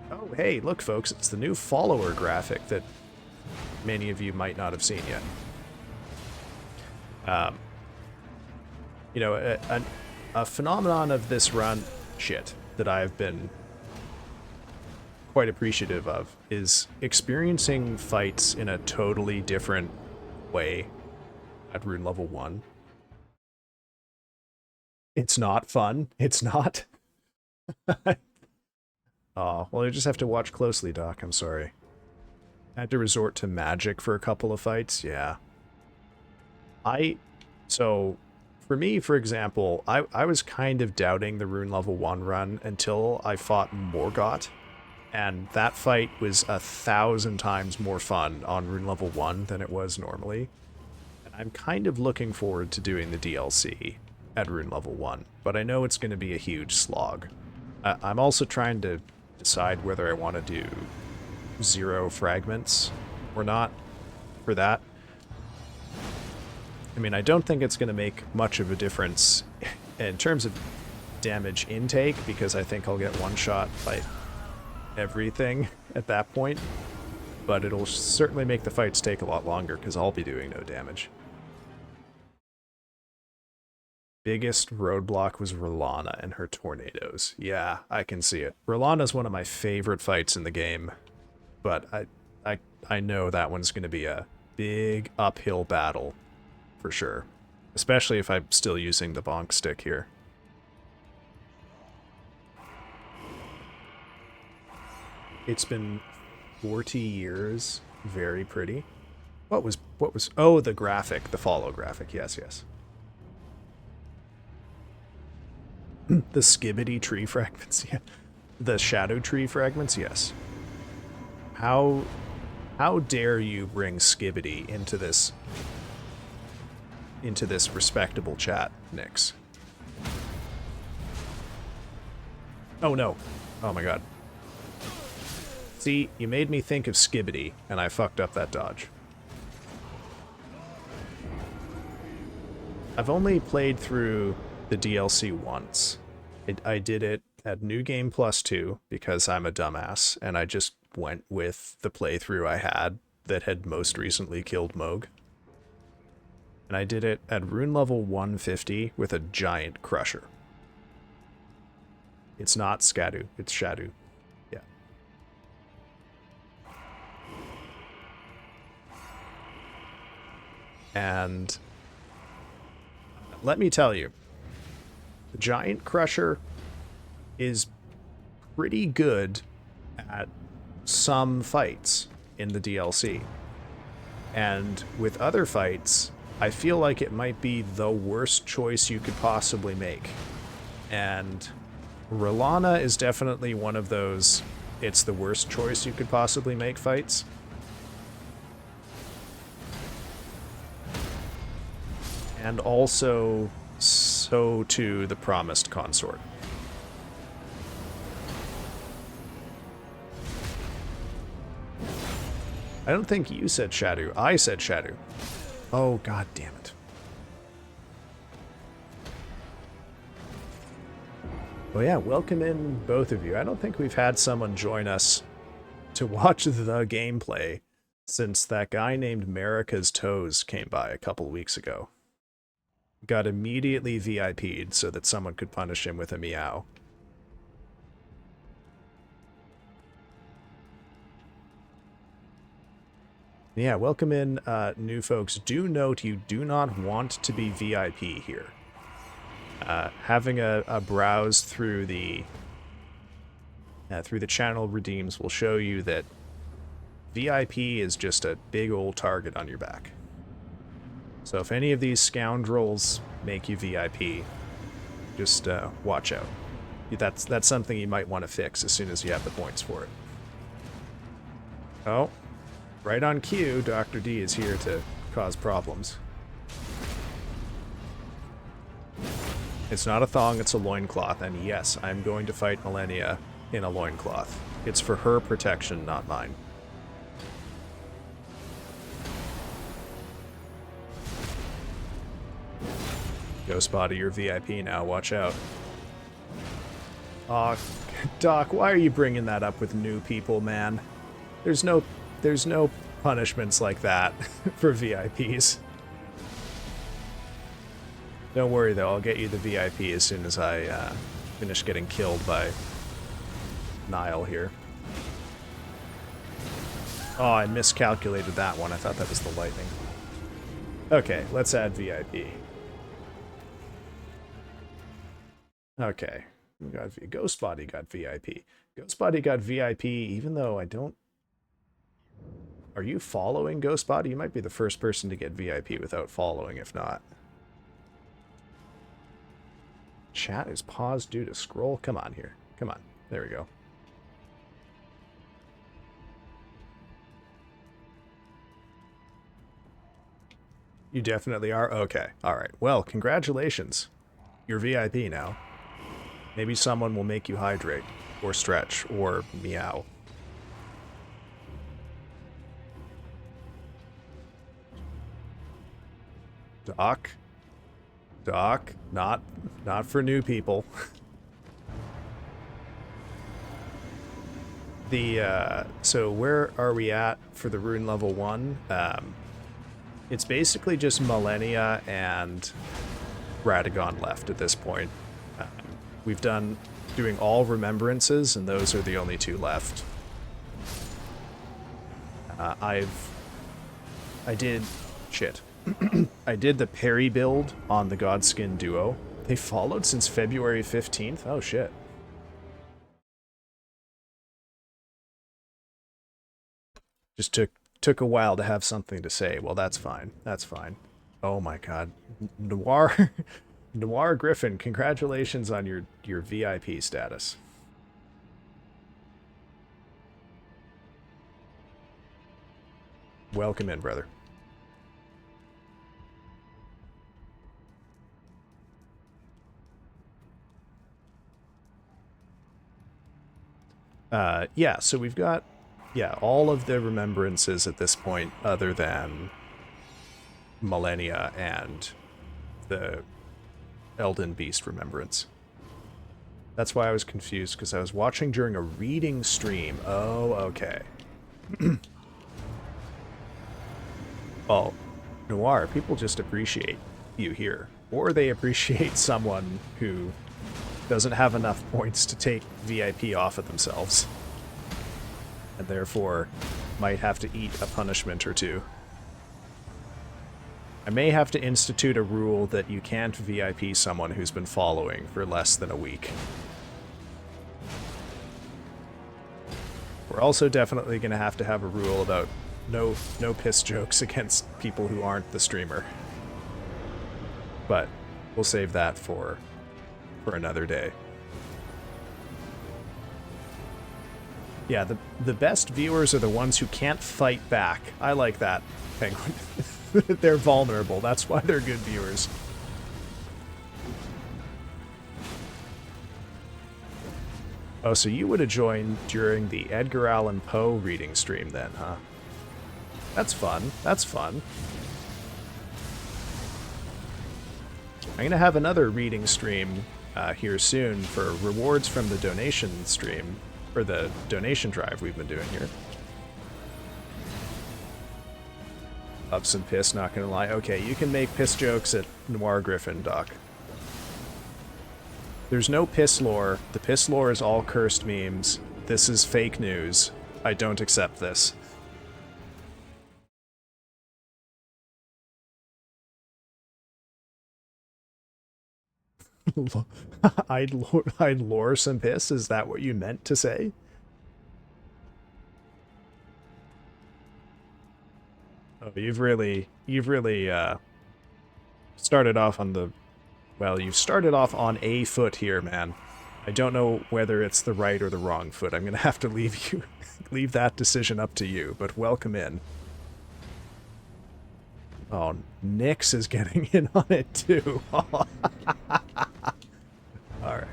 Oh, hey, look, folks, it's the new follower graphic that many of you might not have seen yet. You know, a phenomenon of this run, that I've been quite appreciative of is experiencing fights in a totally different way at Rune Level 1. It's not fun. It's not. Oh, well, you just have to watch closely, Doc. I'm sorry. I had to resort to magic for a couple of fights. Yeah. So, for me, for example, I was kind of doubting the Rune Level 1 run until I fought Morgott. And that fight was 1,000 times more fun on Rune Level 1 than it was normally. And I'm kind of looking forward to doing the DLC at Rune Level 1, but I know it's going to be a huge slog. I'm also trying to decide whether I want to do 0 fragments or not for that. I mean, I don't think it's going to make much of a difference in terms of damage intake, because I think I'll get one-shot by everything at that point, but it'll certainly make the fights take a lot longer because I'll be doing no damage. Biggest roadblock was Rolana and her tornadoes. Yeah, I can see it. Rolana's one of my favorite fights in the game, but I know that one's going to be a big uphill battle for sure, especially if I'm still using the bonk stick here. It's been 40 years. Very pretty. What was, oh, the graphic, the follow graphic. Yes, yes. The Skibbity tree fragments, yeah. The shadow tree fragments, yes. How dare you bring Skibbity into this respectable chat, Nyx? Oh no. Oh my god. See, you made me think of Skibbity, and I fucked up that dodge. I've only played through the DLC once. I did it at New Game Plus 2 because I'm a dumbass, and I just went with the playthrough I had that had most recently killed Moog. And I did it at rune level 150 with a giant crusher. It's not Scadu, it's Shadu. Yeah. And let me tell you, the giant crusher is pretty good at some fights in the DLC. And with other fights, I feel like it might be the worst choice you could possibly make. And Rolana is definitely one of those it's the worst choice you could possibly make fights. And also, so too, the Promised Consort. I don't think you said Shadu. I said Shadu. Oh, god damn it. Well, yeah, welcome in, both of you. I don't think we've had someone join us to watch the gameplay since that guy named Marika's Toes came by a couple weeks ago. Got immediately VIP'd so that someone could punish him with a meow. Yeah, welcome in, new folks. Do note you do not want to be VIP here. Having a browse through the channel redeems will show you that VIP is just a big old target on your back. So if any of these scoundrels make you VIP, just watch out. That's something you might want to fix as soon as you have the points for it. Oh, right on cue, Dr. D is here to cause problems. It's not a thong, it's a loincloth, and yes, I'm going to fight Millennia in a loincloth. It's for her protection, not mine. Ghost Body, you're VIP now, watch out. Aw, Doc, why are you bringing that up with new people, man? There's no punishments like that for VIPs. Don't worry though, I'll get you the VIP as soon as I finish getting killed by Niall here. Oh, I miscalculated that one. I thought that was the lightning. Okay, let's add VIP. Okay, we got Ghost Body got VIP. Ghost Body got VIP even though I don't... Are you following Ghost Body? You might be the first person to get VIP without following, if not. Chat is paused due to scroll. Come on here. Come on. There we go. You definitely are? Okay. Alright. Well, congratulations. You're VIP now. Maybe someone will make you hydrate, or stretch, or meow. Doc? Doc? Not for new people. So where are we at for the rune level 1? It's basically just Millennia and Radagon left at this point. We've doing all remembrances, and those are the only two left. I did the parry build on the Godskin duo. They followed since February 15th? Oh shit. Just took a while to have something to say. Well, that's fine. That's fine. Oh my god. Noir Noir Griffin, congratulations on your VIP status. Welcome in, brother. Yeah, so we've got, all of the remembrances at this point, other than Millennia and the Elden Beast Remembrance. That's why I was confused, because I was watching during a reading stream. Oh, okay. Well, Noir, people just appreciate you here. Or they appreciate someone who doesn't have enough points to take VIP off of themselves. And therefore might have to eat a punishment or two. I may have to institute a rule that you can't VIP someone who's been following for less than a week. We're also definitely going to have a rule about no piss jokes against people who aren't the streamer. But we'll save that for another day. Yeah, the best viewers are the ones who can't fight back. I like that, Penguin. They're vulnerable. That's why they're good viewers. Oh, so you would have joined during the Edgar Allan Poe reading stream then, huh? That's fun. That's fun. I'm going to have another reading stream here soon for rewards from the donation stream, or the donation drive we've been doing here. Ups and piss, not gonna lie. Okay, you can make piss jokes at Noir Griffin, Doc. There's no piss lore. The piss lore is all cursed memes. This is fake news. I don't accept this. I'd lore some piss? Is that what you meant to say? Oh, you've really started off on the... Well, you've started off on a foot here, man. I don't know whether it's the right or the wrong foot. I'm gonna have to leave that decision up to you, but welcome in. Oh, Nyx is getting in on it too. Alright.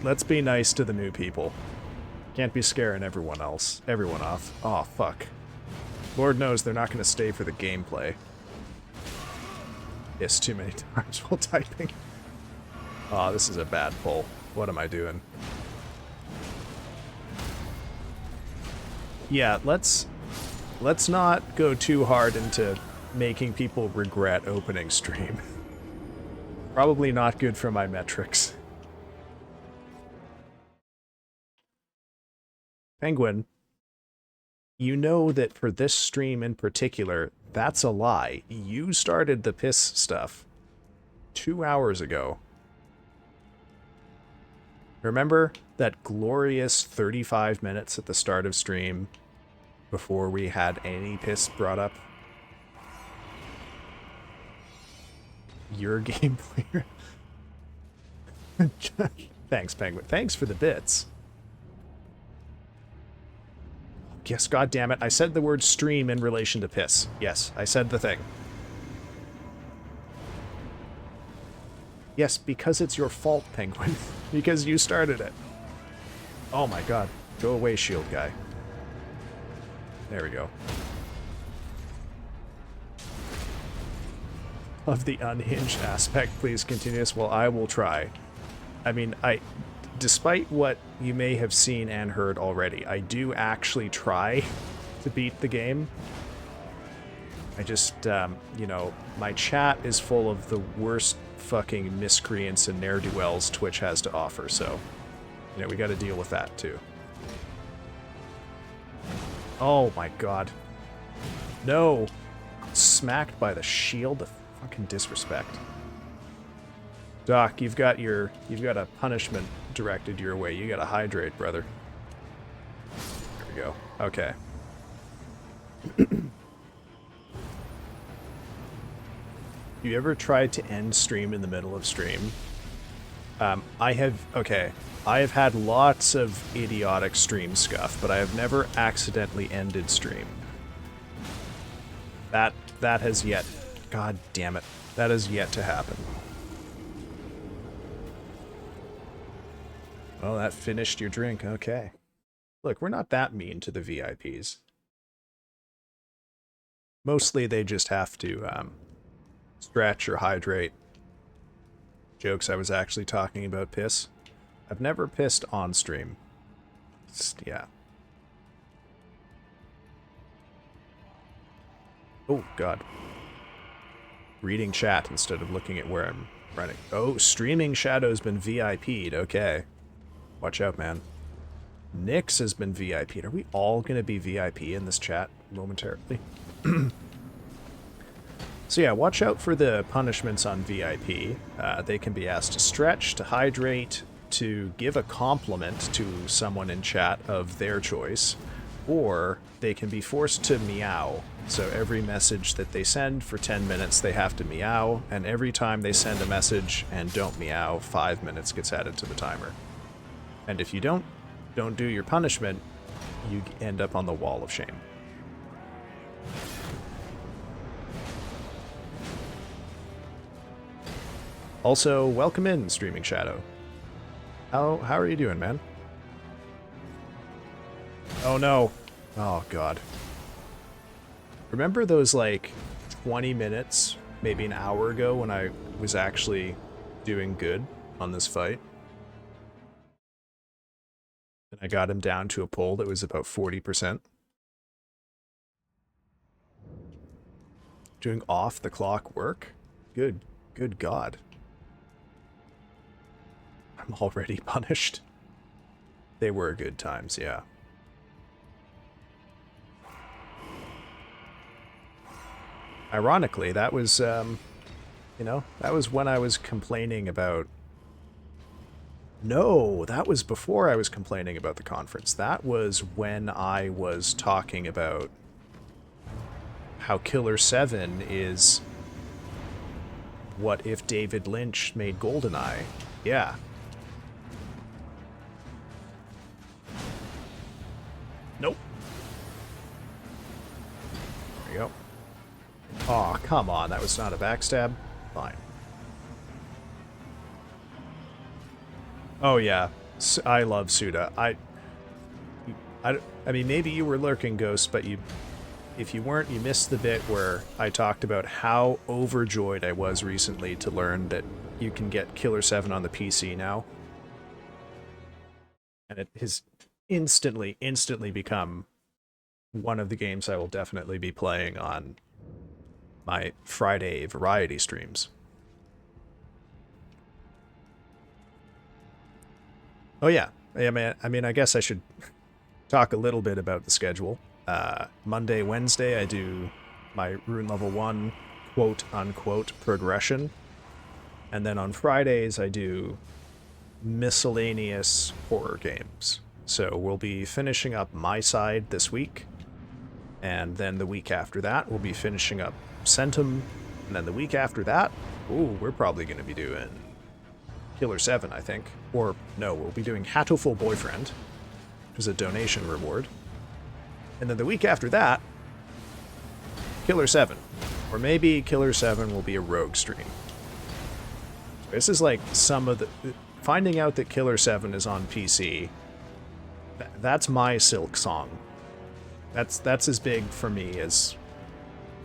Let's be nice to the new people. Can't be scaring everyone off. Oh, fuck. Lord knows they're not going to stay for the gameplay. Yes, too many times while typing. Oh, this is a bad pull. What am I doing? Yeah, let's not go too hard into making people regret opening stream. Probably not good for my metrics. Penguin, you know that for this stream in particular, that's a lie. You started the piss stuff 2 hours ago. Remember that glorious 35 minutes at the start of stream before we had any piss brought up? Your gameplay. Thanks, Penguin. Thanks for the bits. Yes, God damn it! I said the word stream in relation to piss. Yes, I said the thing. Yes, because it's your fault, Penguin. Because you started it. Oh my god. Go away, shield guy. There we go. Of the unhinged aspect, please continue this. Well, I will try. I mean, despite what you may have seen and heard already, I do actually try to beat the game. I just, you know, my chat is full of the worst fucking miscreants and ne'er-do-wells Twitch has to offer, so, you know, we gotta deal with that, too. Oh my god. No! Smacked by the shield? The fucking disrespect. Doc, you've got a punishment directed your way. You gotta hydrate, brother. There we go. Okay. You ever tried to end stream in the middle of stream? I have had lots of idiotic stream scuff, but I have never accidentally ended stream. That has yet... God damn it. That has yet to happen. Oh, that finished your drink. Okay. Look, we're not that mean to the VIPs. Mostly they just have to stretch or hydrate. Jokes, I was actually talking about piss. I've never pissed on stream. Yeah. Oh, God. Reading chat instead of looking at where I'm running. Oh, Streaming Shadow's been VIP'd. Okay. Watch out, man. Nyx has been VIP'd. Are we all going to be VIP in this chat momentarily? So yeah, watch out for the punishments on VIP. They can be asked to stretch, to hydrate, to give a compliment to someone in chat of their choice, or they can be forced to meow. So every message that they send for 10 minutes, they have to meow, and every time they send a message and don't meow, 5 minutes gets added to the timer. And if you don't do your punishment, you end up on the wall of shame. Also, welcome in, Streaming Shadow. How are you doing, man? Oh no. Oh god. Remember those like 20 minutes, maybe an hour ago when I was actually doing good on this fight? And I got him down to a pull that was about 40%. Doing off the clock work? Good god. I'm already punished. They were good times, yeah. Ironically, that was, you know, that was when I was complaining about... No, that was before I was complaining about the conference. That was when I was talking about how Killer 7 is what if David Lynch made GoldenEye. Yeah. Nope. There you go. Aw, come on, that was not a backstab? Fine. Oh yeah, I love Suda. I mean, maybe you were lurking, Ghost, but if you weren't, you missed the bit where I talked about how overjoyed I was recently to learn that you can get Killer 7 on the PC now. And it has instantly become one of the games I will definitely be playing on my Friday variety streams. Oh yeah, I mean, I guess I should talk a little bit about the schedule. Monday, Wednesday, I do my Rune Level 1 quote-unquote progression. And then on Fridays, I do miscellaneous horror games. So we'll be finishing up My Side this week. And then the week after that, we'll be finishing up Centum. And then the week after that, ooh, we're probably going to be doing Killer 7, I think. Or, no, we'll be doing Hatoful Boyfriend, which is a donation reward. And then the week after that, Killer 7. Or maybe Killer 7 will be a rogue stream. This is like some of the... Finding out that Killer 7 is on PC, that's my Silk Song. That's as big for me as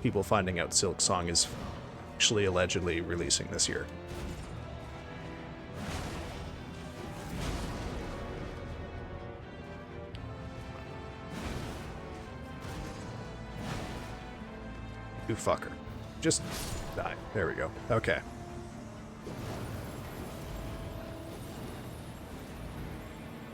people finding out Silk Song is actually allegedly releasing this year. You fucker. Just die. There we go. Okay.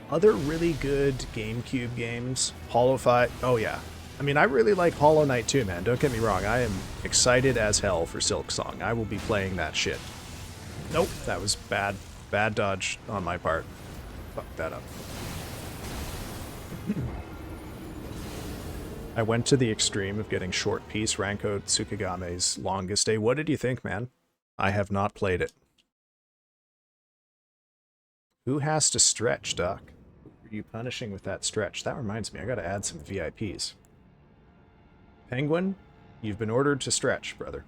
Other really good GameCube games, Hollow Fight. Oh yeah. I mean, I really like Hollow Knight too, man. Don't get me wrong. I am excited as hell for Silk Song. I will be playing that shit. Nope, that was bad. Bad dodge on my part. Fuck that up. I went to the extreme of getting Short Piece Ranko Tsukugame's Longest Day. What did you think, man? I have not played it. Who has to stretch, Doc? Who are you punishing with that stretch? That reminds me, I gotta add some VIPs. Penguin, you've been ordered to stretch, brother.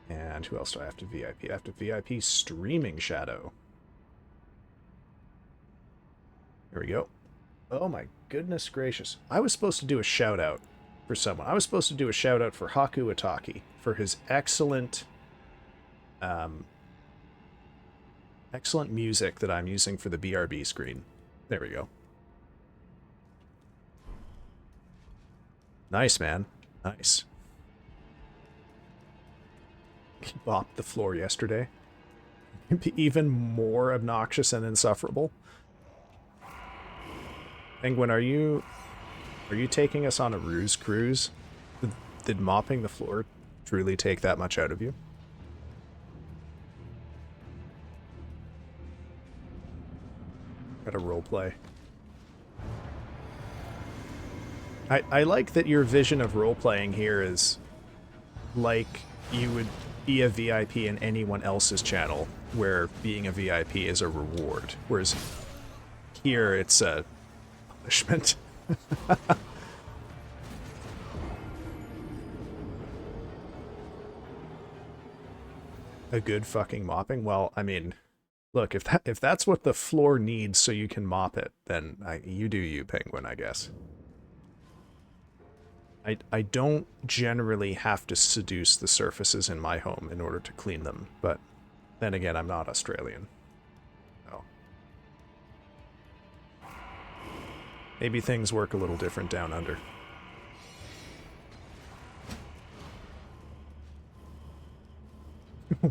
And who else do I have to VIP? I have to VIP Streaming Shadow. There we go. Oh my goodness gracious. I was supposed to do a shout out for someone. I was supposed to do a shout out for Haku Ataki for his excellent excellent music that I'm using for the BRB screen. There we go. Nice, man. Nice. He bopped the floor yesterday. Even more obnoxious and insufferable. Penguin, are you taking us on a ruse cruise? Did mopping the floor truly take that much out of you? Got a roleplay. I like that your vision of role-playing here is like you would be a VIP in anyone else's channel, where being a VIP is a reward, whereas here it's a punishment. A good fucking mopping? Well, I mean, look, if that's what the floor needs so you can mop it, then you do you, Penguin, I guess. I don't generally have to seduce the surfaces in my home in order to clean them, but then again, I'm not Australian. So maybe things work a little different down under.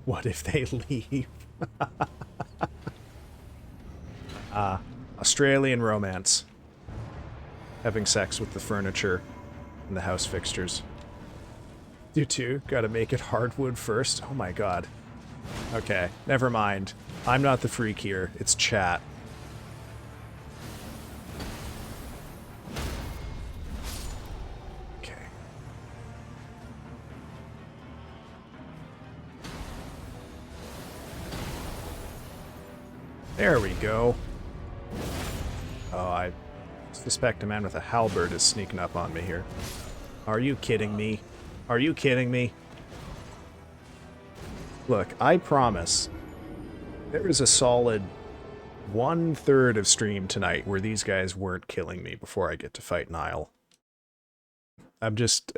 What if they leave? Australian romance. Having sex with the furniture and the house fixtures. You too? Gotta make it hardwood first? Oh my god. Okay, never mind. I'm not the freak here. It's chat. Okay. There we go. Oh, I suspect a man with a halberd is sneaking up on me here. Are you kidding me? Are you kidding me? Look, I promise there is a solid 1/3 of stream tonight where these guys weren't killing me before I get to fight Niall. I'm just,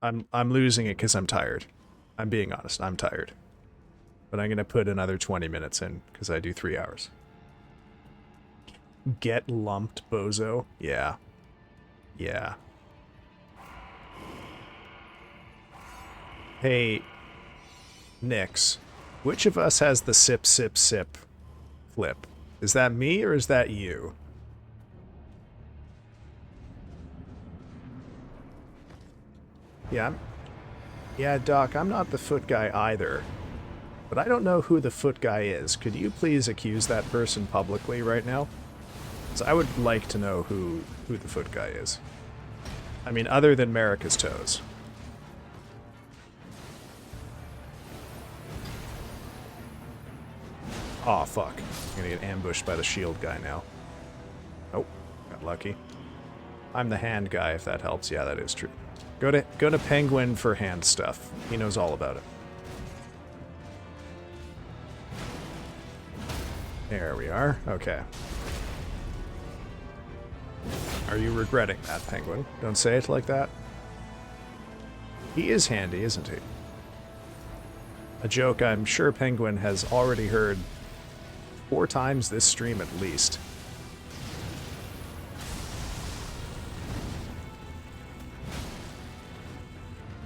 I'm losing it because I'm tired. I'm being honest, I'm tired. But I'm gonna put another 20 minutes in because I do 3 hours. Get lumped, bozo. Yeah. Yeah. Hey, Nix, which of us has the sip, sip, sip flip? Is that me or is that you? Yeah. Yeah, Doc, I'm not the foot guy either. But I don't know who the foot guy is. Could you please accuse that person publicly right now? So I would like to know who the foot guy is. I mean, other than Marika's toes. Aw, oh, fuck. I'm gonna get ambushed by the shield guy now. Oh, got lucky. I'm the hand guy, if that helps. Yeah, that is true. Go to Penguin for hand stuff. He knows all about it. There we are. Okay. Are you regretting that, Penguin? Don't say it like that. He is handy, isn't he? A joke I'm sure Penguin has already heard 4 times this stream at least.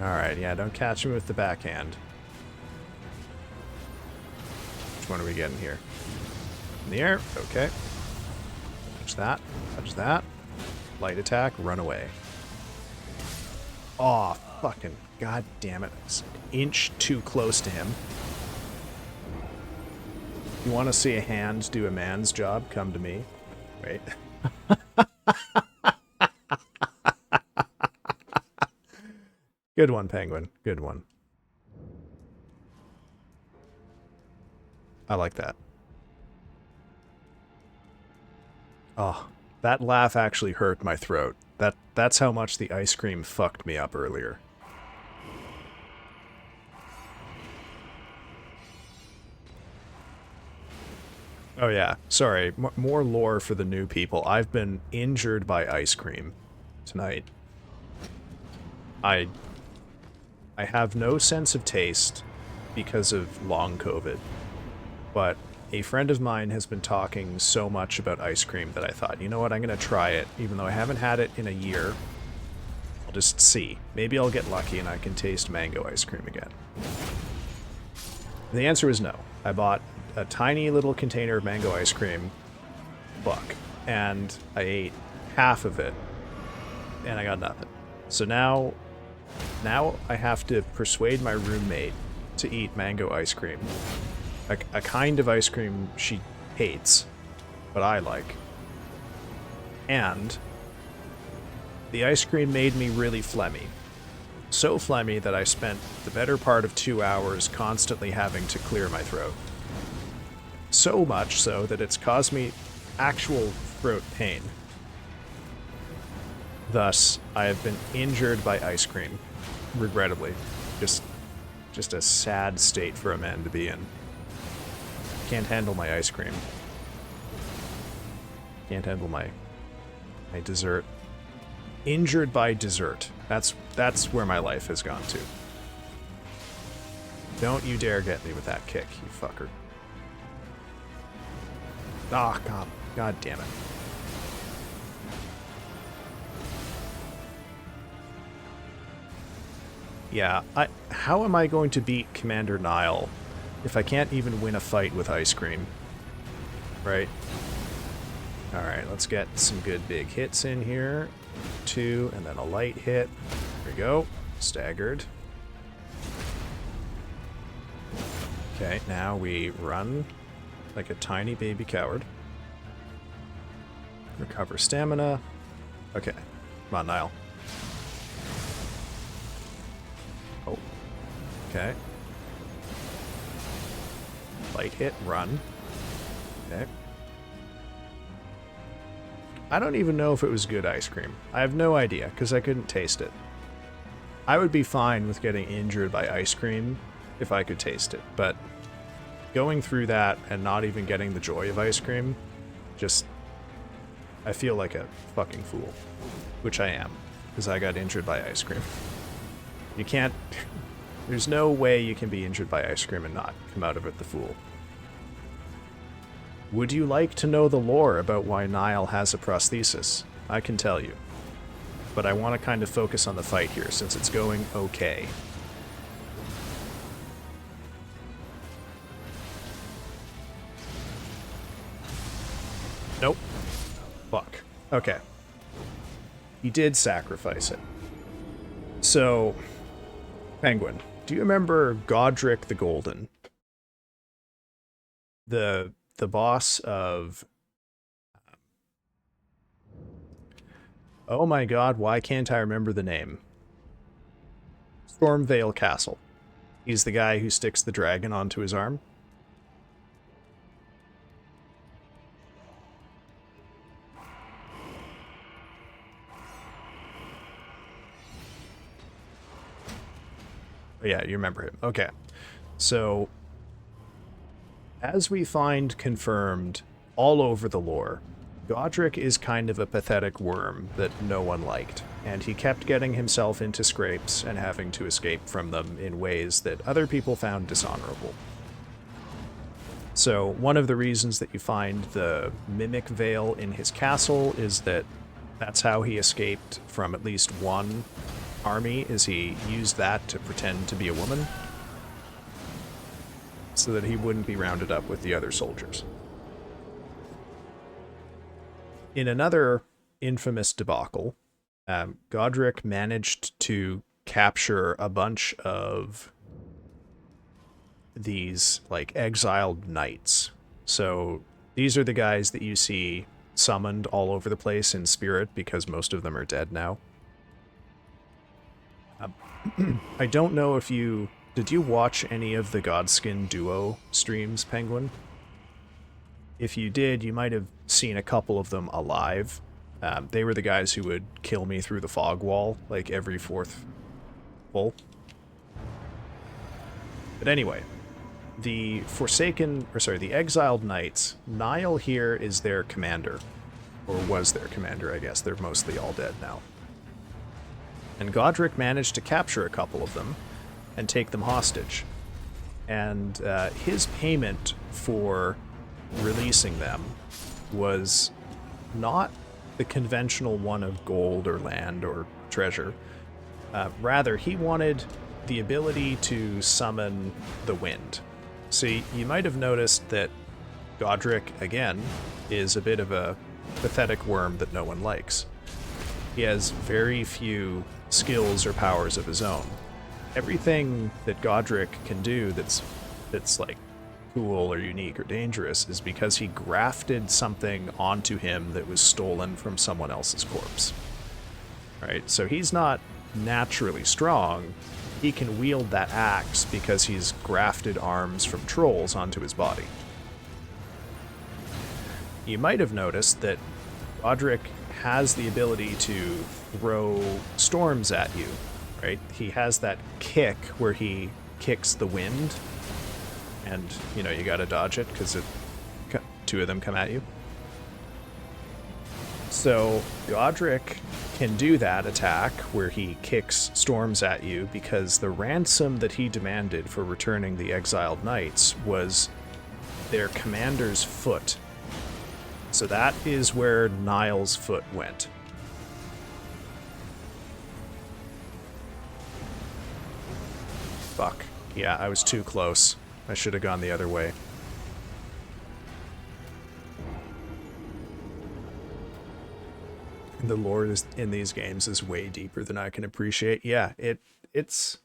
Alright, yeah, don't catch me with the backhand. Which one are we getting here? In the air? Okay. Touch that. Touch that. Light attack. Run away. Aw, oh, fucking god damn it. It's an inch too close to him. You want to see a hand do a man's job? Come to me. Wait. Good one, Penguin. Good one. I like that. Oh, that laugh actually hurt my throat. That's how much the ice cream fucked me up earlier. Oh yeah, sorry. More lore for the new people. I've been injured by ice cream tonight. I I have no sense of taste because of long COVID, but a friend of mine has been talking so much about ice cream that I thought, you know what, I'm gonna try it, even though I haven't had it in a year. I'll just see. Maybe I'll get lucky and I can taste mango ice cream again. And the answer was no. I bought a tiny little container of mango ice cream, and I ate half of it, and I got nothing. So now I have to persuade my roommate to eat mango ice cream. A kind of ice cream she hates, but I like. And the ice cream made me really phlegmy. So phlegmy that I spent the better part of 2 hours constantly having to clear my throat. So much so that it's caused me actual throat pain. Thus, I have been injured by ice cream, regrettably. Just a sad state for a man to be in. Can't handle my ice cream. Can't handle my dessert. Injured by dessert. That's where my life has gone to. Don't you dare get me with that kick, you fucker. Ah, oh, God damn it. Yeah, how am I going to beat Commander Niall if I can't even win a fight with ice cream? Right? Alright, let's get some good big hits in here. 2, and then a light hit. There we go. Staggered. Okay, now we run like a tiny baby coward. Recover stamina. Okay. Come on, Niall. Oh. Okay. Light hit, run. Okay. I don't even know if it was good ice cream. I have no idea, because I couldn't taste it. I would be fine with getting injured by ice cream if I could taste it, but going through that and not even getting the joy of ice cream, just... I feel like a fucking fool. Which I am, because I got injured by ice cream. You can't... There's no way you can be injured by ice cream and not come out of it the fool. Would you like to know the lore about why Niall has a prosthesis? I can tell you. But I want to kind of focus on the fight here, since it's going okay. Nope. Fuck. Okay. He did sacrifice it. So, Penguin, do you remember Godric the Golden? The boss of... Oh my god, why can't I remember the name? Stormvale Castle. He's the guy who sticks the dragon onto his arm. Oh, yeah, you remember him. Okay. So, as we find confirmed all over the lore, Godric is kind of a pathetic worm that no one liked, and he kept getting himself into scrapes and having to escape from them in ways that other people found dishonorable. So one of the reasons that you find the Mimic Veil in his castle is that that's how he escaped from at least one army, is he used that to pretend to be a woman so that he wouldn't be rounded up with the other soldiers. In another infamous debacle, Godric managed to capture a bunch of these, like, exiled knights. So these are the guys that you see summoned all over the place in spirit, because most of them are dead now. I don't know if you... Did you watch any of the Godskin Duo streams, Penguin? If you did, you might have seen a couple of them alive. They were the guys who would kill me through the fog wall, like, every fourth pull. But anyway, the the exiled knights, Niall here is their commander. Or was their commander, I guess. They're mostly all dead now. And Godric managed to capture a couple of them and take them hostage. And his payment for releasing them was not the conventional one of gold or land or treasure. Rather, he wanted the ability to summon the wind. See, you might have noticed that Godric, again, is a bit of a pathetic worm that no one likes. He has very few skills or powers of his own. Everything that Godric can do that's like cool or unique or dangerous is because he grafted something onto him that was stolen from someone else's corpse. Right? So he's not naturally strong. He can wield that axe because he's grafted arms from trolls onto his body. You might have noticed that Godric has the ability to throw storms at you, right? He has that kick where he kicks the wind, and, you know, you gotta dodge it because two of them come at you. So Godric can do that attack where he kicks storms at you because the ransom that he demanded for returning the exiled knights was their commander's foot. So that is where Niall's foot went. Fuck. Yeah, I was too close. I should have gone the other way. The lore in these games is way deeper than I can appreciate. Yeah, it's...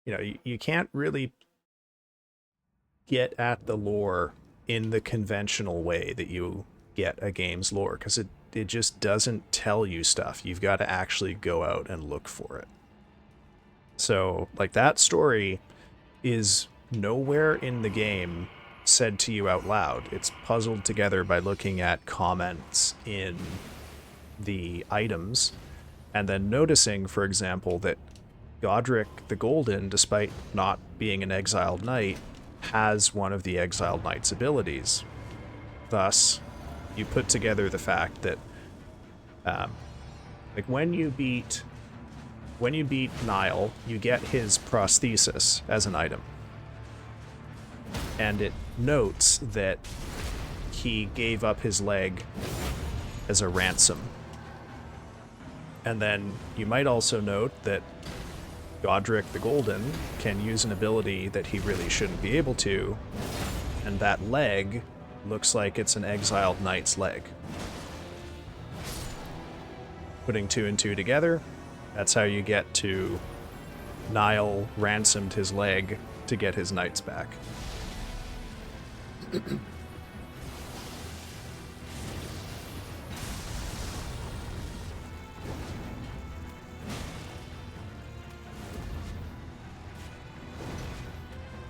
You know, you can't really get at the lore in the conventional way that you get a game's lore, because it just doesn't tell you stuff. You've got to actually go out and look for it. So, like, that story is nowhere in the game said to you out loud. It's puzzled together by looking at comments in the items, and then noticing, for example, that Godric the Golden, despite not being an exiled knight, has one of the exiled knight's abilities. Thus, you put together the fact that, like, when you beat Niall, you get his prosthesis as an item. And it notes that he gave up his leg as a ransom. And then you might also note that Godric the Golden can use an ability that he really shouldn't be able to, and that leg looks like it's an exiled knight's leg. Putting two and two together, that's how you get to Niall ransomed his leg to get his knights back.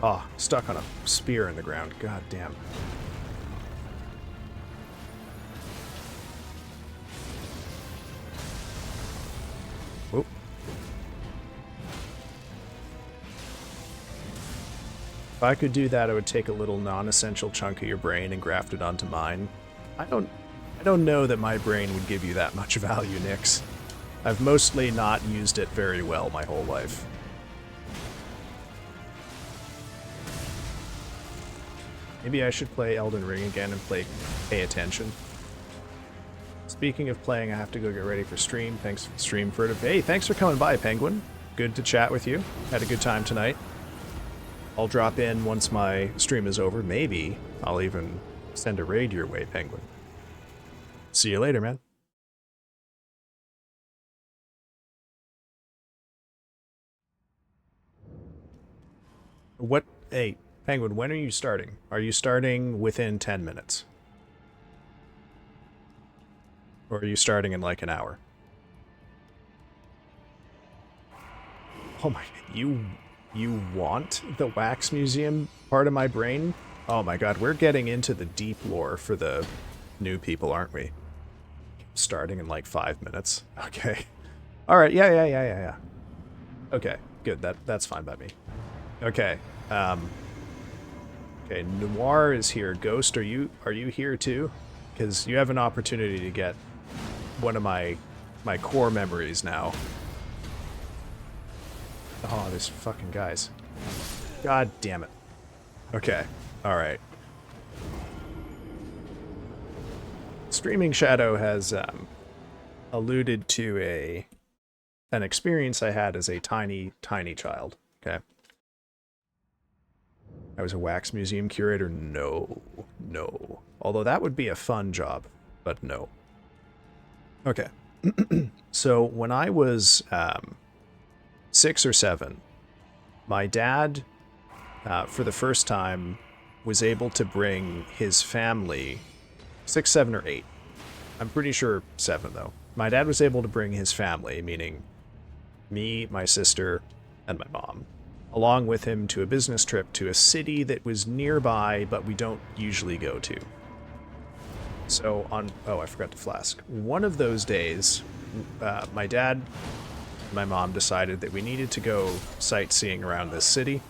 Oh, stuck on a spear in the ground. God damn. Whoop. If I could do that, I would take a little non-essential chunk of your brain and graft it onto mine. I don't know that my brain would give you that much value, Nyx. I've mostly not used it very well my whole life. Maybe I should play Elden Ring again and pay attention. Speaking of playing, I have to go get ready for stream. Thanks for the stream for it. Hey, thanks for coming by, Penguin. Good to chat with you. Had a good time tonight. I'll drop in once my stream is over. Maybe I'll even send a raid your way, Penguin. See you later, man. What? Hey, Penguin, when are you starting? Are you starting within 10 minutes? Or are you starting in like an hour? Oh my, you want the wax museum part of my brain? Oh my god, we're getting into the deep lore for the new people, aren't we? Starting in like 5 minutes. Okay. Alright, yeah. Okay, good, that's fine by me. Okay, Okay, Noir is here. Ghost, are you here too? Because you have an opportunity to get one of my core memories now. Oh, there's fucking guys. God damn it. Okay. Alright. Streaming Shadow has alluded to an experience I had as a tiny child. Okay. I was a wax museum curator? No. No. Although that would be a fun job, but no. Okay. So when I was 6 or 7, my dad, for the first time, was able to bring his family, 6, 7, or 8. I'm pretty sure 7, though. My dad was able to bring his family, meaning me, my sister, and my mom, along with him to a business trip to a city that was nearby, but we don't usually go to. So oh, I forgot to flask. One of those days, my dad and my mom decided that we needed to go sightseeing around this city,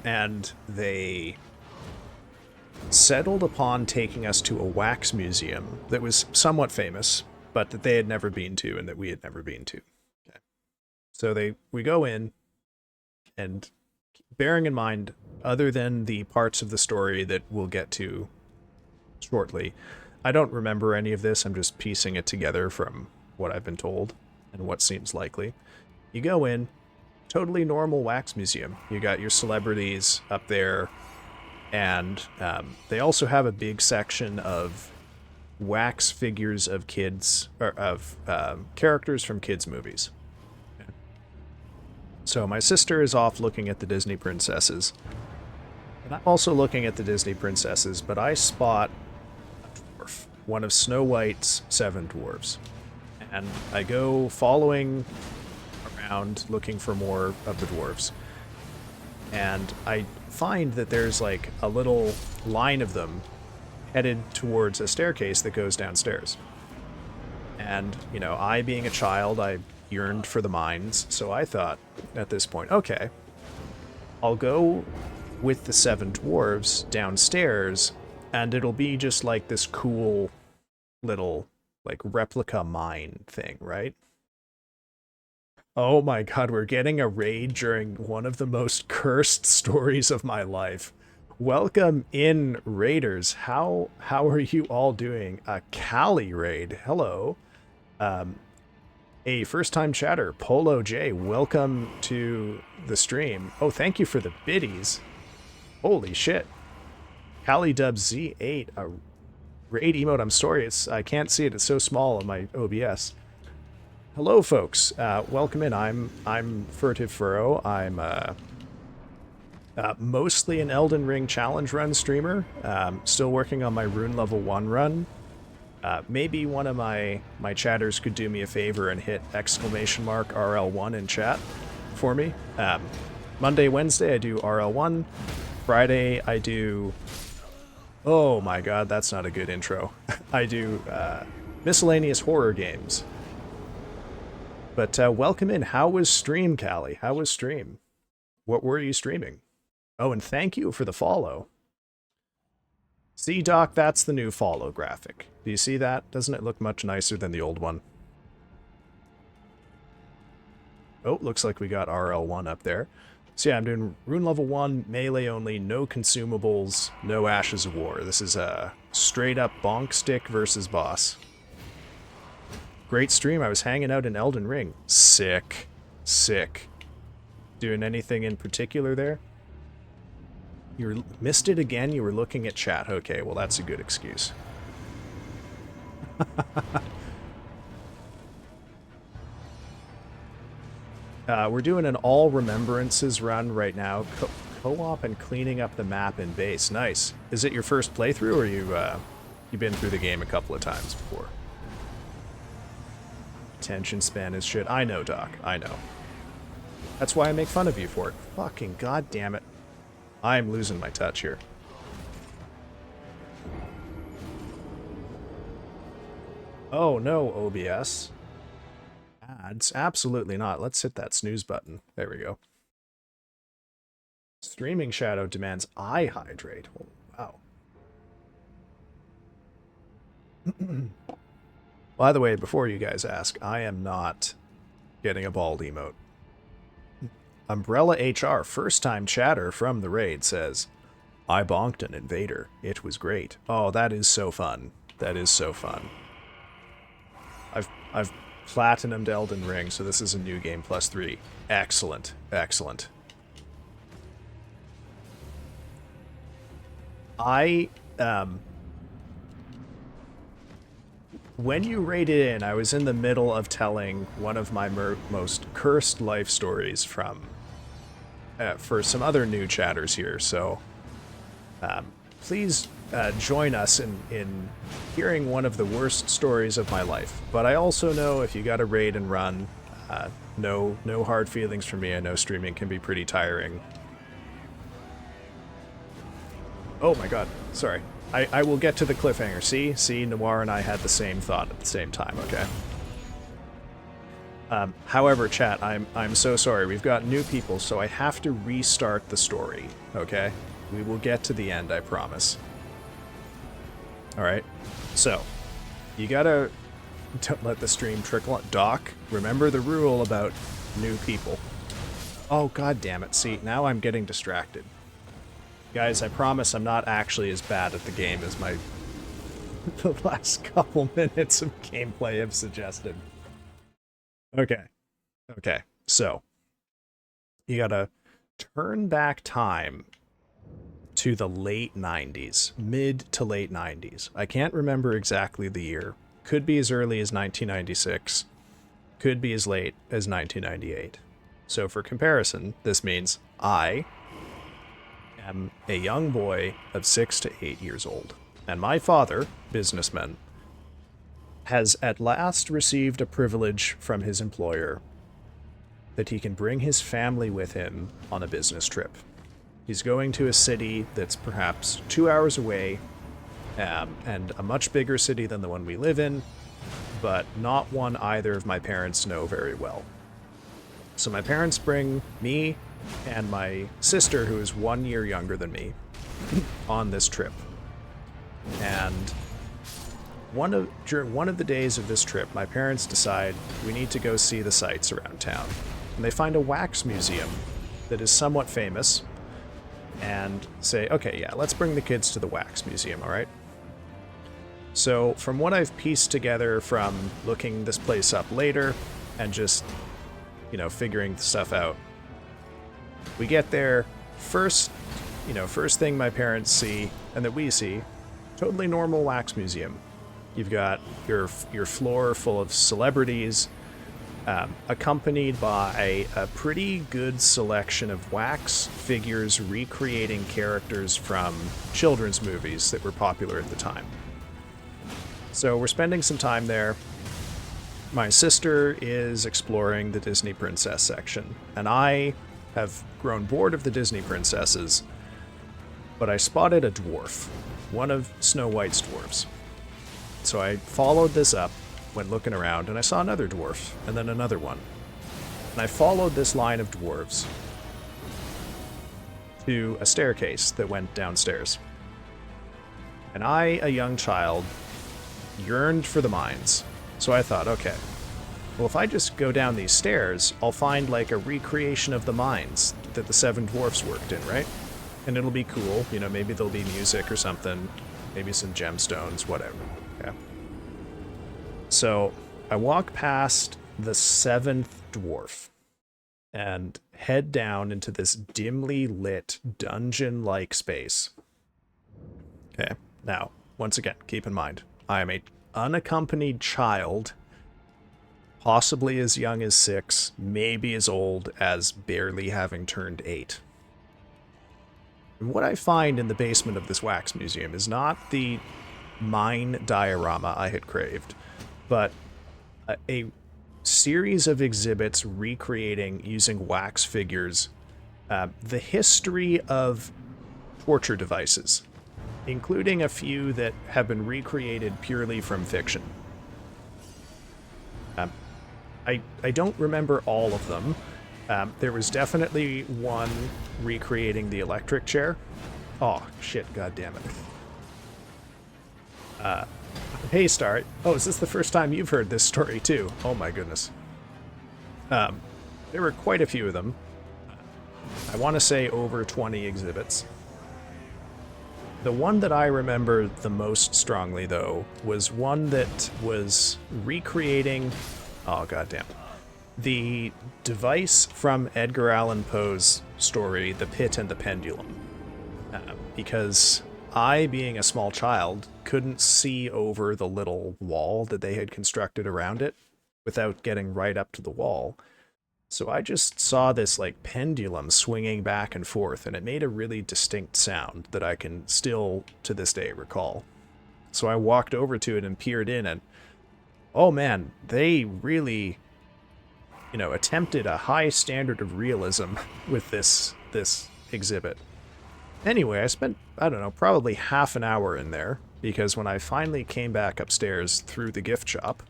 and they settled upon taking us to a wax museum that was somewhat famous, but that they had never been to and that we had never been to. Okay. So we go in, and bearing in mind, other than the parts of the story that we'll get to shortly, I don't remember any of this. I'm just piecing it together from what I've been told and what seems likely. You go in, totally normal wax museum. You got your celebrities up there, and they also have a big section of wax figures of kids, or of characters from kids' movies. So my sister is off looking at the Disney princesses, and I'm also looking at the Disney princesses, but I spot a dwarf, one of Snow White's 7 dwarves. And I go following around looking for more of the dwarves. And I find that there's like a little line of them headed towards a staircase that goes downstairs. And, you know, I being a child, I yearned for the mines, so I thought at this point, okay, I'll go with the 7 dwarves downstairs, and it'll be just like this cool little, like, replica mine thing, right? Oh my god, we're getting a raid during one of the most cursed stories of my life. Welcome in, raiders. How are you all doing? A Cali raid. Hello. A first-time chatter, Polo J. Welcome to the stream. Oh, thank you for the biddies. Holy shit. Cali Dub Z8, a raid emote. I'm sorry, I can't see it. It's so small on my OBS. Hello, folks. Welcome in. I'm Furtive Furrow. I'm mostly an Elden Ring challenge run streamer. Still working on my Rune Level 1 run. Maybe one of my chatters could do me a favor and hit !RL1 in chat for me. Monday, Wednesday, I do RL1. Friday, I do... Oh my god, that's not a good intro. I do miscellaneous horror games. But welcome in. How was stream, Callie? How was stream? What were you streaming? Oh, and thank you for the follow. See, Doc, that's the new follow graphic. Do you see that? Doesn't it look much nicer than the old one? Oh, looks like we got RL1 up there. So yeah, I'm doing Rune Level 1, melee only, no consumables, no Ashes of War. This is a straight up bonk stick versus boss. Great stream. I was hanging out in Elden Ring. Sick. Sick. Doing anything in particular there? You missed it again? You were looking at chat. Okay, well that's a good excuse. We're doing an all remembrances run right now. Co-op and cleaning up the map in base. Nice. Is it your first playthrough, or you've been through the game a couple of times before? Attention span is shit. I know, Doc. I know. That's why I make fun of you for it. Fucking goddamn it. I'm losing my touch here. Oh no, OBS. Ads? Absolutely not. Let's hit that snooze button. There we go. Streaming shadow demands I hydrate. Oh, wow. By the way, before you guys ask, I am not getting a bald emote. Umbrella HR, first time chatter from the raid, says, I bonked an invader. It was great. Oh, that is so fun. That is so fun. I've platinumed Elden Ring, so this is a new game +3. Excellent. Excellent. When you raided in, I was in the middle of telling one of my most cursed life stories from for some other new chatters here, so please join us in hearing one of the worst stories of my life. But I also know if you got to raid and run, no hard feelings for me. I know streaming can be pretty tiring. Oh my god, sorry. I will get to the cliffhanger. See, Noir and I had the same thought at the same time, okay? However, chat, I'm so sorry. We've got new people, so I have to restart the story, okay? We will get to the end, I promise. Alright, so, you gotta don't let the stream trickle on. Doc, remember the rule about new people. Oh, god damn it. See, now I'm getting distracted. Guys, I promise I'm not actually as bad at the game as my the last couple minutes of gameplay have suggested. Okay. Okay, so you gotta turn back time to the late 90s, mid to late 90s. I can't remember exactly the year. Could be as early as 1996. Could be as late as 1998. So for comparison, this means I am a young boy of 6 to 8 years old. And my father, businessman, has at last received a privilege from his employer that he can bring his family with him on a business trip. He's going to a city that's perhaps 2 hours away, and a much bigger city than the one we live in, but not one either of my parents know very well. So my parents bring me and my sister, who is 1 year younger than me, on this trip. And during one of the days of this trip, my parents decide we need to go see the sights around town. And they find a wax museum that is somewhat famous, and say, okay, yeah, let's bring the kids to the wax museum, alright? So, from what I've pieced together from looking this place up later, and just, figuring stuff out, we get there, first thing my parents see, and that we see, totally normal wax museum. You've got your floor full of celebrities, accompanied by a pretty good selection of wax figures recreating characters from children's movies that were popular at the time. So we're spending some time there. My sister is exploring the Disney princess section, and I have grown bored of the Disney princesses, but I spotted a dwarf, one of Snow White's dwarfs. So I followed this up, went looking around, and I saw another dwarf, and then another one. And I followed this line of dwarves to a staircase that went downstairs. And I, a young child, yearned for the mines. So I thought, okay, well, if I just go down these stairs, I'll find like a recreation of the mines that the 7 dwarfs worked in, right? And it'll be cool, maybe there'll be music or something, maybe some gemstones, whatever, okay? So I walk past the 7th dwarf and head down into this dimly lit dungeon-like space. Okay, now, once again, keep in mind, I am an unaccompanied child, possibly as young as 6, maybe as old as barely having turned 8. And what I find in the basement of this wax museum is not the mine diorama I had craved, but a series of exhibits recreating, using wax figures, the history of torture devices, including a few that have been recreated purely from fiction. I don't remember all of them. There was definitely one recreating the electric chair. Oh, shit, god damn it. Hey, Star. Oh, is this the first time you've heard this story, too? Oh my goodness. There were quite a few of them. I want to say over 20 exhibits. The one that I remember the most strongly, though, was one that was recreating... Oh, goddamn. The device from Edgar Allan Poe's story, The Pit and the Pendulum. Because I, being a small child, couldn't see over the little wall that they had constructed around it without getting right up to the wall. So I just saw this, like, pendulum swinging back and forth, and it made a really distinct sound that I can still, to this day, recall. So I walked over to it and peered in, and oh man, they really, you know, attempted a high standard of realism with this exhibit. Anyway, I spent, I don't know, probably half an hour in there, because when I finally came back upstairs through the gift shop,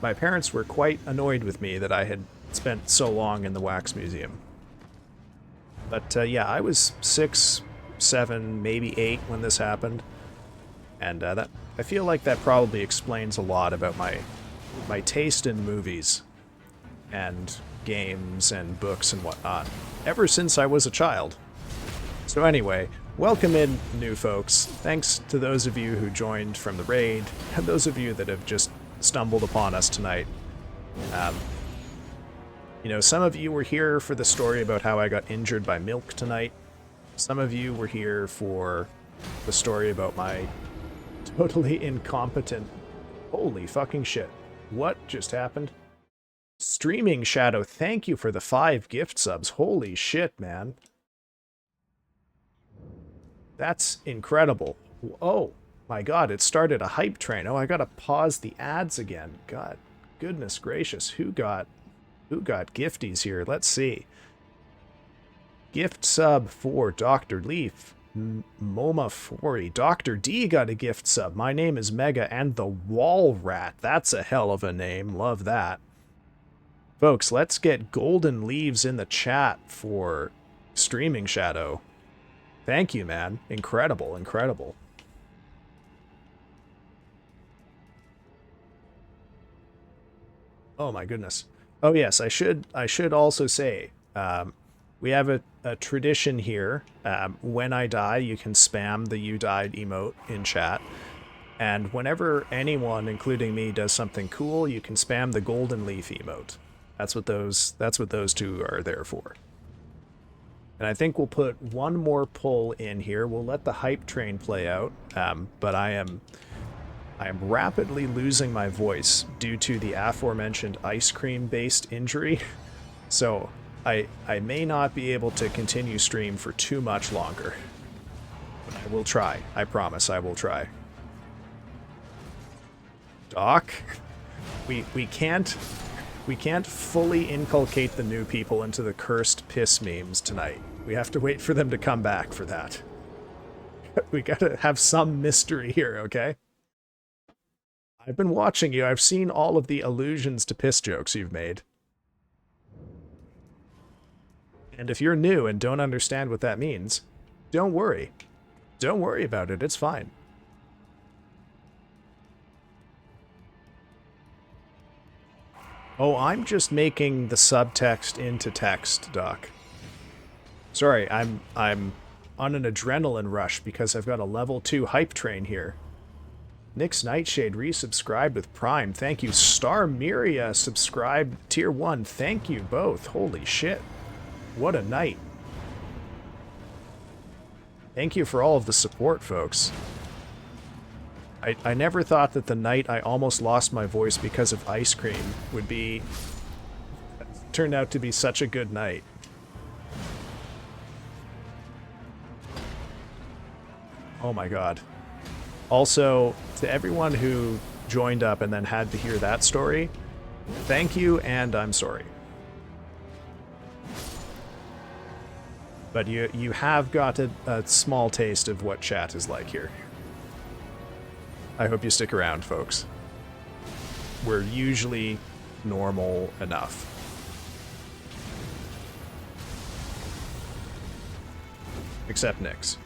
my parents were quite annoyed with me that I had spent so long in the wax museum. But yeah, I was 6, 7, maybe 8 when this happened, and that I feel like that probably explains a lot about my taste in movies and games and books and whatnot, ever since I was a child. So anyway, welcome in, new folks. Thanks to those of you who joined from the raid, and those of you that have just stumbled upon us tonight. You know, some of you were here for the story about how I got injured by milk tonight. Some of you were here for the story about my totally incompetent... Holy fucking shit. What just happened? Streaming Shadow, thank you for the 5 gift subs. Holy shit, man. That's incredible. Oh my god, it started a hype train. Oh, I gotta pause the ads again. God, goodness gracious. Who got gifties here? Let's see. Gift sub for Dr. Leaf. MoMA 40. Dr. D got a gift sub. My name is Mega and the Wall Rat. That's a hell of a name. Love that. Folks, let's get golden leaves in the chat for Streaming Shadow. Thank you, man. Incredible, incredible. Oh my goodness. Oh yes, I should also say, we have a tradition here. When I die, you can spam the "you died" emote in chat. And whenever anyone, including me, does something cool, you can spam the golden leaf emote. That's what those two are there for. And I think we'll put one more pull in here. We'll let the hype train play out. But I am rapidly losing my voice due to the aforementioned ice cream-based injury. So I may not be able to continue stream for too much longer. But I will try. I promise I will try. Doc, we can't fully inculcate the new people into the cursed piss memes tonight. We have to wait for them to come back for that. We gotta have some mystery here, okay? I've been watching you. I've seen all of the allusions to piss jokes you've made. And if you're new and don't understand what that means, don't worry. Don't worry about it. It's fine. Oh, I'm just making the subtext into text, Doc. Sorry, I'm on an adrenaline rush because I've got a level 2 hype train here. Nyx Nightshade resubscribed with Prime. Thank you. Star Miria subscribed tier 1. Thank you both. Holy shit. What a night. Thank you for all of the support, folks. I never thought that the night I almost lost my voice because of ice cream would be... turned out to be such a good night. Oh my god. Also, to everyone who joined up and then had to hear that story, thank you and I'm sorry. But you have got a small taste of what chat is like here. I hope you stick around, folks. We're usually normal enough. Except Nick's.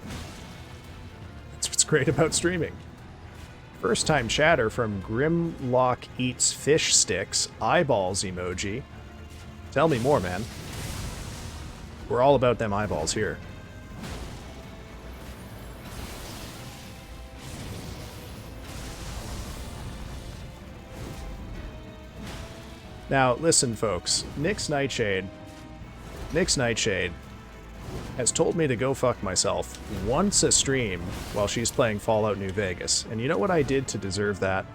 That's what's great about streaming. First time chatter from Grimlock Eats Fish Sticks, eyeballs emoji. Tell me more, man. We're all about them eyeballs here. Now, listen, folks. Nick's Nightshade has told me to go fuck myself once a stream while she's playing Fallout New Vegas. And you know what I did to deserve that?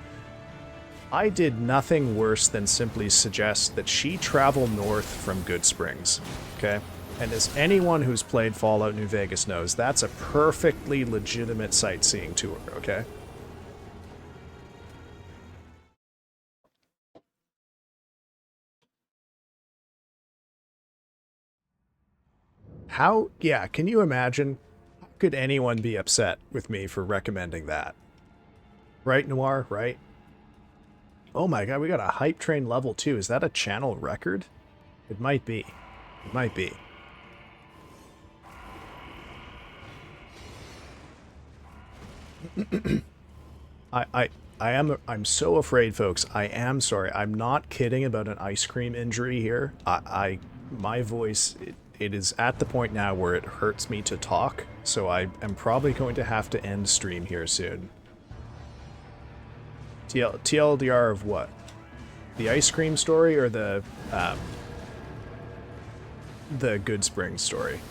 I did nothing worse than simply suggest that she travel north from Good Springs, okay? And as anyone who's played Fallout New Vegas knows, that's a perfectly legitimate sightseeing tour, okay? Yeah, can you imagine? How could anyone be upset with me for recommending that? Right, Noir, right? Oh my god, we got a hype train level 2. Is that a channel record? It might be. It might be. I'm so afraid, folks. I am sorry. I'm not kidding about an ice cream injury here. My voice, it is at the point now where it hurts me to talk, so I am probably going to have to end stream here soon. TLDR of what? The ice cream story or the Good Springs story?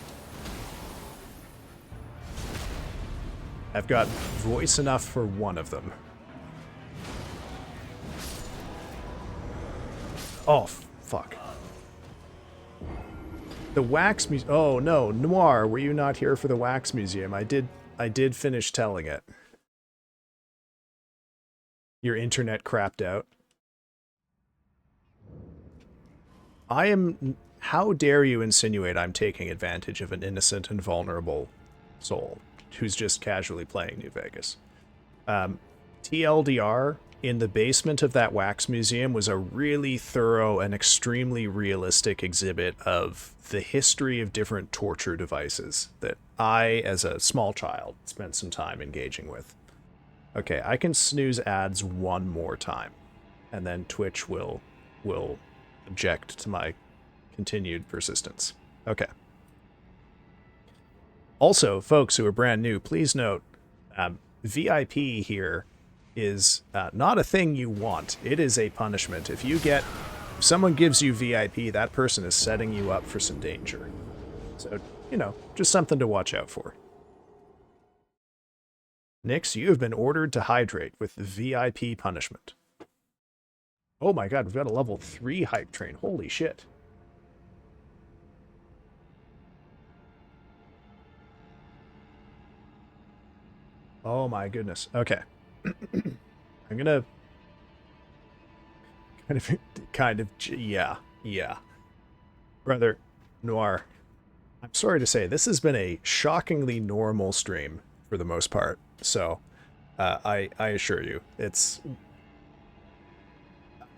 I've got voice enough for one of them. Oh, fuck. The Wax Museum. Oh, no. Noir, were you not here for the Wax Museum? I did finish telling it. Your internet crapped out. How dare you insinuate I'm taking advantage of an innocent and vulnerable soul who's just casually playing New Vegas? TLDR, in the basement of that Wax Museum was a really thorough and extremely realistic exhibit of the history of different torture devices that I, as a small child, spent some time engaging with. Okay, I can snooze ads one more time, and then Twitch will object to my continued persistence. Okay. Also, folks who are brand new, please note, VIP here is not a thing you want. It is a punishment. If someone gives you VIP, that person is setting you up for some danger. So, just something to watch out for. Nix, you have been ordered to hydrate with the VIP punishment. Oh my god, we've got a level 3 hype train. Holy shit. Oh my goodness. Okay. I'm gonna... Yeah. Brother, Noir, I'm sorry to say, this has been a shockingly normal stream for the most part. So, I assure you,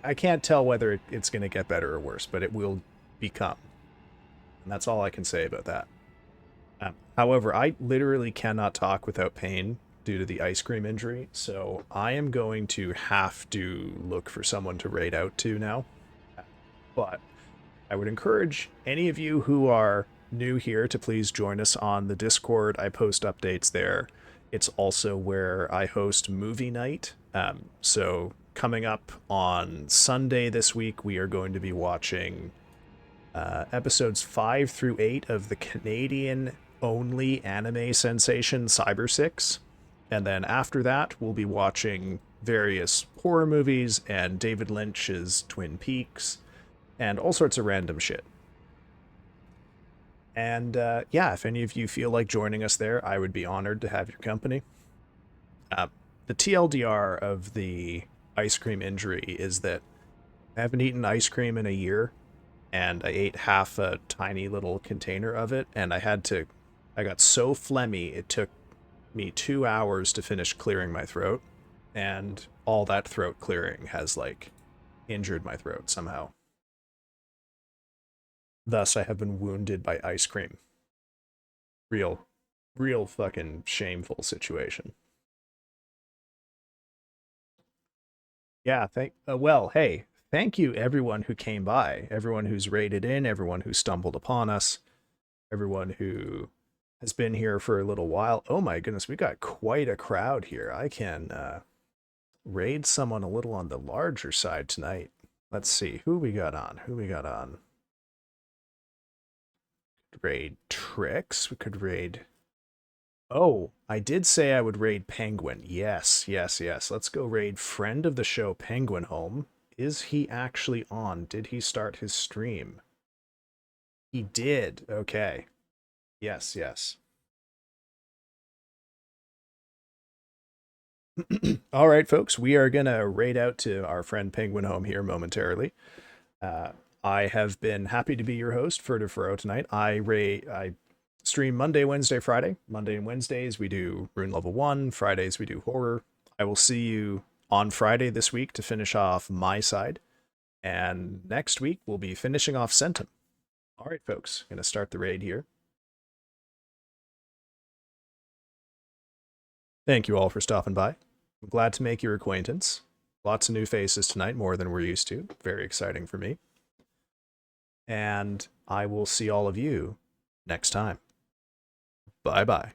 I can't tell whether it's going to get better or worse, but it will become. And that's all I can say about that. However, I literally cannot talk without pain due to the ice cream injury, so I am going to have to look for someone to raid out to now. But I would encourage any of you who are new here to please join us on the Discord. I post updates there. It's also where I host movie night. So coming up on Sunday this week, we are going to be watching episodes 5 through 8 of the Canadian-only anime sensation Cyber 6. And then after that, we'll be watching various horror movies and David Lynch's Twin Peaks and all sorts of random shit. And yeah, if any of you feel like joining us there, I would be honored to have your company. The TLDR of the ice cream injury is that I haven't eaten ice cream in a year, and I ate half a tiny little container of it, and I got so phlegmy, it took me 2 hours to finish clearing my throat, and all that throat clearing has, injured my throat somehow. Thus, I have been wounded by ice cream. Real Real fucking shameful situation. Yeah, well, hey, thank you everyone who came by, everyone who's raided in, everyone who stumbled upon us, everyone who has been here for a little while. Oh my goodness, we got quite a crowd here. I can raid someone a little on the larger side tonight. Let's see who we got on. Who we got on? Raid Tricks. We could raid. Oh, I did say I would raid Penguin. Yes, yes, yes. Let's go raid friend of the show Penguin Home. Is he actually on? Did he start his stream? He did. Okay. Yes, yes. All right, folks. We are going to raid out to our friend Penguin Home here momentarily. Uh, I have been happy to be your host, Furtive Furrow, tonight. I stream Monday, Wednesday, Friday. Monday and Wednesdays we do Rune Level 1. Fridays we do Horror. I will see you on Friday this week to finish off my side. And next week we'll be finishing off Centum. All right, folks. Going to start the raid here. Thank you all for stopping by. I'm glad to make your acquaintance. Lots of new faces tonight, more than we're used to. Very exciting for me. And I will see all of you next time. Bye bye.